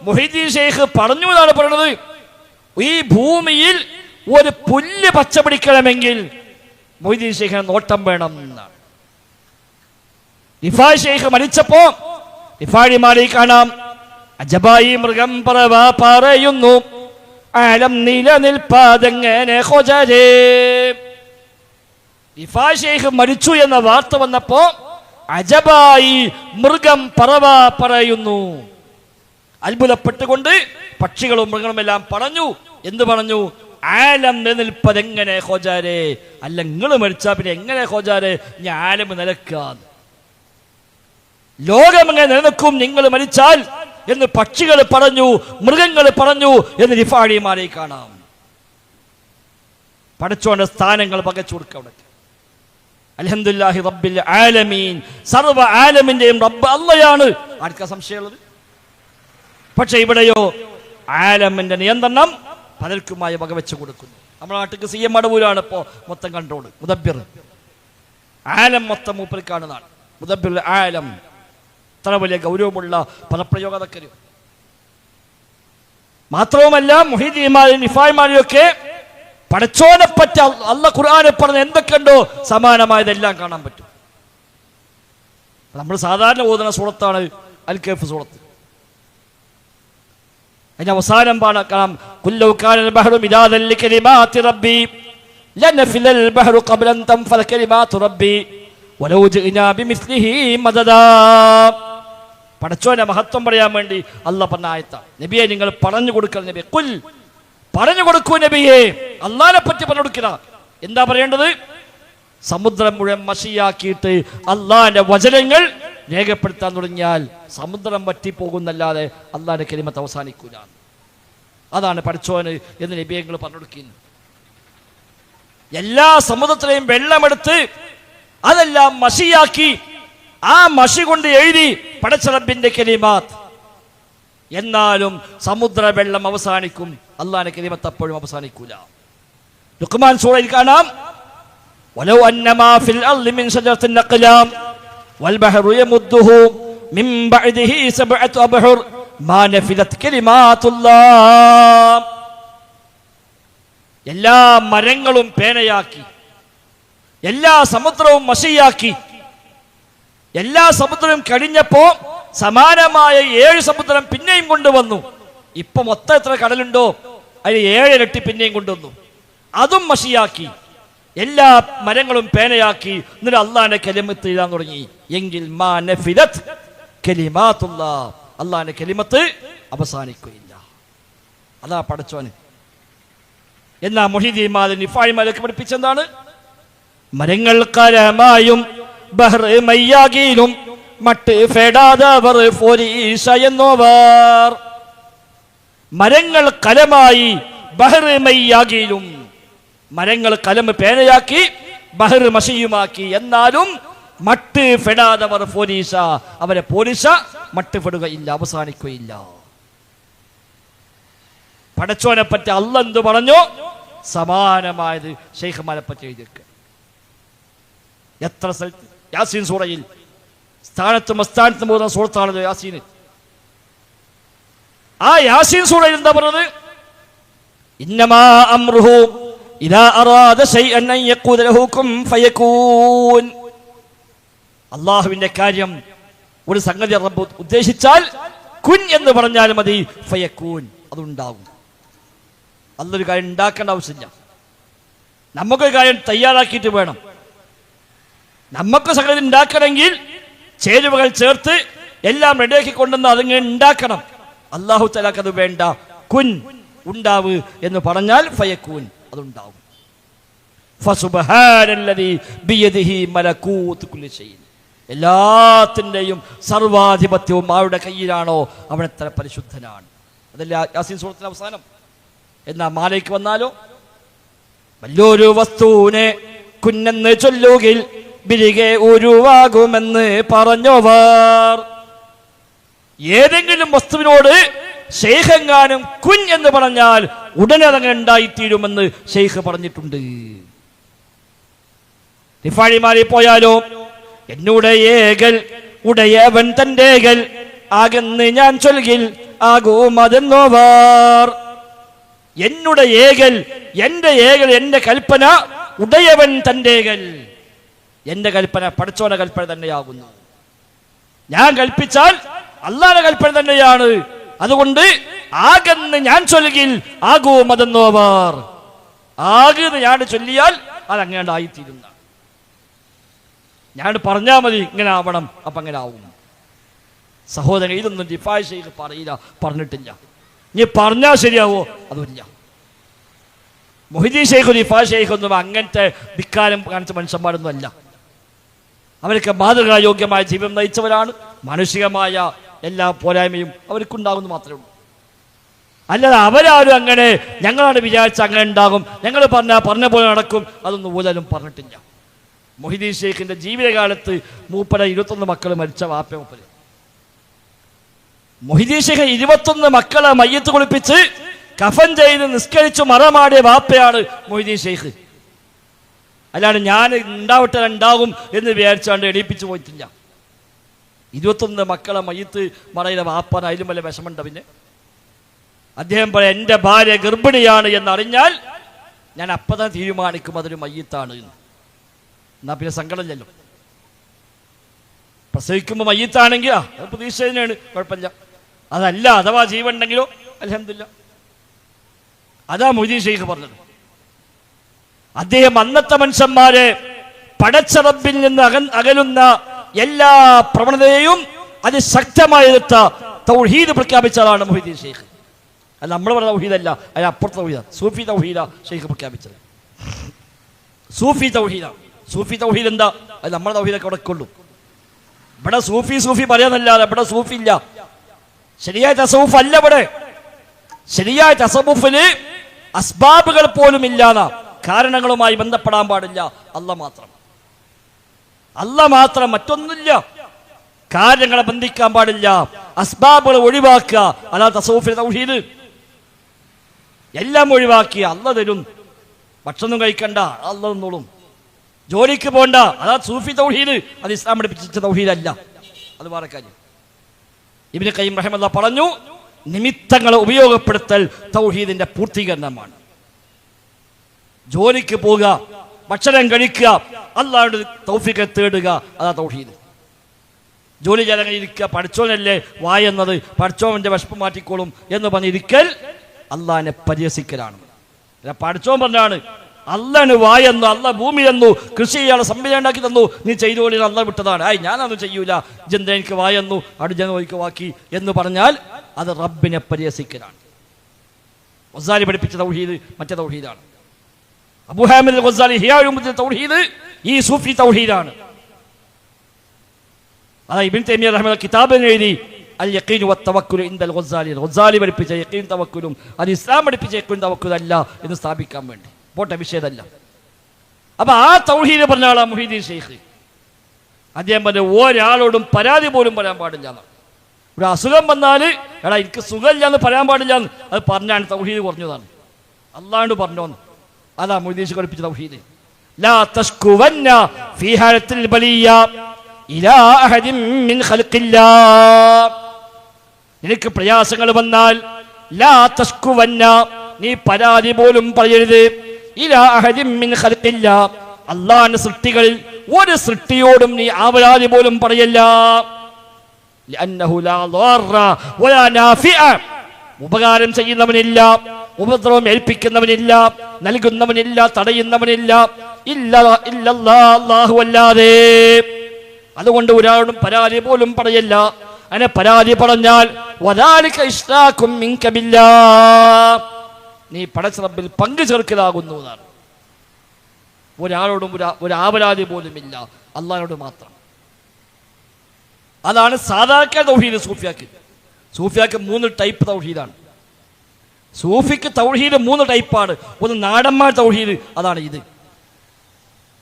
മുഹീദ്ദീൻ ശൈഖ് പറഞ്ഞു എന്നാണ് പറയുന്നത്, ഈ ഭൂമിയിൽ ഒരു പുല്ല് പച്ച പിടിക്കണമെങ്കിൽ മുഹീദ്ദീൻ ശൈഖിന് നോട്ടം വേണം എന്നാണ്. റിഫായി ശൈഖ് മരിച്ചപ്പോ റിഫായിമാരെ കാണാം, അജബായി മൃഗം പറവാ പറയുന്നു, ആലം നിലനിൽപ്പാതെങ്ങനെ ഖുജരേ. റിഫായി ശൈഖ് മരിച്ചു എന്ന വാർത്ത വന്നപ്പോ അജബായി മൃഗം പറവാ പറയുന്നു. അത്ഭുതപ്പെട്ടുകൊണ്ട് പക്ഷികളും മൃഗങ്ങളും എല്ലാം പറഞ്ഞു. എന്ത് പറഞ്ഞു? ആലം നിലനിൽപ്പതെങ്ങനെ ഖുജരേ, അല്ല നിങ്ങൾ മരിച്ചാ പിന്നെ എങ്ങനെ ഖുജരേ ഞാൻ ആലം നിലക്കാൻ, ലോകം എങ്ങനെ നിലനിൽക്കും നിങ്ങൾ മരിച്ചാൽ എന്ന് പക്ഷികൾ പറഞ്ഞു, മൃഗങ്ങൾ പറഞ്ഞു എന്ന് റിഫായിമാരെ കാണാം. പടച്ചോന്റെ സ്ഥാനങ്ങൾ പകച്ചു കൊടുക്കുക. അൽഹംദുലില്ലാഹി റബ്ബിൽ ആലമീൻ, സർവ്വ ആലമിന്റെയും റബ്ബ് അല്ലാഹയാണ്. ആർക്കാ സംശയമുള്ളത്? പക്ഷെ ഇവിടെയോ ആലമിന്റെ നിയന്ത്രണം പലർക്കുമായി വകവെച്ചു കൊടുക്കുന്നു. നമ്മുടെ നാട്ടിൽ CM അടവൂരാണ് ഇപ്പോ മൊത്തം കൺട്രോൾ. മുദബ്ബിർ ആലം മൊത്തം മൂപ്പര് കാണുന്നതാണ്. മുദബ്ബിർ ആലം, ഇത്ര വലിയ ഗൗരവമുള്ള പദപ്രയോഗം അതൊക്കെ. മാത്രവുമല്ല മുഹീദ്ദീന്മാരും നിഫായിമാരെയൊക്കെ പടച്ചോനെ പറ്റി അല്ലാഹ് ഖുർആനിൽ പറഞ്ഞ എന്തൊക്കെയുണ്ടോ സമാനമായതെല്ലാം കാണാൻ പറ്റും. നമ്മൾ സാധാരണ ഓതുന്ന സൂറത്താണ് അൽ കഹ്ഫ് സൂറത്ത്. അതിന്റെ അവസാനം കാണാം, കുല്ലൗ കാനൽ ബഹ്റു മിദാദൻ ലികലിമാതി റബ്ബി ലനഫിലൽ ബഹ്റു ഖബ്ല അൻ തൻഫദ കലിമാതു റബ്ബി വലൗ ജിനാ ബിമിസ്ലിഹി മദദാ. പടച്ചോന്റെ മഹത്വം പറയാൻ വേണ്ടി അല്ലാഹ് പറഞ്ഞ ആയത്ത. നബിയെ നിങ്ങൾ പറഞ്ഞു കൊടുക്കണം. നബിയെ കുൽ, പറഞ്ഞു കൊടുക്കൂ നബിയെ, അല്ലാഹനെ പറ്റി പറഞ്ഞു കൊടുക്കുക. എന്താ പറയേണ്ടത്? സമുദ്രം മുഴുവൻ മഷിയാക്കിയിട്ട് അല്ലാഹന്റെ വചനങ്ങൾ രേഖപ്പെടുത്താൻ തുടങ്ങിയാൽ സമുദ്രം വറ്റിപ്പോകുന്നല്ലാതെ അല്ലാഹന്റെ കലിമത്ത് അവസാനിക്കൂല. അതാണ് പടച്ചോന് എന്ന് നബിയെ നിങ്ങൾ പറഞ്ഞു കൊടുക്കുന്നു. എല്ലാ സമുദ്രത്തിലെയും വെള്ളമെടുത്ത് അതെല്ലാം മഷിയാക്കി ആ മഷി കൊണ്ട് എഴുതി പടച്ച റബ്ബിന്റെ കലിമാത്ത്. എന്നാലും സമുദ്ര വെള്ളം അവസാനിക്കും, അല്ലാഹുവിന്റെ കലിമത്ത് അപ്പോഴും അവസാനിക്കൂല. ലുഖ്മാൻ സൂറയിൽ കാണാം, വലൗ അന്നമാ ഫിൽ അർളി മിൻ ശജറത്തിൻ അഖ്ലാം വൽ ബഹ്റു യമുദ്ദുഹു മിൻ ബഅദിഹി സബ്അതു അബ്ഹുർ മാ നഫിദത് കലിമാത്തുല്ലാഹ്. എല്ലാ മരങ്ങളും പേനയാക്കി, എല്ലാ സമുദ്രവും മഷിയാക്കി, എല്ലാ സമുദ്രവും കഴിഞ്ഞപ്പോ സമാനമായ 7 സമുദ്രം പിന്നെയും കൊണ്ടുവന്നു. ഇപ്പൊ മൊത്തം എത്ര കടലുണ്ടോ അതിന് 7 ഇരട്ടി പിന്നെയും കൊണ്ടുവന്നു. അതും മഷിയാക്കി, എല്ലാ മരങ്ങളും പേനയാക്കി. എന്നിട്ട് അല്ലാഹുവിന്റെ കലിമത്ത് എഴുതാൻ തുടങ്ങി. എങ്കിൽ മാ നഫിദത് കലിമാത്തുല്ലാഹ്, അല്ലാഹുവിന്റെ കലിമത്ത് അവസാനിക്കുകയില്ല. അതാ പടച്ചോന്. എന്നാ മുഹീദ്ദീൻ നിഫായിമാരൊക്കെ പഠിപ്പിച്ചെന്താണ്? മരങ്ങൾ കലമായും ബഹ്റ് മയ്യാകിലും മട്ട് ഫെടാതവർ ഫോരീഷ എന്നോവർ. മരങ്ങൾ കലമായി ബഹ്റ് മയ്യാകിലും, മരങ്ങൾ കലം പേനയാക്കി ബഹ്റ് മഷിയുമാക്കി, എന്നാലും മട്ട് ഫെടാതവർ ഫോരീഷ, അവരെ പോലീസ മട്ട് ഫെടുകയില്ല, അവസാനിക്കുകയില്ല. പടച്ചോനെ പറ്റി അല്ല എന്ത് പറഞ്ഞു? സമാനമായത് ശൈഖുമാരെ പറ്റി എഴുതിയേക്ക. എത്ര സ്ഥലത്ത് യാസീൻ സൂറയിൽ സ്ഥാനത്തും അസ്ഥാനത്തും പോകുന്ന സൂറത്താണല്ലോ യാസീൻ. ആ യാസീൻ സൂറയിൽ എന്താ പറഞ്ഞത്? ഇന്നമാ അംറുഹു ഇദാ അറാദ ശൈഅൻ അൻ യഖൂല ലഹു കുൻ ഫയകൂൻ. അല്ലാഹുവിന്റെ കാര്യം, ഒരു സംഗതി റബ്ബ് ഉദ്ദേശിച്ചാൽ കുൻ എന്ന് പറഞ്ഞാൽ മതി, ഫയകൂൻ, അതുണ്ടാകും. അല്ലൊരു കാര്യം ഉണ്ടാക്കേണ്ട ആവശ്യമില്ല. നമുക്കൊരു കാര്യം തയ്യാറാക്കിയിട്ട് വേണം. നമുക്ക് സംഗതി ഉണ്ടാക്കണമെങ്കിൽ ചേരുവകൾ ചേർത്ത് എല്ലാം റെഡിയാക്കി കൊണ്ടുവന്ന് അതിങ്ങനെ ഉണ്ടാക്കണം. അല്ലാഹു തആലക്ക് അത് വേണ്ട, കുൻ, ഉണ്ടാവ് എന്ന് പറഞ്ഞാൽ ഫയകൂൻ, അതുണ്ടാവും. ഫസുബ്ഹാനല്ലദീ ബിയദിഹി മലകൂതു കുല്ലി ശൈഇൻ. എല്ലാത്തിൻ്റെയും സർവാധിപത്യവും അവരുടെ കയ്യിലാണോ അവൻ എത്ര പരിശുദ്ധനാണ്. അതല്ല യാസീൻ സൂറത്തിന്റെ അവസാനം. എന്നാ മാലയ്ക്ക് വന്നാലോ? വലിയൊരു വസ്തുവിനെ കുന്നെന്ന് ചൊല്ലുകിൽ ബിരികെ ഉരുവാകുമെന്ന് പറഞ്ഞവർ. ഏതെങ്കിലും വസ്തുവിനോട് ശൈഖെങ്ങാനും കുൻ എന്ന് പറഞ്ഞാൽ ഉടനെ അതങ്ങനെ ഉണ്ടായിത്തീരുമെന്ന് ശൈഖ് പറഞ്ഞിട്ടുണ്ട്. റിഫാഴിമാരിൽ പോയാലോ? എന്നോട് ഏകൽ ഉടയവൻ തൻ്റെ ഏകൽ ആകെന്ന് ഞാൻ ചൊൽകിൽ ആകും അതെന്നോവർ. എന്നുടെ ഏകൽ, എന്റെ ഏകൽ, എന്റെ കൽപ്പന, ഉടയവൻ തൻ്റെ ഏകൽ, എന്റെ കൽപ്പന പടച്ചോന്റെ കൽപ്പന തന്നെയാകുന്നു. ഞാൻ കൽപ്പിച്ചാൽ അല്ലാഹുവിന്റെ കൽപ്പന തന്നെയാണ്. അതുകൊണ്ട് ആകെന്ന് ഞാൻ ചൊല്ലുകിൽ ആകൂ മതെന്നോവർ. ആകെന്ന് ഞാൻ ചൊല്ലിയാൽ അതങ്ങനെയായിത്തീരുന്ന. ഞാൻ പറഞ്ഞാൽ മതി ഇങ്ങനെ ആവണം, അപ്പൊ അങ്ങനെ ആവും. സഹോദരൻ, ഇതൊന്നും റിഫായി ശൈഖ് പറയില്ല, പറഞ്ഞിട്ടില്ല. ഇനി പറഞ്ഞാൽ ശരിയാവോ? അതുമില്ല. മുഹീദ്ദീൻ ശൈഖ്, റിഫായി ശൈഖ് ഒന്നും അങ്ങനത്തെ ധിക്കാരം കാണിച്ച മനുഷ്യന്മാരൊന്നും അല്ല. അവരൊക്കെ മാതൃകായോഗ്യമായ ജീവിതം നയിച്ചവരാണ്. മാനുഷികമായ എല്ലാ പോരായ്മയും അവർക്കുണ്ടാകുന്നു മാത്രമേ ഉള്ളൂ. അല്ലാതെ അവരാരും അങ്ങനെ ഞങ്ങളാണ് വിചാരിച്ച അങ്ങനെ ഉണ്ടാകും, ഞങ്ങൾ പറഞ്ഞ പോലെ നടക്കും, അതൊന്നും ഊതലും പറഞ്ഞിട്ടില്ല. മുഹീദ്ദീൻ ശൈഖിന്റെ ജീവിതകാലത്ത് 21 മക്കൾ മരിച്ച വാപ്പ മൂപ്പര്. മുഹീദ്ദീൻ ശൈഖ് 21 മക്കളെ മയ്യത്ത് കുളിപ്പിച്ച് കഫൻ ചെയ്ത് നിസ്കരിച്ചു മറമാടിയ വാപ്പയാണ് മുഹീദ്ദീൻ ശൈഖ്. അല്ലാണ്ട് ഞാൻ ഉണ്ടാവട്ടെ ഉണ്ടാകും എന്ന് വിചാരിച്ചാണ്ട് എണീപ്പിച്ചു പോയിട്ടില്ല. 21 മക്കളെ മയ്യത്ത് മറയിലെ വാപ്പാൻ അതിലും വല്ല വിഷമുണ്ട? പിന്നെ അദ്ദേഹം പറയാം, എൻ്റെ ഭാര്യ ഗർഭിണിയാണ് എന്നറിഞ്ഞാൽ ഞാൻ അപ്പം തന്നെ തീരുമാനിക്കും അതൊരു മയ്യത്താണ്. എന്നാ പിന്നെ സങ്കടമില്ലല്ലോ. പ്രസവിക്കുമ്പോൾ മയ്യത്താണെങ്കിൽ അത് പ്രതീക്ഷ തന്നെയാണ്, കുഴപ്പമില്ല. അതല്ല, അഥവാ ജീവനുണ്ടെങ്കിലോ അൽഹംദുലില്ലാ. അതാ മുഹീദ്ദീൻ ശൈഖ് പറഞ്ഞത്. അദ്ദേഹം അന്നത്തെ മനുഷ്യന്മാരെ പടച്ച റബ്ബിൽ നിന്ന് അകലുന്ന എല്ലാ പ്രവണതയെയും അതിശക്തമായി എതിർത്ത തൗഹീദ് പ്രഖ്യാപിച്ചതാണ് മുഹീദ്ദീൻ ശൈഖ്. അല്ല നമ്മൾ പറഞ്ഞ തൗഹീദല്ല, അതിന് അപ്പുറത്തെ തൗഹീദാ, സൂഫി തൗഹീദാ ശൈഖ് പ്രഖ്യാപിച്ചത്. സൂഫി തൗഹീദാ. സൂഫി തൗഹീദ് എന്താ? അത് നമ്മുടെ തൗഹീദൊക്കെ ഉടക്കുള്ളൂ. ഇവിടെ സൂഫി പറയാന്നല്ലാതെ ഇവിടെ സൂഫി ഇല്ല. ശരിയായ തസവുഫ് അല്ല ഇവിടെ. ശരിയായ തസവുഫിന് അസ്ബാബുകൾ പോലും ഇല്ലാതെ, കാരണങ്ങളുമായി ബന്ധപ്പെടാൻ പാടില്ല. അല്ല മാത്രം, മറ്റൊന്നുമില്ല. കാര്യങ്ങളെ ബന്ധിക്കാൻ പാടില്ല, അസ്ബാബുകൾ ഒഴിവാക്കുക. അല്ലാ തസവുഫിലെ തൗഹീദ് എല്ലാം ഒഴിവാക്കിയ അല്ല തരും. ഭക്ഷണം കഴിക്കണ്ട, അല്ല തന്നോളും. ജോലിക്ക് പോകണ്ട, അതാ സൂഫി തൗഹീദ്. അത് ഇസ്ലാം പഠിപ്പിച്ച തൗഹീദല്ല, അത് വേറെ കാര്യം. ഇബ്നു ഖയ്യിം റഹിമഹുല്ലാഹ് പറഞ്ഞു, നിമിത്തങ്ങളെ ഉപയോഗപ്പെടുത്തൽ തൗഹീദിന്റെ പൂർത്തീകരണമാണ്. ജോലിക്ക് പോവുക, ഭക്ഷണം കഴിക്കുക, അല്ലാഹുവിന്റെ തൗഫീഖ് തേടുക, അതാ തൗഹീദ്. ജോലി ചെയ്യാൻ ഇരിക്കുക, പഠിച്ചോനല്ലേ വായെന്നത്, പഠിച്ചോവന്റെ വിശപ്പ് മാറ്റിക്കോളും എന്ന് പറഞ്ഞിരിക്കൽ അള്ളാഹിനെ പരിഹസിക്കലാണ്. പഠിച്ചോൻ പറഞ്ഞാണ് അള്ളാന് വായെന്നു, അല്ല ഭൂമി തന്നു, കൃഷി ചെയ്യാനുള്ള സംവിധാനം ഉണ്ടാക്കി തന്നു, നീ ചെയ്തോളി, അല്ല വിട്ടതാണ്. ഞാനൊന്നും ചെയ്യൂല, ജന്ത എനിക്ക് വായെന്നു, അടുജനോയ്ക്ക് വാക്കി എന്ന് പറഞ്ഞാൽ അത് റബ്ബിനെ പരിഹസിക്കലാണ്. ഗസാലി പഠിപ്പിച്ച തൗഹീദ് മറ്റേ തൗഹീദാണ്. അബൂ ഹാമിദ് ഗസാലി ഇഹ്യാ ഉലുമുദ്ദീൻ തൗഹീദ് ഈ സൂഫി തൗഹീദാണ്. അതാ ഇബ്നു തൈമിയ്യ റഹിമഹുല്ലാഹ് കിതാബിൽ എഴുതി അൽ യഖീൻ വത്തവക്കുൽ ഇൻദൽ ഗസാലി. ഗസാലി പഠിപ്പിച്ച യഖീൻ തവക്കുലും അത് ഇസ്ലാം പഠിപ്പിച്ച യഖീൻ തവക്കുൽ അല്ല എന്ന് സ്ഥാപിക്കാൻ വേണ്ടി പോട്ടെ, വിഷയതല്ല. അപ്പൊ ആ തൗഹീദ് പറഞ്ഞ ആളാ മുഹീദ്ദീൻ ഷെയ്ഖ്. അദ്ദേഹം പറഞ്ഞ ഒരാളോടും പരാതി പോലും പറയാൻ പാടില്ല. ഒരു അസുഖം വന്നാൽ എടാ എനിക്ക് സുഖമില്ല എന്ന് പറയാൻ പാടില്ല എന്ന് അത് പറഞ്ഞാണ് തൗഹീദ് കുറഞ്ഞതാണ്. അല്ലാണ്ട് പറഞ്ഞോന്ന്. അതാ മുഹീദ്ദീൻ ഷെയ്ഖ് പഠിപ്പിച്ച തൗഹീദ്. ലാ തശ്കുവന്ന ഫീ ഹാലത്തിൽ ബലിയ ഇലാ അഹദിൻ മിൻ ഖൽഖില്ലാഹ്. നിനക്ക് പ്രയാസങ്ങൾ വന്നാൽ ലാ തശ്കുവന്ന നീ പരാതി പോലും പറയരുത്. ഇലാ അഹദിൻ മിൻ ഖൽഖില്ലാഹ് അല്ലാഹുവിന്റെ സൃഷ്ടികളിൽ ഒരു സൃഷ്ടിയോടും നീ പരാതി പോലും പറയല്ല. ലഅന്നഹു ലാ ളറ വലാ നാഫിഅ ഉപകാരം ചെയ്യുന്നവനില്ല, ഉപദ്രവം ഏൽപ്പിക്കുന്നവനില്ല, നൽകുന്നവനില്ല, തടയുന്നവനില്ല അല്ലാഹു അല്ലാതെ. അതുകൊണ്ട് ഒരാളും പരാതി പോലും പറയല്ല. അങ്ങനെ പരാതി പറഞ്ഞാൽ വദാലിക ഇശ്റാകും മിൻക ബില്ലാഹ് നീ പടച്ച റബ്ബിൽ പങ്കു ചേർക്കലാകുന്നു എന്നാണ്. ഒരാളോടും ഒരു ആപരാതി പോലുമില്ല, അള്ളാഹിനോട് മാത്രം. അതാണ് സാധാരണ തൗഹീദ്. സൂഫിയാക്ക് 3 ടൈപ്പ് തൗഹീദാണ്. സൂഫിക്ക് തൗഹീദ് 3 ടൈപ്പാണ്. ഒന്ന് നാടന്മാർ തൗഹീദ്, അതാണ് ഇത്.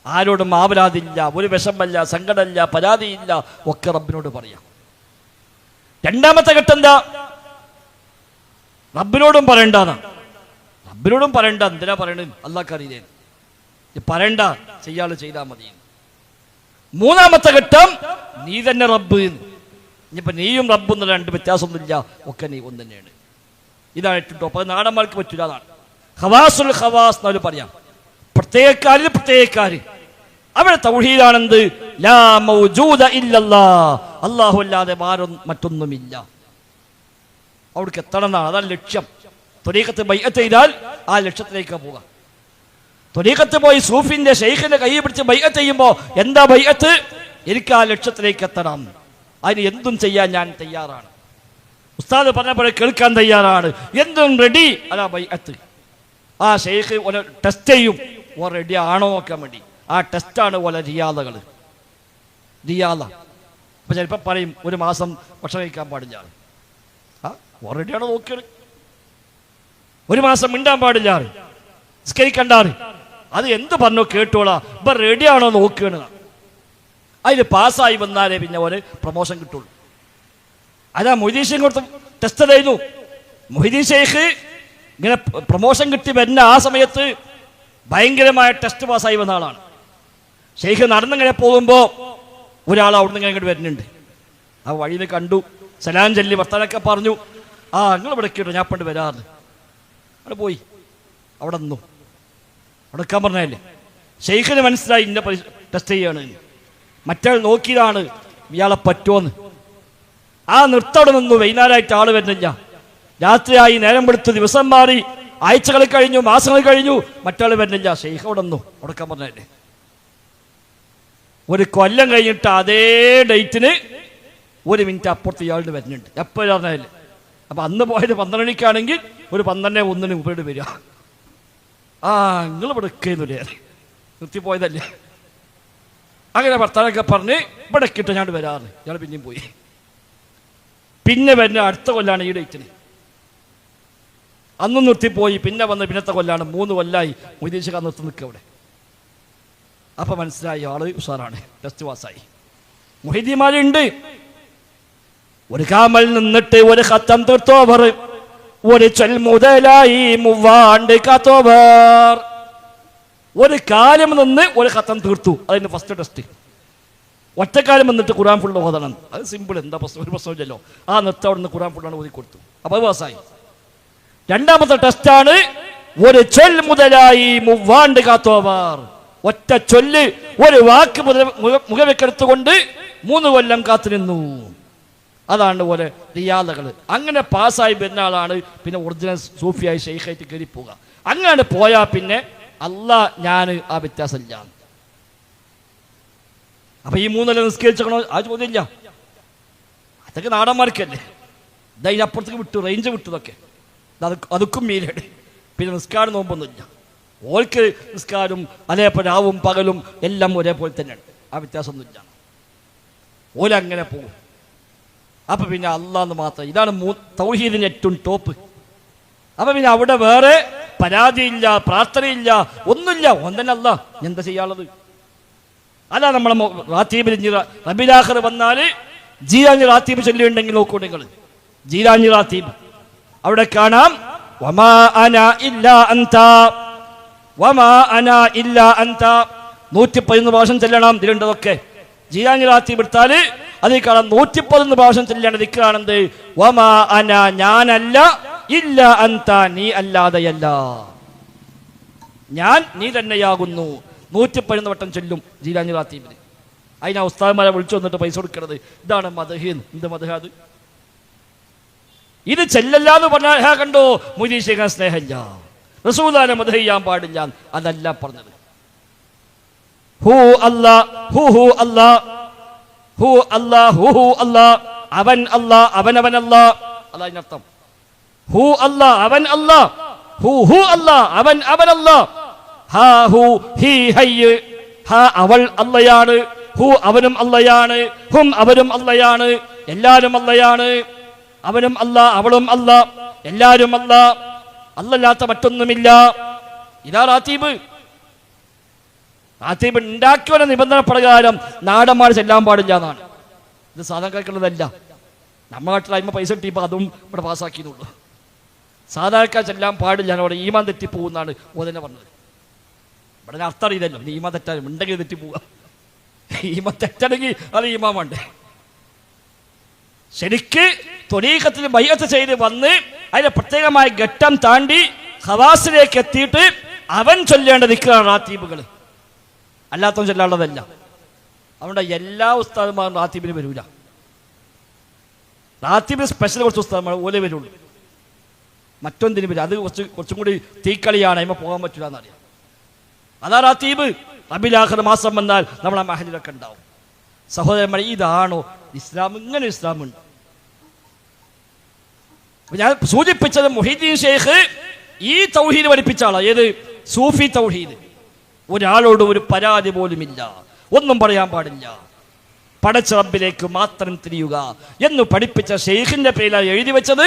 ആരോടും ആപരാതില്ല, ഒരു വിഷമല്ല, സങ്കടമില്ല, പരാതിയില്ല, ഒക്കെ റബ്ബിനോട് പറയാം. രണ്ടാമത്തെ ഘട്ടം എന്താ? റബ്ബിനോടും പറയണ്ടാന്നാ. റബ്ബിനോടും പറയണ്ട. എന്തിനാ പറയണത്? അള്ളാഹ്ക്ക് അറിയില്ലേ. പറയണ്ട, ചെയ്യാള് ചെയ്താൽ മതി. മൂന്നാമത്തെ ഘട്ടം നീ തന്നെ റബ്ബ്. ഇനിയിപ്പോ നീയും റബ്ബും എന്നുള്ള 2 വ്യത്യാസമൊന്നുമില്ല, ഒക്കെ നീ ഒന്ന് തന്നെയാണ്. ഇതാണ് ഏറ്റവും ടോപ്പ്. അത് നാടന്മാർക്ക് പറ്റൂല. അതാണ് ഖവാസുൽ ഖവാസ് എന്നവർ പറയാം. പ്രത്യേകക്കാരിൽ പ്രത്യേകക്കാര്. അവിടെ തൗഹീദാണെന്ത്? ലാ മൗജൂദ ഇല്ലല്ലാഹ് അല്ലാഹു അല്ലാതെ മറ്റൊന്നുമില്ല. അവിടേക്ക് എത്തണം എന്നാണ്. അതാണ് ലക്ഷ്യം. ത്വരീഖത്ത് ബൈഅത്ത് ചെയ്താൽ ആ ലക്ഷ്യത്തിലേക്ക് പോകാം. ത്വരീഖത്ത് പോയി സൂഫിന്റെ ഷെയ്ഖിന്റെ കൈ പിടിച്ച് ബൈഅത്ത് ചെയ്യുമ്പോൾ എന്താ ബൈഅത്ത്? എനിക്ക് ആ ലക്ഷ്യത്തിലേക്ക് എത്തണം, അതിന് എന്തും ചെയ്യാൻ ഞാൻ തയ്യാറാണ്. ഉസ്താദ് പറഞ്ഞ കേൾക്കാൻ തയ്യാറാണ്, എന്തും റെഡി. അതാ ബൈഅത്ത്. ആ ഷെയ്ഖ് ഓരോ ടെസ്റ്റ് ചെയ്യും, ഓ റെഡി ആണോ നോക്കാൻ വേണ്ടി. ആ ടെസ്റ്റാണ് ഓരോ റിയാദകൾ. അപ്പൊ ചിലപ്പോൾ പറയും 1 മാസം ഭക്ഷണം കഴിക്കാൻ പാടില്ല. ഓ റെഡിയാണോ നോക്കിയത്. 1 മാസം മിണ്ടാൻ പാടില്ല, നിസ്കരിക്കണ്ടാറ്. അത് എന്ത് പറഞ്ഞോ കേട്ടോളാ, ഇപ്പൊ റെഡിയാണോ നോക്കുകയാണ്. അതിൽ പാസ്സായി വന്നാലേ പിന്നെ ഒരു പ്രൊമോഷൻ കിട്ടുള്ളൂ. അതാ മൊയ്തീൻ ഷെയ്ഖ് കൊടുത്ത് ടെസ്റ്റ് ചെയ്തു. മൊയ്തീൻ ഷെയ്ഖ് ഇങ്ങനെ പ്രൊമോഷൻ കിട്ടി വരുന്ന ആ സമയത്ത് ഭയങ്കരമായ ടെസ്റ്റ് പാസ്സായി വന്ന ആളാണ്. ഷെയ്ഖ് നടന്നിങ്ങനെ പോകുമ്പോൾ ഒരാൾ അവിടെ നിന്ന് ഇങ്ങോട്ട് വരുന്നുണ്ട്. ആ വഴിയിൽ കണ്ടു, സലാം ചൊല്ലി വർത്താനൊക്കെ പറഞ്ഞു. നിങ്ങൾ ഇവിടെ കേട്ടോ, ഞാൻ പണ്ട് വരാറ്. അവിടെ പോയി അവിടെ നിന്നു. അവിടെ നിൽക്കാൻ പറഞ്ഞല്ലേ. ഷെയ്ഖിന് മനസ്സിലായി ഇന്ന ടെസ്റ്റ് ചെയ്യാണ്. മറ്റാൾ നോക്കിയതാണ് ഇയാളെ പറ്റുമോന്ന്. ആ നിർത്തവിടെ നിന്നു. വൈകുന്നേരമായിട്ട് ആള് വരുന്നില്ല. രാത്രിയായി, നേരം വെളുത്ത്, ദിവസം മാറി, ആഴ്ചകൾ കഴിഞ്ഞു, മാസങ്ങൾ കഴിഞ്ഞു, മറ്റാൾ വരുന്നില്ല. ഷെയ്ഖ് അവിടെ നിന്നു. ഉടക്കാൻ പറഞ്ഞല്ലേ. 1 കൊല്ലം കഴിഞ്ഞിട്ട് അതേ ഡേറ്റിന് 1 മിനിറ്റ് അപ്പുറത്ത് ഇയാളുടെ വരുന്നുണ്ട്. എപ്പോഴും പറഞ്ഞല്ലേ. അപ്പൊ അന്ന് പോയത് 12 മണിക്കാണെങ്കിൽ ഒരു 12:01 മുമ്പേട് വരിക. നിങ്ങൾ ഇവിടെ നിൽക്കുന്നില്ലേ, നിർത്തിപ്പോയതല്ലേ. അങ്ങനെ ഭർത്താനൊക്കെ പറഞ്ഞ് ഇവിടെ കിട്ടും ഞാൻ വരാറ്. ഇയാൾ പിന്നെയും പോയി. പിന്നെ വരുന്ന അടുത്ത കൊല്ലാണ് ഈ ഡേറ്റിന്. അന്നും നിർത്തിപ്പോയി. പിന്നെ വന്ന് പിന്നത്തെ കൊല്ലാണ്. 3 കൊല്ലായി മൊയ്തീൻ ഷെയ്ഖ് നിർത്തി നിൽക്കുക അവിടെ. അപ്പൊ മനസ്സിലായി ആള് ഉഷാറാണ്, ടെസ്റ്റ് പാസ്സായി. മുഹീദ്ദീന്മാരുണ്ട്. ഒരു കാമൽ നിന്നിട്ട് 1 ഖത്തം തീർത്തോവർ, 1 ചൊൽ മുതലായി 3 ആണ്ട് കാത്തോവർ. 1 കാലം നിന്ന് 1 ഖത്തം തീർത്തു. അതിന് ഫസ്റ്റ് ടെസ്റ്റ്. ഒറ്റക്കാലം വന്നിട്ട് ഖുർആൻ ഫുള്ള് ഓതണം. അത് സിമ്പിൾ. എന്താ പ്രശ്നം? ഒരു പ്രശ്നമില്ലല്ലോ. ആ നിർത്ത അവിടെ നിന്ന് ഖുർആൻ ഫുള്ളാണ് ഓതി കൊടുത്തു. അപ്പൊ അത് പാസ്സായി. രണ്ടാമത്തെ ടെസ്റ്റാണ് 1 ചൊൽ മുതലായി 3 ആണ്ട് കാത്തോവർ. ഒറ്റ ചൊല്ല്, 1 വാക്ക് മുഖവെക്കെടുത്തുകൊണ്ട് 3 കൊല്ലം കാത്തു നിന്നു. അതാണ് പോലെ റിയാദകൾ. അങ്ങനെ പാസ്സായി വരുന്ന ആളാണ് പിന്നെ ഒറിജിനൽ സൂഫിയായി ഷെയ്ഖായിട്ട് കയറി പോവുക. അങ്ങനെ പോയാൽ പിന്നെ ഞാൻ ആ വ്യത്യാസമില്ല. അപ്പൊ ഈ 3 കൊല്ലം നിസ്കരിച്ചോ ആ ചോദ്യമില്ല. അതൊക്കെ നാടന്മാർക്കല്ലേ. ഇതതിനപ്പുറത്തേക്ക് വിട്ടു, റേഞ്ച് വിട്ടു. ഇതൊക്കെ അതുക്കും മീലാണ്. പിന്നെ നിസ്കാരം നോമ്പൊന്നുമില്ല. ഓൾക്ക് നിസ്കാരം അതേപോലെ രാവും പകലും എല്ലാം ഒരേപോലെ തന്നെയാണ്, ആ വ്യത്യാസമൊന്നുമില്ല. ഓലങ്ങനെ പോകും. അപ്പം പിന്നെ അള്ളാന്ന് മാത്രം, ഇതാണ് തൗഹീദിൻ്റെ ഏറ്റവും ടോപ്പ്. അപ്പം പിന്നെ അവിടെ വേറെ പരാതിയില്ല, പ്രാർത്ഥനയില്ല, ഒന്നുമില്ല. ഓൻ തന്നെ അല്ലാ, എന്താ ചെയ്യാനുള്ളത്? അല്ല നമ്മളെ റാത്തീബിൽ റബീലാഖിർ വന്നാൽ ജീലാനി റാത്തീബ് ചൊല്ലിയുണ്ടെങ്കിൽ നോക്കൂ നിങ്ങൾ, ജീലാനി റാത്തീബ് അവിടെ കാണാം. വമാ അന ഇല്ലാ അൻത, വമാ അന ഇല്ലാ അൻത 111 പ്രാവശ്യം ചെല്ലണം. ഇതിലുണ്ടതൊക്കെ ജീലാനി റാത്തീബ് എടുത്താൽ അതിൽ കാണാം 111 പ്രാവശ്യം ചെല്ലേണ്ട ദിക്റാണെന്ത്? വമാ അന, ഞാനല്ല, ഇല്ല അൻത, നീ അല്ലാതെയല്ല, ഞാൻ നീ തന്നെയാകുന്നു. 111 വട്ടം ചൊല്ലും ജീലാനി റാത്തീബിന്. അതിനാ ഉസ്താദ്മാരെ വിളിച്ചു വന്നിട്ട് പൈസ കൊടുക്കണത്. ഇതാണ് മദ്ഹ്. എന്ത് മദ്ഹ് അത്? ഇത് ചെല്ലല്ലാന്ന് പറഞ്ഞാൽ കണ്ടോ മൊയ്തീൻ ശേഖാൻ സ്നേഹമില്ല, റസൂലുള്ളാഹിനെ മദ്ഹ് ചെയ്യാൻ പാടില്ല, അതല്ല പറഞ്ഞത്. ഹു അല്ലാ, ഹു ഹു അല്ലാ, ഹു അല്ലാ, ഹു ഹു അല്ലാ, അവൻ അല്ലാ, അവനവൻ അല്ലാ, അതാ അതിനർത്ഥം. ഹു അല്ലാ, അവൻ അല്ലാ, ഹു ഹു അല്ലാ, അവൻ അവൻ അല്ലാ, ഹാ ഹു ഹി ഹയ്യ്, ഹാ അവൾ അല്ലയാണ്, ഹു അവനും അല്ലയാണ്, ഹും അവരും അല്ലയാണ്, എല്ലാരും അല്ലയാണ്. അവനും അല്ല, അവളും അല്ല, എല്ലാരും അല്ല, അല്ലല്ലാത്ത മറ്റൊന്നുമില്ല. ഇതാ റാത്തീബ്. റാത്തീബ് ഉണ്ടാക്കിയ നിബന്ധന പ്രകാരം നാടന്മാർ ചെല്ലാൻ പാടില്ല എന്നാണ്. ഇത് സാധാരണക്കാർക്കുള്ളതല്ല. നമ്മുടെ നാട്ടിൽ അതിന് പൈസ കിട്ടിയപ്പോൾ അതും ഇവിടെ പാസ്സാക്കിയെന്നുള്ളൂ. സാധാരണക്കാർ ചെല്ലാൻ പാടില്ല, അവിടെ ഈമാൻ തെറ്റിപ്പോകുന്നാണ് ഓതന്നെ പറഞ്ഞത്. ഇവിടെ അർത്ഥം അറിയില്ലല്ലോ, പിന്നെ ഈമാൻ തെറ്റാനും ഉണ്ടെങ്കിൽ തെറ്റിപ്പോവുക. ഈമാൻ തെറ്റണമെങ്കിൽ അത് ഈമാൻ വേണ്ടേ? ശരിക്ക് ത്വരീഖത്തിൽ ബൈഅത്ത് ചെയ്ത് വന്ന് അതിന്റെ പ്രത്യേകമായ ഘട്ടം താണ്ടി ഖവാസിലേക്ക് എത്തിയിട്ട് അവൻ ചൊല്ലേണ്ട ദിക്റാണ് റാത്തീബുകൾ, അല്ലാത്തവൻ ചൊല്ലാനുള്ളതല്ല. അതുകൊണ്ട് എല്ലാ ഉസ്താദുമാരും റാത്തീബിന് വരൂല. റാത്തീബിന് സ്പെഷ്യൽ കുറച്ച് ഉസ്താദുമാർ ഓലെ വരുള്ളൂ, മറ്റൊന്നിന് വരും. അത് കുറച്ചും കൂടി തീക്കളിയാണ്, അതിമ പോകാൻ പറ്റില്ല എന്നറിയാം. അതാ റാത്തീബ്. റബീഉൽ മാസം വന്നാൽ നമ്മളെ മഹലിലൊക്കെ ഉണ്ടാവും. സഹോദരന്മാരെ, ഇതാണോ ഇസ്ലാം? ഇങ്ങനെ ഇസ്ലാമുണ്ട്. ഞാൻ സൂചിപ്പിച്ചത് മുഹീദ്ദീൻ ഷെയ്ഖ് ഈ തൗഹീദ് പഠിപ്പിച്ച ആളാണ്. ഏത്? സൂഫി തൗഹീദ്. ഒരാളോട് ഒരു പരാതി പോലുമില്ല, ഒന്നും പറയാൻ പാടില്ല, പടച്ച റബ്ബിലേക്ക് മാത്രം തിരിയുക എന്ന് പഠിപ്പിച്ച ഷെയ്ഖിന്റെ പേരിലാണ് എഴുതി വെച്ചത്.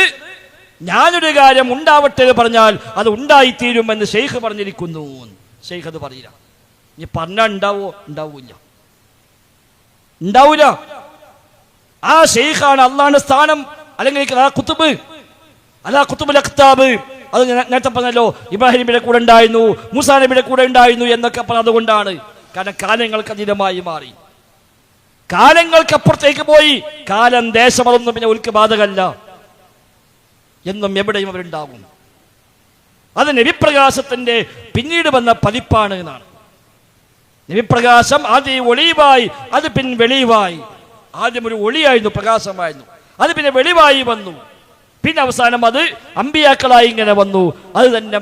ഞാനൊരു കാര്യം ഉണ്ടാവട്ടെ എന്ന് പറഞ്ഞാൽ അത് ഉണ്ടായിത്തീരുമെന്ന് ഷെയ്ഖ് പറഞ്ഞിരിക്കുന്നു. ഷെയ്ഖ് അത് പറയില്ല. ഇനി പറഞ്ഞാൽ ഉണ്ടാവോ? ഉണ്ടാവൂല്ല, ഉണ്ടാവൂല. ആ ഷെയ്ഖാണ് അള്ളാന്റെ സ്ഥാനം. അല്ലെങ്കിൽ ആ കുത്തുബ്, അതാ കുത്തുബുൽ അഖ്താബ്. അത് നേരത്തെ പറഞ്ഞല്ലോ, ഇബ്രാഹിം നബിയുടെ കൂടെ ഉണ്ടായിരുന്നു, മൂസാ നബിയുടെ കൂടെ ഉണ്ടായിരുന്നു എന്നൊക്കെ പറഞ്ഞതുകൊണ്ടാണ്. കാരണം കാലങ്ങൾക്ക് അതീതമായി മാറി, കാലങ്ങൾക്കപ്പുറത്തേക്ക് പോയി. കാലം ദേശം അതൊന്നും പിന്നെ ഒരിക്കൽ ബാധകമല്ല, എന്നും എവിടെയും അവരുണ്ടാകും. അത് നബിപ്രകാശത്തിന്റെ പിന്നീട് വന്ന പതിപ്പാണ് എന്നാണ്. നബിപ്രകാശം ആദ്യം ഒളിവായി, അത് പിന്നെ വെളിവായി. ആദ്യം ഒരു ഒളിയായിരുന്നു, പ്രകാശമായിരുന്നു, അത് പിന്നെ വെളിവായി വന്നു. പിന്നെ അവസാനം അത് അമ്പിയാക്കളായി ഇങ്ങനെ വന്നു. അത് തന്നെ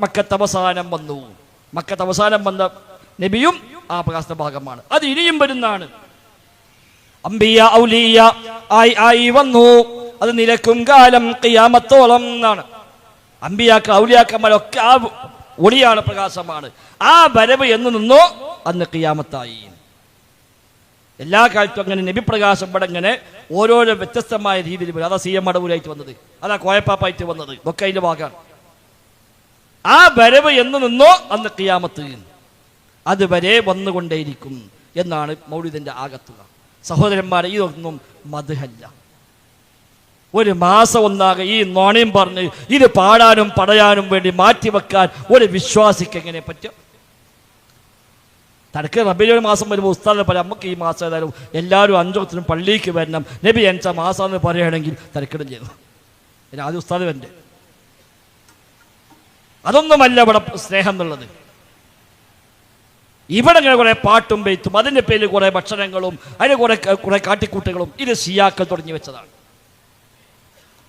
മക്കത്ത് അവസാനം വന്നു. മക്കത്ത് അവസാനം വന്ന നബിയും ആ പ്രകാശ ഭാഗമാണ്. അത് ഇനിയും വരുന്നതാണ്. അംബിയ ഔലിയ ആയി വന്നു. അത് നിലക്കും കാലം ഖിയാമത്തോളം എന്നാണ്. അമ്പിയാക്കൾ ഔലിയാക്കന്മാരൊക്കെ ആ ഒളിയാണ്, പ്രകാശമാണ്. ആ വരവ് എന്ന് നിന്നോ അന്ന് ഖിയാമത്തായി. എല്ലാ കാലത്തും അങ്ങനെ നബിപ്രകാശം ഇവിടെ ഇങ്ങനെ ഓരോരോ വ്യത്യസ്തമായ രീതിയിൽ വരും. അതാ CM മടവൂരായിട്ട് വന്നത്, അതാ കോയപ്പാപ്പായിട്ട് വന്നത്, ഒക്കെ അതിന്റെ ഭാഗമാണ്. ആ വരവ് എന്ന് നിന്നോ അന്ന് ഖിയാമത്ത്, അതുവരെ വന്നുകൊണ്ടേയിരിക്കും എന്നാണ് മൗലിദിന്റെ ആകത്തുക. സഹോദരന്മാരെ, ഇതൊന്നും മദ്ഹല്ല. ഒരു മാസം ഒന്നാകെ ഈ നോണയും പറഞ്ഞ് ഇത് പാടാനും പറയാനും വേണ്ടി മാറ്റിവെക്കാൻ ഒരു വിശ്വാസിക്ക് എങ്ങനെ പറ്റും? തനക്ക് റബീഉൽ മാസം വരുമ്പോൾ ഉസ്താദിനെ പറയാം, നമുക്ക് ഈ മാസം ഏതായാലും എല്ലാവരും 5 വക്തിനും പള്ളിക്ക് വരണം, നബി എൻച്ച മാസം എന്ന് പറയുകയാണെങ്കിൽ തിരക്കിടും ചെയ്തു. പിന്നെ ആദ്യം ഉസ്താദ് വരണ്ടേ? അതൊന്നുമല്ല ഇവിടെ സ്നേഹം എന്നുള്ളത്. ഇവിടെ ഇങ്ങനെ കുറെ പാട്ടും പെയ്ത്തും, അതിൻ്റെ പേരിൽ കുറെ ഭക്ഷണങ്ങളും അതിന് കുറെ കാട്ടിക്കൂട്ടുകളും ഇത് ഷിയാക്കൾ തുടങ്ങി വെച്ചതാണ്.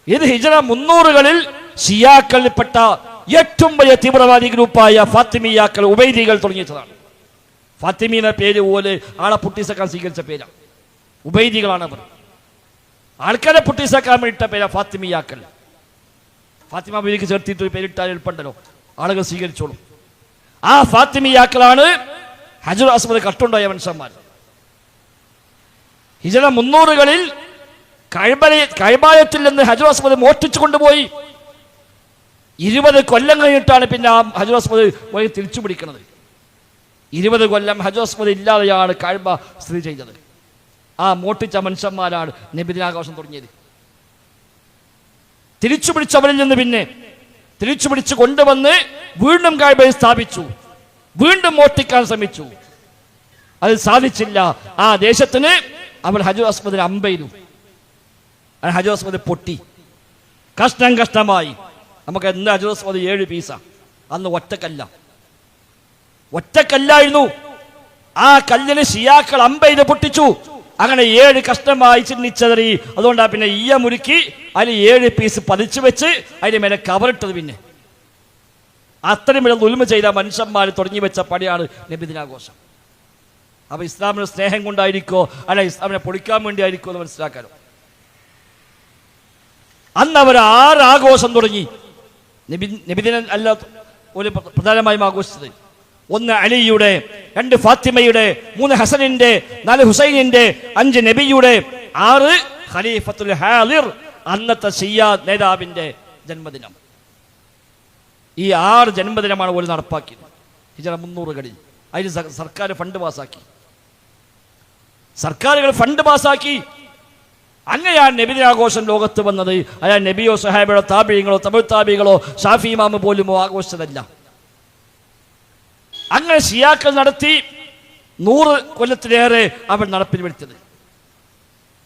ഇത് ഹിജ്റ 300കളിൽ ഷിയാക്കളിൽപ്പെട്ട ഏറ്റവും വലിയ തീവ്രവാദി ഗ്രൂപ്പായ ഫാത്തിമിയാക്കൾ, ഉബൈദികൾ തുടങ്ങിയതാണ്. ഫാത്തിമി എന്ന പേര് പോലെ ആളെ പുട്ടിസക്കാൻ സ്വീകരിച്ച പേരാണ്. ഉബൈദികളാണ് അവർ. ആൾക്കാരെ പുട്ടിസക്കാൻ വേണ്ടിയിട്ട പേരാ ഫാത്തിമിയാക്കൾ. ഫാത്തിമ ബീവിക്ക് ചേർത്തിട്ട് ഒരു പേരിട്ടാൽ എളുപ്പമുണ്ടല്ലോ, ആളുകൾ സ്വീകരിച്ചോളും. ആ ഫാത്തിമിയാക്കളാണ് ഹജറുൽ അസ്വദ് കട്ടുണ്ടായ മനുഷ്യന്മാർ. ഹിജ്റ 300-കളിൽ കഅബയിൽ നിന്ന് ഹജറുൽ അസ്വദ് മോഷ്ടിച്ചു കൊണ്ടുപോയി. 20 കൊല്ലം കഴിഞ്ഞിട്ടാണ് പിന്നെ ആ ഹജറുൽ അസ്വദ് പോയി തിരിച്ചു പിടിക്കുന്നത്. 20 കൊല്ലം ഹജറുൽ അസ്വദ് ഇല്ലാതെയാണ് കഅബ സ്ഥിതി ചെയ്തത്. ആ മോഷ്ടിച്ച മനുഷ്യന്മാരാണ് നബിദിനാഘോഷം തുടങ്ങിയത്. തിരിച്ചു പിടിച്ചവരിൽ നിന്ന് പിന്നെ തിരിച്ചു പിടിച്ച് കൊണ്ടുവന്ന് വീണ്ടും കഅബയിൽ സ്ഥാപിച്ചു. വീണ്ടും മോഷ്ടിക്കാൻ ശ്രമിച്ചു, അത് സാധിച്ചില്ല. ആ ദേശത്തിന് അവർ ഹജറുൽ അസ്വദിനെ അമ്പെയ്തു. ഹജറുൽ അസ്വദ് പൊട്ടി, കഷ്ണം കഷ്ണമായി. നമുക്ക് എന്താ ഹജറുൽ അസ്വദ് 7 പീസ. അന്ന് ഒറ്റക്കല്ലായിരുന്നു. ആ കല്ലിന് ഷിയാക്കൾ അമ്പെയ്ത് പൊട്ടിച്ചു. അങ്ങനെ 7 കഷ്ണമായി ചിന്നിച്ചതറി. അതുകൊണ്ടാണ് പിന്നെ ഈയ മുറുക്കി അതിൽ 7 പീസ് പതിച്ചു വെച്ച് അതിന് മേലെ കവറിട്ടത്. പിന്നെ അത്രയും വലിയ ദുൽമ ചെയ്ത മനുഷ്യന്മാർ തുടങ്ങി വെച്ച പണിയാണ് നബിദിനാഘോഷം. അപ്പൊ ഇസ്ലാമിന്റെ സ്നേഹം കൊണ്ടായിരിക്കോ അല്ല ഇസ്ലാമിനെ പൊളിക്കാൻ വേണ്ടി ആയിരിക്കോ എന്ന് മനസ്സിലാക്കാനോ. അന്ന് അവർ 6 ആഘോഷം തുടങ്ങി. നബിദിന അല്ല ഒരു പ്രധാനമായും ആഘോഷിച്ചത്. 1 അലിയുടെ, 2 ഫാത്തിമയുടെ, 3 ഹസനിന്റെ, 4 ഹുസൈനിന്റെ, 5 നബിയുടെ, 6 ഖലീഫത്തുൽ ഹാദിർ അന്നത്തെ ഷിയ നേതാവിന്റെ ജന്മദിനം. ഈ 6 ജന്മദിനമാണ് ഒരു നടപ്പാക്കിയത് ഹിജ്റ 300-കളിൽ. അതിന് സർക്കാർ ഫണ്ട് പാസാക്കി. സർക്കാരുകൾ ഫണ്ട് പാസാക്കി. അങ്ങനെയാണ് നബിദിനാഘോഷം ലോകത്ത് വന്നത്. അയാൾ നബിയോ സഹാബികളോ താബിഈങ്ങളോ തമിഴ് താബികളോ ഷാഫി ഇമാം പോലുമോ ആഘോഷിച്ചതല്ല. അങ്ങനെ ഷിയാക്കൾ നടത്തി 100 കൊല്ലത്തിലേറെ അവർ നടപ്പിൽ വരുത്തിയത്.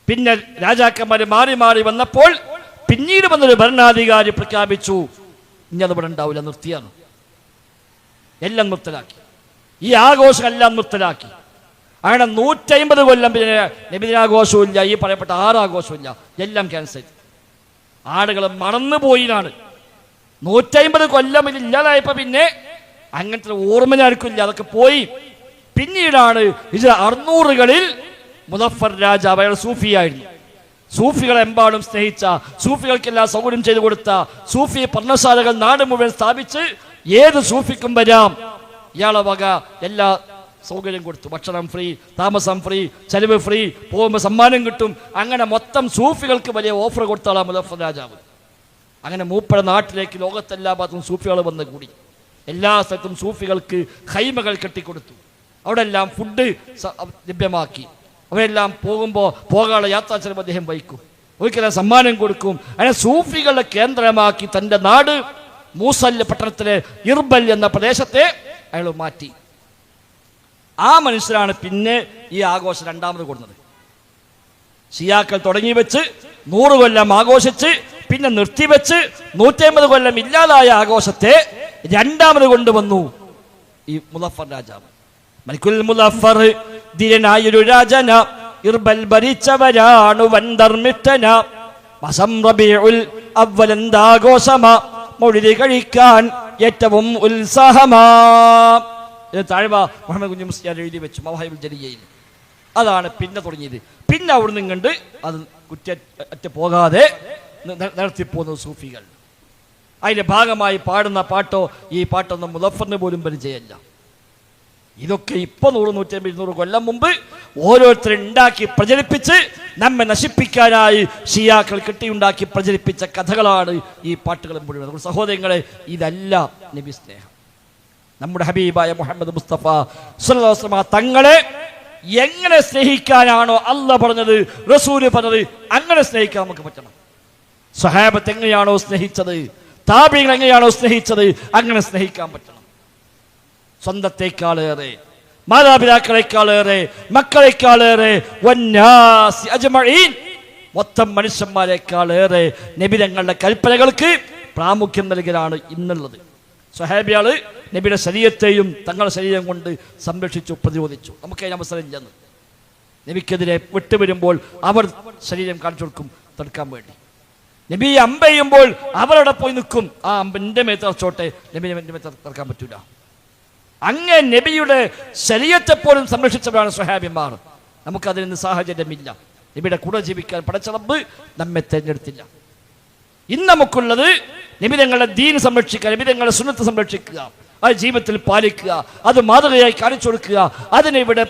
പിന്നെ രാജാക്കന്മാർ മാറി മാറി വന്നപ്പോൾ പിന്നീട് വന്നൊരു ഭരണാധികാരി പ്രഖ്യാപിച്ചു, ഇനി അത് ഇവിടെ ഉണ്ടാവില്ല, നിർത്തിയാണ്. എല്ലാം നിർത്തലാക്കി. ഈ ആഘോഷം എല്ലാം നിർത്തലാക്കി. അങ്ങനെ 150 കൊല്ലം പിന്നെ നബിദിനാഘോഷവും ഇല്ല, ഈ പറയപ്പെട്ട 6 ആഘോഷവും ഇല്ല, എല്ലാം ക്യാൻസൽ. ആളുകൾ മറന്നുപോയിനാണ്. 150 കൊല്ലം ഇല്ലാതായപ്പോ പിന്നെ അങ്ങനത്തെ ഓർമ്മയാർക്കില്ല, അതൊക്കെ പോയി. പിന്നീടാണ് ഹിജ്റ 600-കളിൽ മുദഫർ രാജാവ്, അയാൾ സൂഫിയായിരുന്നു. സൂഫികളെമ്പാടും സ്നേഹിച്ച, സൂഫികൾക്കെല്ലാം സൗകര്യം ചെയ്തു കൊടുത്ത, സൂഫി പർണശാലകൾ നാട് മുഴുവൻ സ്ഥാപിച്ച് ഏത് സൂഫിക്കും വരാം, ഇയാളെ വക എല്ലാ സൗകര്യം കൊടുത്തു. ഭക്ഷണം ഫ്രീ, താമസം ഫ്രീ, ചെലവ് ഫ്രീ, പോകുമ്പോൾ സമ്മാനം കിട്ടും. അങ്ങനെ മൊത്തം സൂഫികൾക്ക് വലിയ ഓഫർ കൊടുത്താളാ മുദഫർ രാജാവ്. അങ്ങനെ മൂപ്പഴ നാട്ടിലേക്ക് ലോകത്തെല്ലാ ഭാഗത്തും സൂഫികൾ വന്ന് കൂടി. എല്ലാ സ്ഥലത്തും സൂഫികൾക്ക് ഖൈമകൾ കെട്ടിക്കൊടുത്തു. അവിടെ എല്ലാം ഫുഡ് ലഭ്യമാക്കി. അവരെല്ലാം പോകാനുള്ള യാത്രാ ചെലവ് അദ്ദേഹം വഹിക്കും. ഒരിക്കലും സമ്മാനം കൊടുക്കും. അങ്ങനെ സൂഫികളുടെ കേന്ദ്രമാക്കി തൻ്റെ നാട് മൂസൽ പട്ടണത്തിലെ ഇർബൽ എന്ന പ്രദേശത്തെ അയാൾ മാറ്റി. ആ മനുഷ്യരാണ് പിന്നെ ഈ ആഘോഷം 2ാമത് കൊടുക്കുന്നത്. ഷിയാക്കൾ തുടങ്ങി വെച്ച് 100 കൊല്ലം ആഘോഷിച്ച് പിന്നെ നിർത്തിവെച്ച് 150 കൊല്ലം ഇല്ലാതായ ആഘോഷത്തെ 2ാമത് കൊണ്ടുവന്നു ഈ മുദഫർ രാജാവ്. മലിക്കുൽ മുദഫർ ധീരനായൊരു രാജന, ഇർബൽ ഭരിച്ചവരാണു വൻധർമ്മിഷ്ഠന. വസം റബീഉൽ അവ്വൽ എന്താഘോഷമാ, മൗലിദ് കഴിക്കാൻ ഏറ്റവും ഉത്സാഹമാ. താഴ്വ മുഹമ്മദ് കുഞ്ഞി മുസ്ലിയാർ എഴുതി വെച്ചു മവാഹിബുൽ ജലിയയിൽ. അതാണ് പിന്നെ തുടങ്ങിയത്. പിന്നെ അവിടുന്ന് കണ്ട് അത് കുറ്റ പോകാതെ നടത്തിപ്പോകുന്ന സൂഫികൾ. അതിന്റെ ഭാഗമായി പാടുന്ന പാട്ടോ ഈ പാട്ടൊന്നും മുദഫറിന് പോലും പരിചയമല്ല. ഇതൊക്കെ ഇപ്പൊ 100, 150, 200 കൊല്ലം മുമ്പ് ഓരോരുത്തരും ഉണ്ടാക്കി പ്രചരിപ്പിച്ച് നമ്മെ നശിപ്പിക്കാനായി ഷിയാക്കൾ കെട്ടിയുണ്ടാക്കി പ്രചരിപ്പിച്ച കഥകളാണ് ഈ പാട്ടുകൾ മുഴുവൻ. നമ്മുടെ സഹോദരങ്ങളെ, ഇതല്ല നബി സ്നേഹം. നമ്മുടെ ഹബീബായ മുഹമ്മദ് മുസ്തഫ സ്വല്ലല്ലാഹു അലൈഹി വസല്ലം തങ്ങളെ എങ്ങനെ സ്നേഹിക്കാനാണോ അല്ലാഹ് പറഞ്ഞത്, റസൂൽ പറഞ്ഞത്, അങ്ങനെ സ്നേഹിക്കാൻ നമുക്ക് പറ്റണം. സ്വഹാബത്ത് എങ്ങനെയാണോ സ്നേഹിച്ചത്, താബിഈങ്ങൾ എങ്ങനെയാണോ സ്നേഹിച്ചത്, അങ്ങനെ സ്നേഹിക്കാൻ പറ്റണം. സ്വന്തത്തെക്കാളേറെ, മാതാപിതാക്കളെക്കാളേറെ, മക്കളെക്കാളേറെ, വന്നാസി അജ്മഈൻ, മൊത്തം മനുഷ്യന്മാരെക്കാളേറെ നബിതങ്ങളുടെ കൽപ്പനകൾക്ക് പ്രാമുഖ്യം നൽകലാണ് ഇന്നുള്ളത്. സ്വഹാബിയാള് നബിയുടെ ശരീരത്തെയും തങ്ങളുടെ ശരീരം കൊണ്ട് സംരക്ഷിച്ചു, പ്രതിരോധിച്ചു. നമുക്കതിന് അവസരമില്ലെന്ന്. നബിക്കെതിരെ വിട്ടുവരുമ്പോൾ അവർ ശരീരം കാണിച്ചു കൊടുക്കും തടുക്കാൻ വേണ്ടി. നബി അമ്പെയ്യുമ്പോൾ അവരവിടെ പോയി നിൽക്കും. ആ അമ്പൻ്റെ മേത്ത് തറച്ചോട്ടെ, നബിനെ മേത്ത് തറക്കാൻ പറ്റൂല. അങ്ങനെ നബിയുടെ ശരീരത്തെ പോലും സംരക്ഷിച്ചവരാണ് സ്വഹാബിമാർ. നമുക്കതിന് സാഹചര്യമില്ല. നബിയുടെ കൂടെ ജീവിക്കാൻ പടച്ച റബ്ബ് നമ്മെ തിരഞ്ഞെടുത്തില്ല. ഇന്ന് നമുക്കുള്ളത് നിബിതങ്ങളുടെ ദീൻ സംരക്ഷിക്കുക, നിബിതങ്ങളുടെ സുന്നത്ത് സംരക്ഷിക്കുക, അത് ജീവിതത്തിൽ പാലിക്കുക, അത് മാതൃകയായി കാണിച്ചു കൊടുക്കുക. അതിനെ ഇവിടെ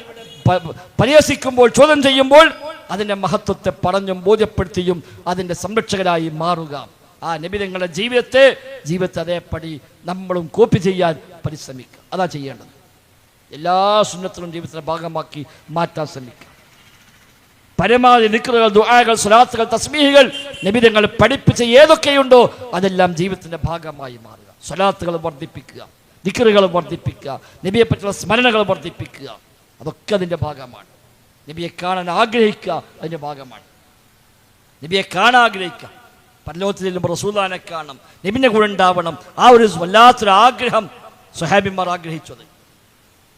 പരിഹസിക്കുമ്പോൾ, ചോദ്യം ചെയ്യുമ്പോൾ അതിൻ്റെ മഹത്വത്തെ പറഞ്ഞും ബോധ്യപ്പെടുത്തിയും അതിൻ്റെ സംരക്ഷകരായി മാറുക. ആ നിബിതങ്ങളുടെ ജീവിതത്തെ അതേപടി നമ്മളും കോപ്പി ചെയ്യാൻ പരിശ്രമിക്കുക. അതാ ചെയ്യേണ്ടത്. എല്ലാ സുന്നത്തിലും ജീവിതത്തിന്റെ ഭാഗമാക്കി മാറ്റാൻ ശ്രമിക്കുക. പരമാവധി ദിക്റുകൾ, ദുആകൾ, സ്വലാത്തുകൾ, തസ്ബീഹുകൾ നബിതങ്ങൾ പഠിപ്പിച്ച ഏതൊക്കെയുണ്ടോ അതെല്ലാം ജീവിതത്തിന്റെ ഭാഗമായി മാറുക. സ്വലാത്തുകൾ വർദ്ധിപ്പിക്കുക, ദിക്റുകൾ വർദ്ധിപ്പിക്കുക, നബിയെ പറ്റിയുള്ള സ്മരണകൾ വർദ്ധിപ്പിക്കുക. അതൊക്കെ അതിൻ്റെ ഭാഗമാണ്. നബിയെ കാണാൻ ആഗ്രഹിക്കുക, അതിൻ്റെ ഭാഗമാണ്. നബിയെ കാണാൻ ആഗ്രഹിക്കുക, പരലോകത്തിൽ ചെല്ലുമ്പോൾ റസൂലുള്ളാഹിനെ കാണണം, നബിന്റെ കൂടെ ഉണ്ടാവണം. ആ ഒരു വല്ലാത്തൊരു ആഗ്രഹം സ്വഹാബിമാർ ആഗ്രഹിച്ചത്.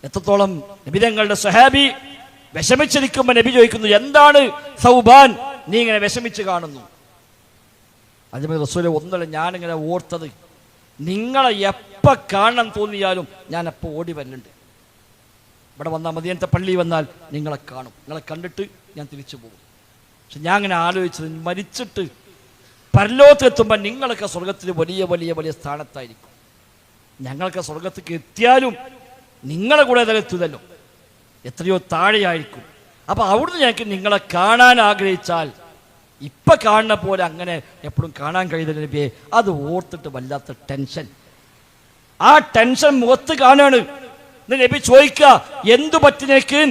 എത്രത്തോളം നബിതങ്ങളുടെ സ്വഹാബി വിഷമിച്ചിരിക്കുമ്പോൾ നബി ചോദിക്കുന്നു, എന്താണ് സൗബാൻ നീ ഇങ്ങനെ വിഷമിച്ച് കാണുന്നു? അതുപോലെ റസൂലെ ഒന്നല്ല, ഞാനിങ്ങനെ ഓർത്തത് നിങ്ങളെ എപ്പോൾ കാണാൻ തോന്നിയാലും ഞാൻ അപ്പോൾ ഓടി വരുന്നുണ്ട്. ഇവിടെ വന്നാൽ മദീനത്തെ പള്ളി വന്നാൽ നിങ്ങളെ കാണും, നിങ്ങളെ കണ്ടിട്ട് ഞാൻ തിരിച്ചു പോകും. പക്ഷെ ഞാൻ അങ്ങനെ ആലോചിച്ചത്, മരിച്ചിട്ട് പരലോകത്തെത്തുമ്പോൾ നിങ്ങളൊക്കെ സ്വർഗത്തിൽ വലിയ വലിയ വലിയ സ്ഥാനത്തായിരിക്കും. ഞങ്ങൾക്ക് സ്വർഗത്തേക്ക് എത്തിയാലും നിങ്ങളെ കൂടെ എത്തുന്നല്ലോ, എത്രയോ താഴെയായിരിക്കും. അപ്പം അവിടുന്ന് ഞങ്ങൾക്ക് നിങ്ങളെ കാണാൻ ആഗ്രഹിച്ചാൽ ഇപ്പം കാണുന്ന പോലെ അങ്ങനെ എപ്പോഴും കാണാൻ കഴിയുന്ന നബിയെ, അത് ഓർത്തിട്ട് വല്ലാത്ത ടെൻഷൻ. ആ ടെൻഷൻ മുഖത്ത് കാണാണ്. നബി ചോദിക്കുക, എന്തു പറ്റിനേക്ക്?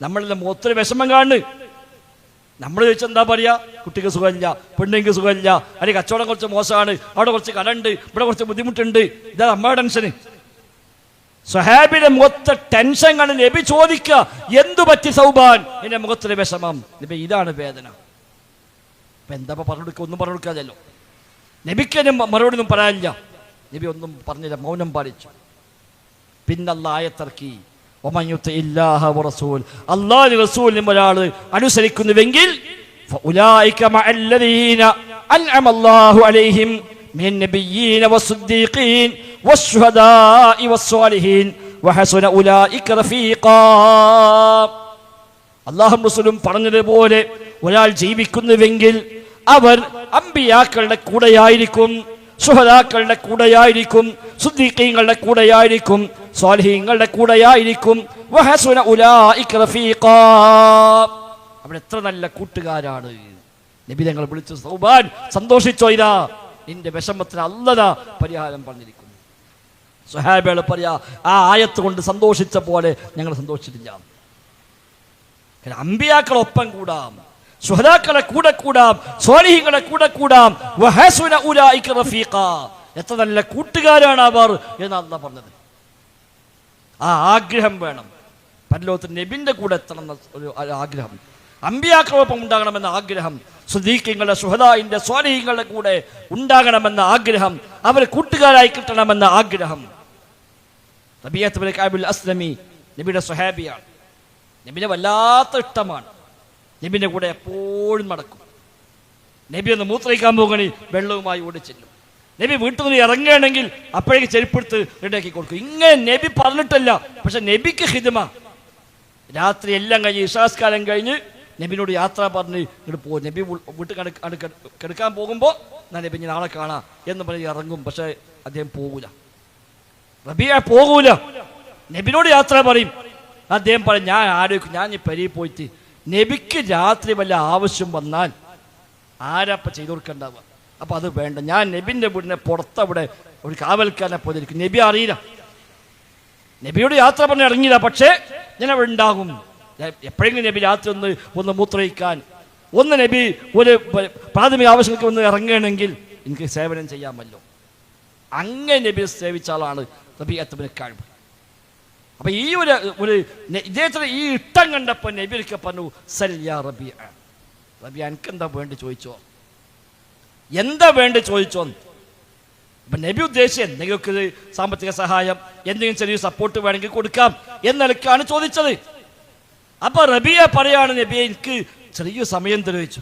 നമ്മളുടെ മുഖത്തൊരു വിഷമം കാണുന്നു. നമ്മൾ ചോദിച്ചാൽ എന്താ പറയാ? കുട്ടിക്ക് സുഖമില്ല, പെണ്ണിക്ക് സുഖമില്ല, അല്ലെങ്കിൽ കച്ചവടം കുറച്ച് മോശമാണ്, അവിടെ കുറച്ച് കടമുണ്ട്, ഇവിടെ കുറച്ച് ബുദ്ധിമുട്ടുണ്ട്. ഇതാ നമ്മുടെ ടെൻഷന്. സ്വഹാബിയുടെ മുഖത്തെ ടെൻഷൻ കണ്ട് നബി ചോദിക്കുക, എന്തു പറ്റി സൗബാൻ? എന്റെ മുഖത്തിലെ വിഷമം. നബി, ഇതാണ് വേദന. അപ്പൊ എന്താ പറഞ്ഞു കൊടുക്കുക? ഒന്നും പറഞ്ഞു കൊടുക്കാതല്ലോ. നബിക്ക് മറുപടി ഒന്നും പറയാനില്ല. നബി ഒന്നും പറഞ്ഞില്ല, മൗനം പാലിച്ചു. പിന്നെ അല്ലാഹ് ആയത്തിറക്കി, അല്ലാഹു റസൂലിനെ ഒരാൾ അനുസരിക്കുന്നുവെങ്കിൽ മിൻ നബിയ്യീന വസ്സുദ്ദീഖീൻ വസ്സുഹദാഇ വസ്സാലിഹീൻ വഹസന ഉലൈക റഫീഖാ. അല്ലാഹും റസൂലും പറഞ്ഞതുപോലെ ഒരാൾ ജീവിക്കുന്നുവെങ്കിൽ അവർ അമ്പിയാക്കളുടെ കൂടെയായിരിക്കും, ശുഹദാക്കളുടെ കൂടെയായിരിക്കും, സുദ്ദീഖീങ്ങളുടെ കൂടെയായിരിക്കും, സ്വാലിഹീങ്ങളുടെ കൂടെയായിരിക്കും. വഹസുന ഉലൈക റഫീഖാ. അവിടെ എത്ര നല്ല കൂട്ടുകാരാണ്. നബി തങ്ങൾ വിളിച്ചു, സൗബാൻ സന്തോഷിച്ചോ, ഇതാ നിന്റെ വിഷമത്തിന് അല്ലാഹ് പരിഹാരം പറഞ്ഞിരിക്കുന്നു. സ്വഹാബികൾ പറയാ, ആ ആയത്ത് കൊണ്ട് സന്തോഷിച്ച പോലെ ഞങ്ങൾ സന്തോഷിച്ചിട്ടില്ല. അമ്പിയാക്കളൊപ്പം കൂടാം, ശുഹദാക്കളെ കൂടെ കൂടാം, സ്വാലിഹീങ്ങളെ കൂടെ കൂടാം. വഹസുന ഉലൈക റഫീഖാ. എത്ര നല്ല കൂട്ടുകാരാണ് അവർ എന്ന് അല്ലാഹ് പറഞ്ഞത്. ആ ആഗ്രഹം വേണം. പരലോകത്ത് നബിന്റെ കൂടെ എത്തണം എന്ന ഒരു ആഗ്രഹം, അമ്പിയാക്കളൊപ്പം ഉണ്ടാകണമെന്ന ആഗ്രഹം, സുദ്ദീഖീങ്ങളുടെ, ശുഹദാഇന്റെ, സ്വാലിഹീങ്ങളുടെ കൂടെ ഉണ്ടാകണമെന്ന ആഗ്രഹം, അവരെ കൂട്ടുകാരായി കിട്ടണമെന്ന ആഗ്രഹം. റബീഅത്ത് ബിൻ കഅബുൽ അസ്ലമി നബിയുടെ സ്വഹാബിയാണ്. നബിനെ വല്ലാത്ത ഇഷ്ടമാണ്. നബിന്റെ കൂടെ എപ്പോഴും നടക്കും. നബി ഒന്ന് മൂത്രയിക്കാൻ പോകണി വെള്ളവുമായി ഓടിച്ചെല്ലും. നബി വീട്ടിൽ നിന്ന് ഇറങ്ങുകയാണെങ്കിൽ അപ്പോഴേക്ക് ചെരുപ്പെടുത്ത് റെഡിയാക്കി കൊടുക്കും. ഇങ്ങനെ നബി പറഞ്ഞിട്ടല്ല, പക്ഷെ നബിക്ക് ഹിദ്മ. രാത്രി എല്ലാം കഴിഞ്ഞ് ഇശാസ്കാലം കഴിഞ്ഞ് നബിനോട് യാത്ര പറഞ്ഞ് ഇങ്ങോട്ട് പോകും. നബി വീട്ടിൽ കിടക്കാൻ പോകുമ്പോൾ നബി നാളെ കാണാം എന്ന് പറഞ്ഞ് ഇറങ്ങും. പക്ഷെ അദ്ദേഹം പോകൂല, റബീഅ പോകൂല. നബിനോട് യാത്ര പറയും. അദ്ദേഹം പറയും, ഞാൻ ആലോചിക്കും, ഞാൻ ഈ പെരിയിൽ പോയിട്ട് നബിക്ക് രാത്രി വല്ല ആവശ്യം വന്നാൽ ആരപ്പ ചെയ്തു കൊടുക്കണ്ടാവുക. അപ്പം അത് വേണ്ട, ഞാൻ നബിൻ്റെ വീടിനെ പുറത്തവിടെ ഒരു കാവൽക്കാരനെ പോയിരിക്കും. നബി അറിയില്ല, നബിയോട് യാത്ര പറഞ്ഞ് ഇറങ്ങിയില്ല, പക്ഷേ ഞാൻ അവിടെ ഉണ്ടാകും. എപ്പോഴെങ്കിലും നബി രാത്രി ഒന്ന് മൂത്രയിക്കാൻ, ഒന്ന് നബി ഒരു പ്രാഥമിക ആവശ്യങ്ങൾക്ക് ഒന്ന് ഇറങ്ങുകയാണെങ്കിൽ എനിക്ക് സേവനം ചെയ്യാമല്ലോ. അങ്ങനെ നബി സേവിച്ച ആളാണ് റബീഅത്ത് ബിൻ കഅബ്. അപ്പൊ ഈ ഒരു ഇദ്ദേഹത്തിന് ഈ ഇഷ്ടം കണ്ടപ്പോൾ നബി ഒരിക്കൽ പറഞ്ഞു, സല്യാ റബീഅ, റബീഅ എനിക്കെന്താ വേണ്ടി ചോദിച്ചോ, എന്താ വേണ്ടി ചോദിച്ചോ. അപ്പൊ നബി ഉദ്ദേശിച്ച് എന്തെങ്കിലുമൊക്കെ സാമ്പത്തിക സഹായം, എന്തെങ്കിലും ചെറിയ സപ്പോർട്ട് വേണമെങ്കിൽ കൊടുക്കാം എന്നൊക്കെയാണ് ചോദിച്ചത്. അപ്പൊ റബീഅ പറയാണ്, നബിയെ എനിക്ക് ചെറിയ സമയം തെളിയിച്ചു.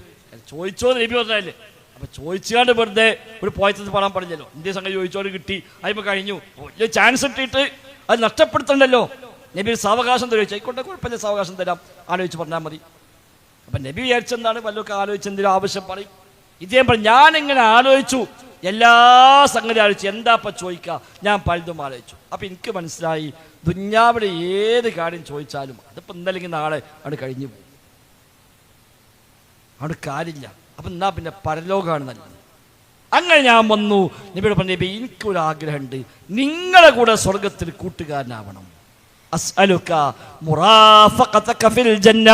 ചോദിച്ചോ നബി പറഞ്ഞാലേ. അപ്പൊ ചോദിച്ചാണ്ട് വെറുതെ ഒരു പോയത്ത് പറയാൻ പറഞ്ഞല്ലോ. ഇന്ത്യ സംഘം ചോദിച്ചോട് കിട്ടി, അതിപ്പോ കഴിഞ്ഞു, വലിയ ചാൻസ് ഇട്ടിട്ട് അത് നഷ്ടപ്പെടുത്തണ്ടല്ലോ. നബി സാവകാശം തെളിയിച്ചു. ആയിക്കോട്ടെ, കുഴപ്പമില്ല, സാവകാശം തരാം, ആലോചിച്ച് പറഞ്ഞാൽ മതി. അപ്പൊ നബി വിചാരിച്ചെന്താണ്, വല്ലതൊക്കെ ആലോചിച്ചെന്തെങ്കിലും ആവശ്യം പറയും. ഇദ്ദേഹം പറഞ്ഞു, ഞാനിങ്ങനെ ആലോചിച്ചു, എല്ലാ സംഗതി ആലോചിച്ചു. എന്താ ഇപ്പം ചോദിക്കുക? ഞാൻ പലതും ആലോചിച്ചു. അപ്പം എനിക്ക് മനസ്സിലായി, ദുന്യാവിടെ ഏത് കാര്യം ചോദിച്ചാലും അതിപ്പോൾ ഇന്നല്ലെങ്കിൽ നാളെ അവിടെ കഴിഞ്ഞു പോകും, അവിടെ കാര്യമില്ല. അപ്പം എന്നാ പിന്നെ പരലോകമാണ് നല്ലത്. അങ്ങനെ ഞാൻ വന്നു. നബിയോട് പറഞ്ഞു, നബി എനിക്കൊരാഗ്രഹമുണ്ട്, നിങ്ങളെ കൂടെ സ്വർഗത്തിൽ കൂട്ടുകാരനാവണം. അസ്അലുക മുറാഫഖതക ഫിൽ ജന്ന,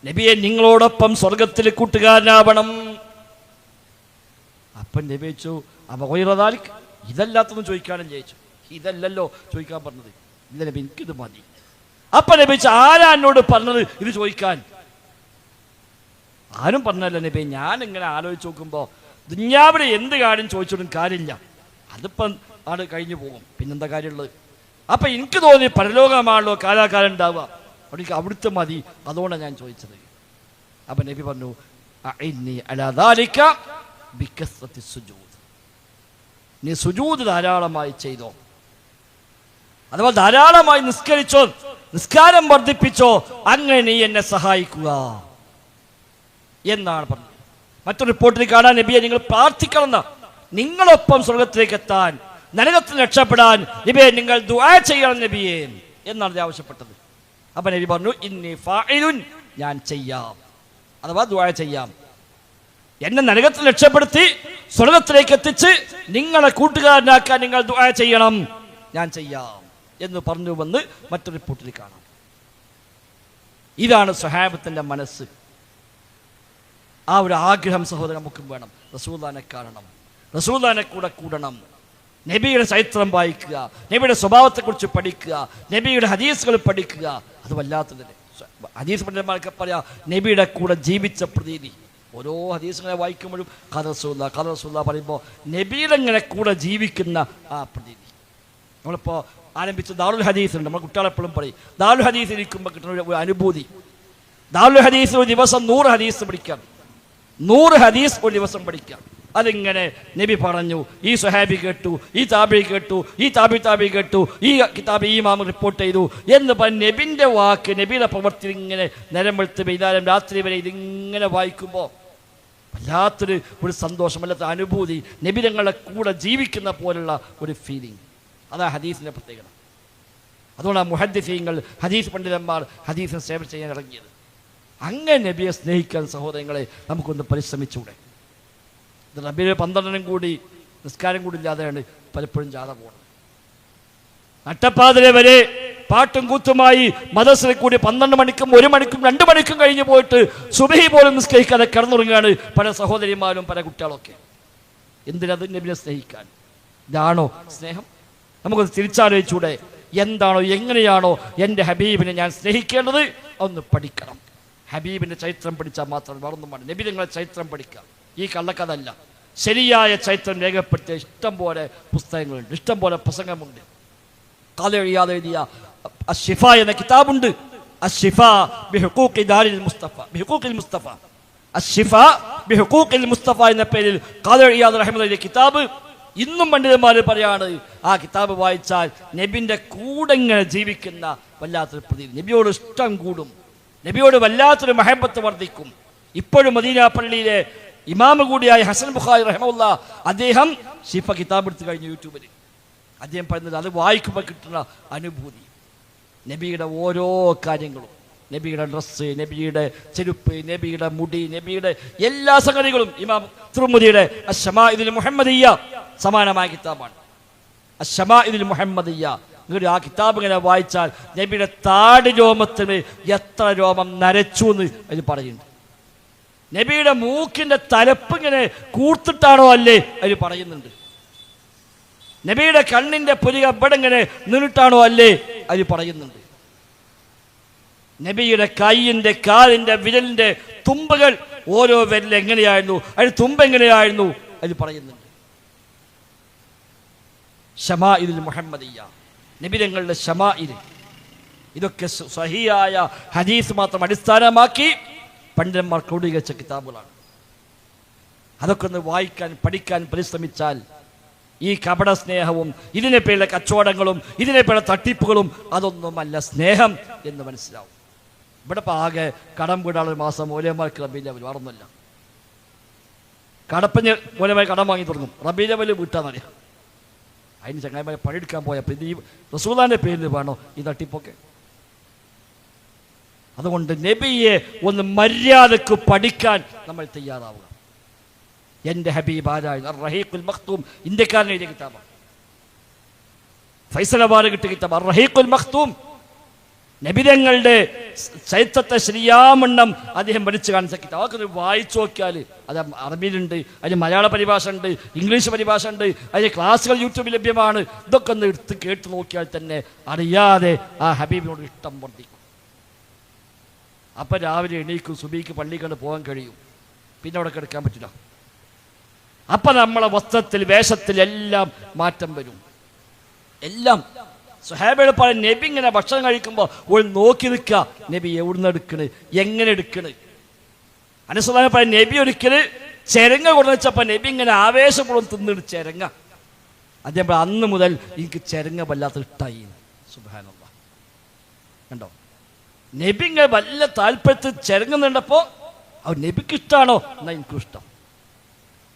നബിയെ നിങ്ങളോടൊപ്പം സ്വർഗത്തിൽ കൂട്ടുകാരനാവണം. അപ്പം നബി ചോദിച്ചു, അബഗൈറദാലിക്, ഇതല്ലാത്തൊന്നും ചോദിക്കാനല്ലേ ചോദിച്ചു. ഇതല്ലല്ലോ ചോദിക്കാൻ പറഞ്ഞത്. ഇല്ല നബി, എനിക്കിത് മതി. അപ്പം നബി ചോദിച്ചു, ആരാ എന്നോട് പറഞ്ഞത് ഇത് ചോദിക്കാൻ? ആരും പറഞ്ഞല്ല നബി. ഞാൻ ഇങ്ങനെ ആലോചിച്ച് നോക്കുമ്പോൾ ദുന്യാവിടെ എന്ത് കാര്യം ചോദിച്ചിട്ടും കാര്യമില്ല, അതിപ്പം ആട് കഴിഞ്ഞു പോകും, പിന്നെന്താ കാര്യമുള്ളത്? അപ്പം എനിക്ക് തോന്നി പരലോകമാണല്ലോ കാലാകാലം ഉണ്ടാവുക, എനിക്ക് അവിടുത്തെ മതി, അതുകൊണ്ടാണ് ഞാൻ ചോദിച്ചത്. അപ്പം നബി പറഞ്ഞു, അലാ ദാലിക ബികസ്റത്തി സുജൂദ്, നീ സുജൂദ് ധാരാളമായി ചെയ്തോ, അഥവാ ധാരാളമായി നിസ്കരിച്ചോ, നിസ്കാരം വർദ്ധിപ്പിച്ചോ, അങ്ങനെ നീ എന്നെ സഹായിക്കുക എന്നാണ് പറഞ്ഞത്. മറ്റൊരു റിപ്പോർട്ടിൽ കാണാൻ, നബിയെ നിങ്ങൾ പ്രാർത്ഥിക്കണം, നിങ്ങളൊപ്പം സ്വർഗത്തിലേക്ക് എത്താൻ, നരകത്തിൽ രക്ഷപ്പെടാൻ നബിയെ നിങ്ങൾ ദുആ ചെയ്യണം നബിയെ എന്നാണ് ആവശ്യപ്പെട്ടത്. അപ്പൊ നബി പറഞ്ഞു, ഇന്നി ഫാഇലുൻ, ഞാൻ ചെയ്യാം, അഥവാ ദുആ ചെയ്യാം, എന്നെ നരകത്തിൽ രക്ഷപ്പെടുത്തി സ്വർഗത്തിലേക്ക് എത്തിച്ച് നിങ്ങളെ കൂട്ടുകാരനാക്കാൻ നിങ്ങൾ ദുആ ചെയ്യണം, ഞാൻ ചെയ്യാം എന്ന് പറഞ്ഞുവെന്ന് മറ്റൊരു റിപ്പോർട്ടിൽ കാണാം. ഇതാണ് സ്വഹാബത്തിന്റെ മനസ്സ്. ആ ഒരു ആഗ്രഹം സഹോദരൻ നമുക്കും വേണം. റസൂലുള്ളാഹിനെ കാണണം, റസൂലുള്ളാഹിനെ കൂടെ കൂടണം, നബിയുടെ ചരിത്രം വായിക്കുക, നബിയുടെ സ്വഭാവത്തെക്കുറിച്ച് പഠിക്കുക, നബിയുടെ ഹദീസുകൾ പഠിക്കുക. അത് വല്ലാത്തത്. ഹദീസ് പണ്ഡിതന്മാർക്ക് പറയാം, നബിയുടെ കൂടെ ജീവിച്ച പ്രതീതി. ഓരോ ഹദീസുകളെ വായിക്കുമ്പോഴും ഖദ റസൂലുള്ളാഹി പറയുമ്പോൾ നബിയുടെ ഇങ്ങനെ കൂടെ ജീവിക്കുന്ന ആ പ്രതീതി. നമ്മളിപ്പോൾ ആരംഭിച്ച ദാറുൽ ഹദീസ് ഉണ്ട്, നമ്മൾ കുട്ടികളെപ്പോഴും പറയും, ദാറുൽ ഹദീസ് ഇരിക്കുമ്പോൾ കിട്ടുന്ന ഒരു അനുഭൂതി. ദാറുൽ ഹദീസ് ഒരു ദിവസം 100 ഹദീസ് പഠിക്കാം, 100 ഹദീസ് ഒരു ദിവസം പഠിക്കാം. അതിങ്ങനെ നബി പറഞ്ഞു, ഈ സ്വഹാബി കേട്ടു, ഈ താബി കേട്ടു, ഈ താബി കേട്ടു, ഈ കിതാബ് ഈ ഇമാം റിപ്പോർട്ട് ചെയ്തു എന്ന് പറഞ്ഞ് നബിൻ്റെ വാക്ക്, നബിയുടെ പ്രവൃത്തി ഇങ്ങനെ നേരം വെളുത്ത് വൈകുന്നേരം രാത്രി വരെ ഇതിങ്ങനെ വായിക്കുമ്പോൾ വല്ലാത്തൊരു സന്തോഷം, വല്ലാത്ത അനുഭൂതി, നബി ഞങ്ങളുടെ കൂടെ ജീവിക്കുന്ന പോലുള്ള ഒരു ഫീലിംഗ്. അതാ ഹദീസിൻ്റെ പ്രത്യേകത. അതുകൊണ്ടാണ് മുഹദ്ദിസീങ്ങൾ, ഹദീസ് പണ്ഡിതന്മാർ ഹദീസിനെ സേവ ചെയ്യാൻ ഇറങ്ങിയത്. അങ്ങനെ നബിയെ സ്നേഹിക്കാൻ സഹോദരങ്ങളെ നമുക്കൊന്ന് പരിശ്രമിച്ചൂടെ? ഇത് റബീഉൽ 12 കൂടി നിസ്കാരം കൂടി ഇല്ലാതെയാണ് പലപ്പോഴും ജാഥ പോകുന്നത്. നട്ടപ്പാതിരെ വരെ പാട്ടും കൂത്തുമായി മദ്രസയിൽ കൂടി 12 മണിക്കും 1 മണിക്കും 2 മണിക്കും കഴിഞ്ഞ് പോയിട്ട് സുബഹി പോലും നിസ്കരിക്കാതെ കിടന്നുറങ്ങുകയാണ് പല സഹോദരിമാരും പല കുട്ടികളൊക്കെ. എന്തിനത്? നബിയെ സ്നേഹിക്കാൻ. ഇതാണോ സ്നേഹം? നമുക്കൊന്ന് തിരിച്ചാലോചിച്ചൂടെ? എന്താണോ, എങ്ങനെയാണോ എൻ്റെ ഹബീബിനെ ഞാൻ സ്നേഹിക്കേണ്ടത്? ഒന്ന് പഠിക്കണം. ഹബീബിൻ്റെ ചരിത്രം പഠിച്ചാൽ മാത്രം വേറൊന്നും വേണം. നബി നിങ്ങളുടെ ചരിത്രം പഠിക്കാം. ഈ കള്ളക്കഥല്ല, ശരിയായ ചരിത്രം രേഖപ്പെടുത്തിയ ഇഷ്ടം പോലെ പുസ്തകങ്ങളുണ്ട്, ഇഷ്ടം പോലെ പ്രസംഗമുണ്ട്. ഖാദി ഇയാദ് എഴുതിയ അശ്ശിഫ എന്ന കിതാബുണ്ട്. അശ്ശിഫ ബിഹുഖൂഖി ദാരിൽ മുസ്തഫ, ബിഹുഖൂഖിൽ മുസ്തഫ, അശ്ശിഫ ബിഹുഖൂഖിൽ മുസ്തഫ എന്ന പേരിൽ ഖാദി ഇയാദ് റഹിമഹുല്ലാഹ് എഴുതിയ കിതാബ് ഇന്നും പണ്ഡിതന്മാർ പറയാണ്, ആ കിതാബ് വായിച്ചാൽ നബിൻ്റെ കൂടെ ഇങ്ങനെ ജീവിക്കുന്ന വല്ലാത്തൊരു പ്രതീതി, നബിയോട് ഇഷ്ടം കൂടും, നബിയോട് വല്ലാത്തൊരു മഹബത്ത് വർദ്ധിക്കും. ഇപ്പോഴും മദീന പള്ളിയിലെ ഇമാമ കൂടിയായ ഹസൻ ബുഖാരി റഹിമഹുല്ലാഹ് അദ്ദേഹം ഷിഫ കിതാബ് എടുത്ത് കഴിഞ്ഞു യൂട്യൂബിൽ. അദ്ദേഹം പറയുന്നത് അത് വായിക്കുമ്പോൾ കിട്ടുന്ന അനുഭൂതി, നബിയുടെ ഓരോ കാര്യങ്ങളും, നബിയുടെ ഡ്രസ്സ്, നബിയുടെ ചെരുപ്പ്, നബിയുടെ മുടി, നബിയുടെ എല്ലാ സംഗതികളും. ഇമാം തിർമിദിയുടെ അശ്ശമാഇദുൽ മുഹമ്മദിയ്യ സമാനമായ കിതാബാണ്. അശ്ശമാഇദുൽ മുഹമ്മദിയ്യ, ആ കിതാബ് ഇങ്ങനെ വായിച്ചാൽ നബിയുടെ താടി രോമത്തിന് എത്ര രോമം നരച്ചു എന്ന് അതിൽ പറയുന്നുണ്ട്. നബിയുടെ മൂക്കിന്റെ തലപ്പ് ഇങ്ങനെ കൂർത്തിട്ടാണോ അല്ലേ അതിൽ പറയുന്നുണ്ട്. നബിയുടെ കണ്ണിന്റെ പുരിക ഇവിടെ ഇങ്ങനെ നിന്നിട്ടാണോ അല്ലേ അതിൽ പറയുന്നുണ്ട്. നബിയുടെ കൈയിന്റെ, കാലിന്റെ, വിരലിന്റെ തുമ്പുകൾ ഓരോ വിരൽ എങ്ങനെയായിരുന്നു, അതിൽ തുമ്പ് എങ്ങനെയായിരുന്നു അതിൽ പറയുന്നുണ്ട്. ശമാഇലുൽ മുഹമ്മദിയ്യ, നബിതങ്ങളുടെ ശമാഇൽ, ഇതൊക്കെ സഹിയായ ഹദീസ് മാത്രം അടിസ്ഥാനമാക്കി പണ്ഡിതന്മാർ ക്രോഡീകരിച്ച കിതാബുകളാണ്. അതൊക്കെ ഒന്ന് വായിക്കാൻ, പഠിക്കാൻ പരിശ്രമിച്ചാൽ ഈ കപട സ്നേഹവും ഇതിനെ പേരുള്ള കച്ചവടങ്ങളും ഇതിനെ പേരുള്ള തട്ടിപ്പുകളും അതൊന്നുമല്ല സ്നേഹം എന്ന് മനസ്സിലാവും. ഇവിടെ ഇപ്പോൾ ആകെ കടം വീടാളൊരു മാസം മൂല്യന്മാർക്ക് റബ്ബില്ല, വേറൊന്നുമല്ല. കടപ്പഞ്ഞ് മൂലമായി കടം വാങ്ങി തുടങ്ങും. റബീലവല് വീട്ടാന്നറിയാം. അതിന് ചങ്ങായിമാരെ പണിയെടുക്കാൻ പോയപ്പോൾ ഇത് ഈ റസൂലുള്ളാഹിന്റെ പേരിൽ വേണോ ഈ തട്ടിപ്പൊക്കെ? അതുകൊണ്ട് നബിയെ ഒന്ന് മര്യാദക്ക് പഠിക്കാൻ നമ്മൾ തയ്യാറാവുക. എൻ്റെ ഹബീബ് ആരായിരുന്നു? റഹീഖുൽ മഖ്തൂം, ഇന്ത്യക്കാരൻ എഴുതിയ കിതാബാണ്. ഫൈസലാബാദ് കിട്ടിയ കിതാബ് റഹീഖുൽ മഖ്തൂം. നബിതങ്ങളുടെ ചരിത്രത്തെ ശരിയാമണ്ണം അദ്ദേഹം പഠിച്ചു കാണിച്ച കിതാബ്. അതൊക്കെ വായിച്ചു നോക്കിയാൽ അത് അറബിയിലുണ്ട്, അതിന് മലയാള പരിഭാഷ ഉണ്ട്, ഇംഗ്ലീഷ് പരിഭാഷ ഉണ്ട്, അതിന് ക്ലാസ്സുകൾ യൂട്യൂബിൽ ലഭ്യമാണ്. ഇതൊക്കെ ഒന്ന് എടുത്ത് കേട്ട് നോക്കിയാൽ തന്നെ അറിയാതെ ആ ഹബീബിനോട് ഇഷ്ടം വർദ്ധിക്കും. അപ്പം രാവിലെ എണീക്കും, സുബഹിക്ക് പള്ളി കണ്ട് പോകാൻ കഴിയും, പിന്നെ അവിടെ കിടക്കാൻ പറ്റില്ല. അപ്പം നമ്മളെ വസ്ത്രത്തിൽ വേഷത്തിൽ എല്ലാം മാറ്റം വരും. എല്ലാം സ്വഹാബികൾ പറയും, നബി ഇങ്ങനെ ഭക്ഷണം കഴിക്കുമ്പോൾ ഒരു നോക്കി നിൽക്കുക, നബി എവിടുന്ന് എടുക്കണ്, എങ്ങനെ എടുക്കണ്. അനുസൃതമായി പറയും, നബി ഒരിക്കല് ചെരങ്ങ കൊണ്ടുവച്ചപ്പോൾ നബി ഇങ്ങനെ ആവേശപൂർവ്വം തിന്നിട്ട് ചെരങ്ങ. അദ്ദേഹം അന്ന് മുതൽ എനിക്ക് ചെരങ്ങ വല്ലാത്ത ഇഷ്ടായി. സുബ്ഹാനല്ലാഹ്, കണ്ടോ? നബി ഇങ്ങനെ വല്ല താല്പര്യത്തിൽ ചെരങ്ങുന്നുണ്ടപ്പോൾ അവർ നബിക്ക് ഇഷ്ടമാണോ എന്നാൽ എനിക്കും ഇഷ്ടം.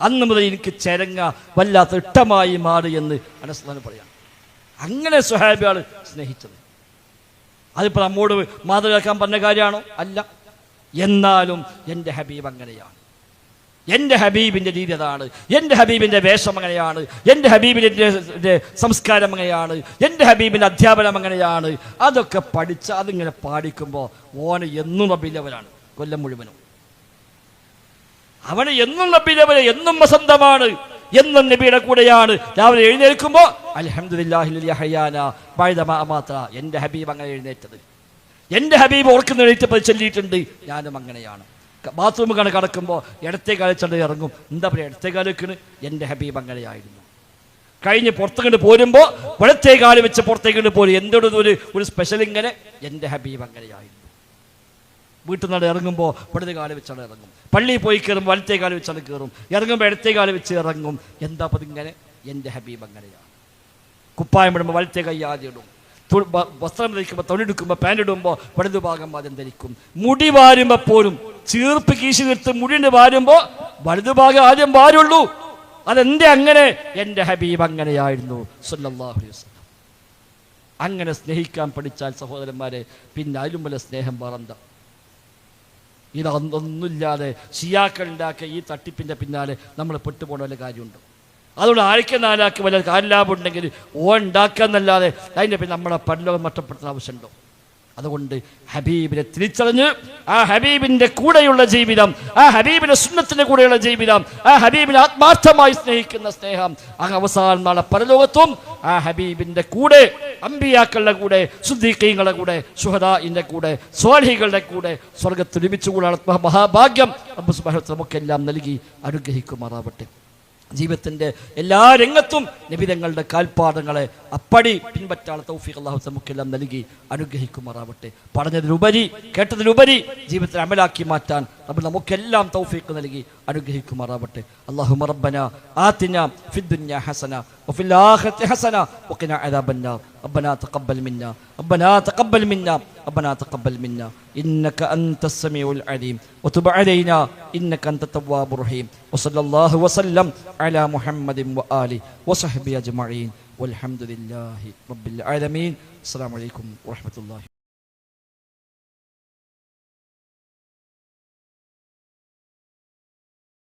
അന്ന് മുതൽ എനിക്ക് ചെരങ്ങ വല്ലാത്ത ഇഷ്ടമായി മാറി എന്ന് അനുസൃതം പറയാം. അങ്ങനെ സ്വഹാബികൾ സ്നേഹിച്ചത്. അതിപ്പോൾ നമ്മോട് മാതൃകയാക്കാൻ പറഞ്ഞ കാര്യമാണോ? അല്ല. എന്നാലും എൻ്റെ ഹബീബ് അങ്ങനെയാണ്. എൻ്റെ ഹബീബിൻ്റെ രീതി അതാണ്. എൻ്റെ ഹബീബിൻ്റെ വേഷം അങ്ങനെയാണ്. എൻ്റെ ഹബീബിൻ്റെ സംസ്കാരം അങ്ങനെയാണ്. എൻ്റെ ഹബീബിൻ്റെ അധ്യാപനം അങ്ങനെയാണ്. അതൊക്കെ പഠിച്ച് അതിങ്ങനെ പാടിക്കുമ്പോൾ ഓന് എന്നും റബീലവലാണ്, കൊല്ലം മുഴുവനും. അവന് എന്നും റബീലവന്, എന്നും വസന്തമാണ്, എന്നും നബിയുടെ കൂടെയാണ്. രാവിലെ എഴുന്നേൽക്കുമ്പോൾ അൽഹംദുലില്ലാഹി ഹയ്യാന ബഅദ മാ അമാത. എൻ്റെ ഹബീബ് അങ്ങനെ എഴുന്നേറ്റത്. എൻ്റെ ഹബീബ് ഓർക്കുന്ന എഴുത്തപ്പോൾ ചൊല്ലിയിട്ടുണ്ട്. ഞാനും അങ്ങനെയാണ്. ബാത്റൂമിൽ കടക്കുമ്പോൾ ഇടത്തേ കാലിച്ചണ്ട് ഇറങ്ങും. എന്താ പറയുക, ഇടത്തേ കാല് വെക്കണ്? എൻ്റെ ഹബീബ് അങ്ങനെയായിരുന്നു. കഴിഞ്ഞ് പുറത്തേക്ക് പോരുമ്പോൾ വലത്തേ കാല് വെച്ച് പുറത്തേക്ക് പോരും. എന്തൊരു ഒരു സ്പെഷ്യൽ ഇങ്ങനെ, എൻ്റെ ഹബീബ് അങ്ങനെയായിരുന്നു. വീട്ടിൽ നിന്ന് ഇറങ്ങുമ്പോൾ ഇടത് കാല് വെച്ചാണ് ഇറങ്ങും. പള്ളിയിൽ പോയി കയറുമ്പോൾ വലത്തേ കാല് വെച്ചാണ് കയറും. ഇറങ്ങുമ്പോൾ ഇടത്തേ കാല് വെച്ച് ഇറങ്ങും. എന്താ അപ്പം ഇങ്ങനെ? എൻ്റെ ഹബീബ് അങ്ങനെയാണ്. കുപ്പായം ഇടുമ്പോൾ വലത്തേ കൈ ആദ്യം ഇടും. വസ്ത്രം ധരിക്കുമ്പോൾ, തൊഴിലെടുക്കുമ്പോൾ, പാൻ്റ് ഇടുമ്പോൾ വലതു ഭാഗം ആദ്യം ധരിക്കും. മുടി വാരുമ്പോൾ പോലും ചീർപ്പ് കീശി തീർത്ത് മുടിന് വാരുമ്പോൾ വലതു ഭാഗം ആദ്യം വാരുള്ളൂ. അതെന്തേ അങ്ങനെ? എൻ്റെ ഹബീബ് അങ്ങനെയായിരുന്നു സല്ലല്ലാഹു അലൈഹി വസല്ലം. അങ്ങനെ സ്നേഹിക്കാൻ പഠിച്ചാൽ സഹോദരന്മാരെ, പിന്നെ അതിലും വല്ല സ്നേഹം വേറെന്താ? ഇതൊന്നുമില്ലാതെ ഷിയാക്കൾ ഉണ്ടാക്കിയ ഈ തട്ടിപ്പിൻ്റെ പിന്നാലെ നമ്മൾ പെട്ടുപോകേണ്ട വല്ല കാര്യമുണ്ട്? അതുകൊണ്ട് ആഴ്ച നാലാക്കി വല്ല കാര്യലാഭം ഉണ്ടെങ്കിൽ ഉണ്ടാക്കുക എന്നല്ലാതെ അതിൻ്റെ പിന്നെ നമ്മളെ പരലോകം നഷ്ടപ്പെടുത്തുന്ന ആവശ്യമുണ്ടോ? അതുകൊണ്ട് ഹബീബിനെ തിരിച്ചറിഞ്ഞ് ആ ഹബീബിൻ്റെ കൂടെയുള്ള ജീവിതം, ആ ഹബീബിൻ്റെ സുന്നത്തിൻ്റെ കൂടെയുള്ള ജീവിതം, ആ ഹബീബിനെ ആത്മാർത്ഥമായി സ്നേഹിക്കുന്ന സ്നേഹം അങ്ങ് അവസാനം നാളെ പരലോകത്തും ആ ഹബീബിൻ്റെ കൂടെ, അമ്പിയാക്കളുടെ കൂടെ, സുദ്ദീഖീങ്ങളുടെ കൂടെ, ശുഹദാഇന്റെ കൂടെ, സ്വാലിഹീങ്ങളുടെ കൂടെ സ്വർഗ്ഗത്തിൽ ഒരുമിച്ചുകൂടാനുള്ള മഹാഭാഗ്യം റബ്ബ് സുബ്ഹാനഹു വ തആല നമുക്കെല്ലാം നൽകി അനുഗ്രഹിക്കുമാറാവട്ടെ. ജീവിതത്തിൻ്റെ എല്ലാ രംഗത്തും നബിതങ്ങളുടെ കാൽപ്പാദങ്ങളെ അപ്പടി പിൻപറ്റാനുള്ള തൗഫീഖ് അല്ലാഹു നമുക്കെല്ലാം നൽകി അനുഗ്രഹിക്കുമാറാവട്ടെ. പറഞ്ഞതിലുപരി, കേട്ടതിലുപരി ജീവിതത്തിൽ അമലാക്കി മാറ്റാൻ റബ്ബ് നമുക്കെല്ലാം തൗഫീഖ് നൽകി അനുഗ്രഹിക്കുമാറാവട്ടെ. അല്ലാഹുമ്മ റബ്ബനാ ആതിനാ ഫിദ്ദുനിയ ഹസന വഫിൽ ആഖിറതി ഹസന വഖിനാ അദാബന്നാർ. ربنا تقبل منا ربنا تقبل منا ربنا تقبل منا إنك أنت السميع العليم وتب علينا إنك أنت التواب الرحيم وصلى الله وسلم على محمد وآله وصحبه أجمعين والحمد لله رب العالمين. السلام عليكم ورحمة الله.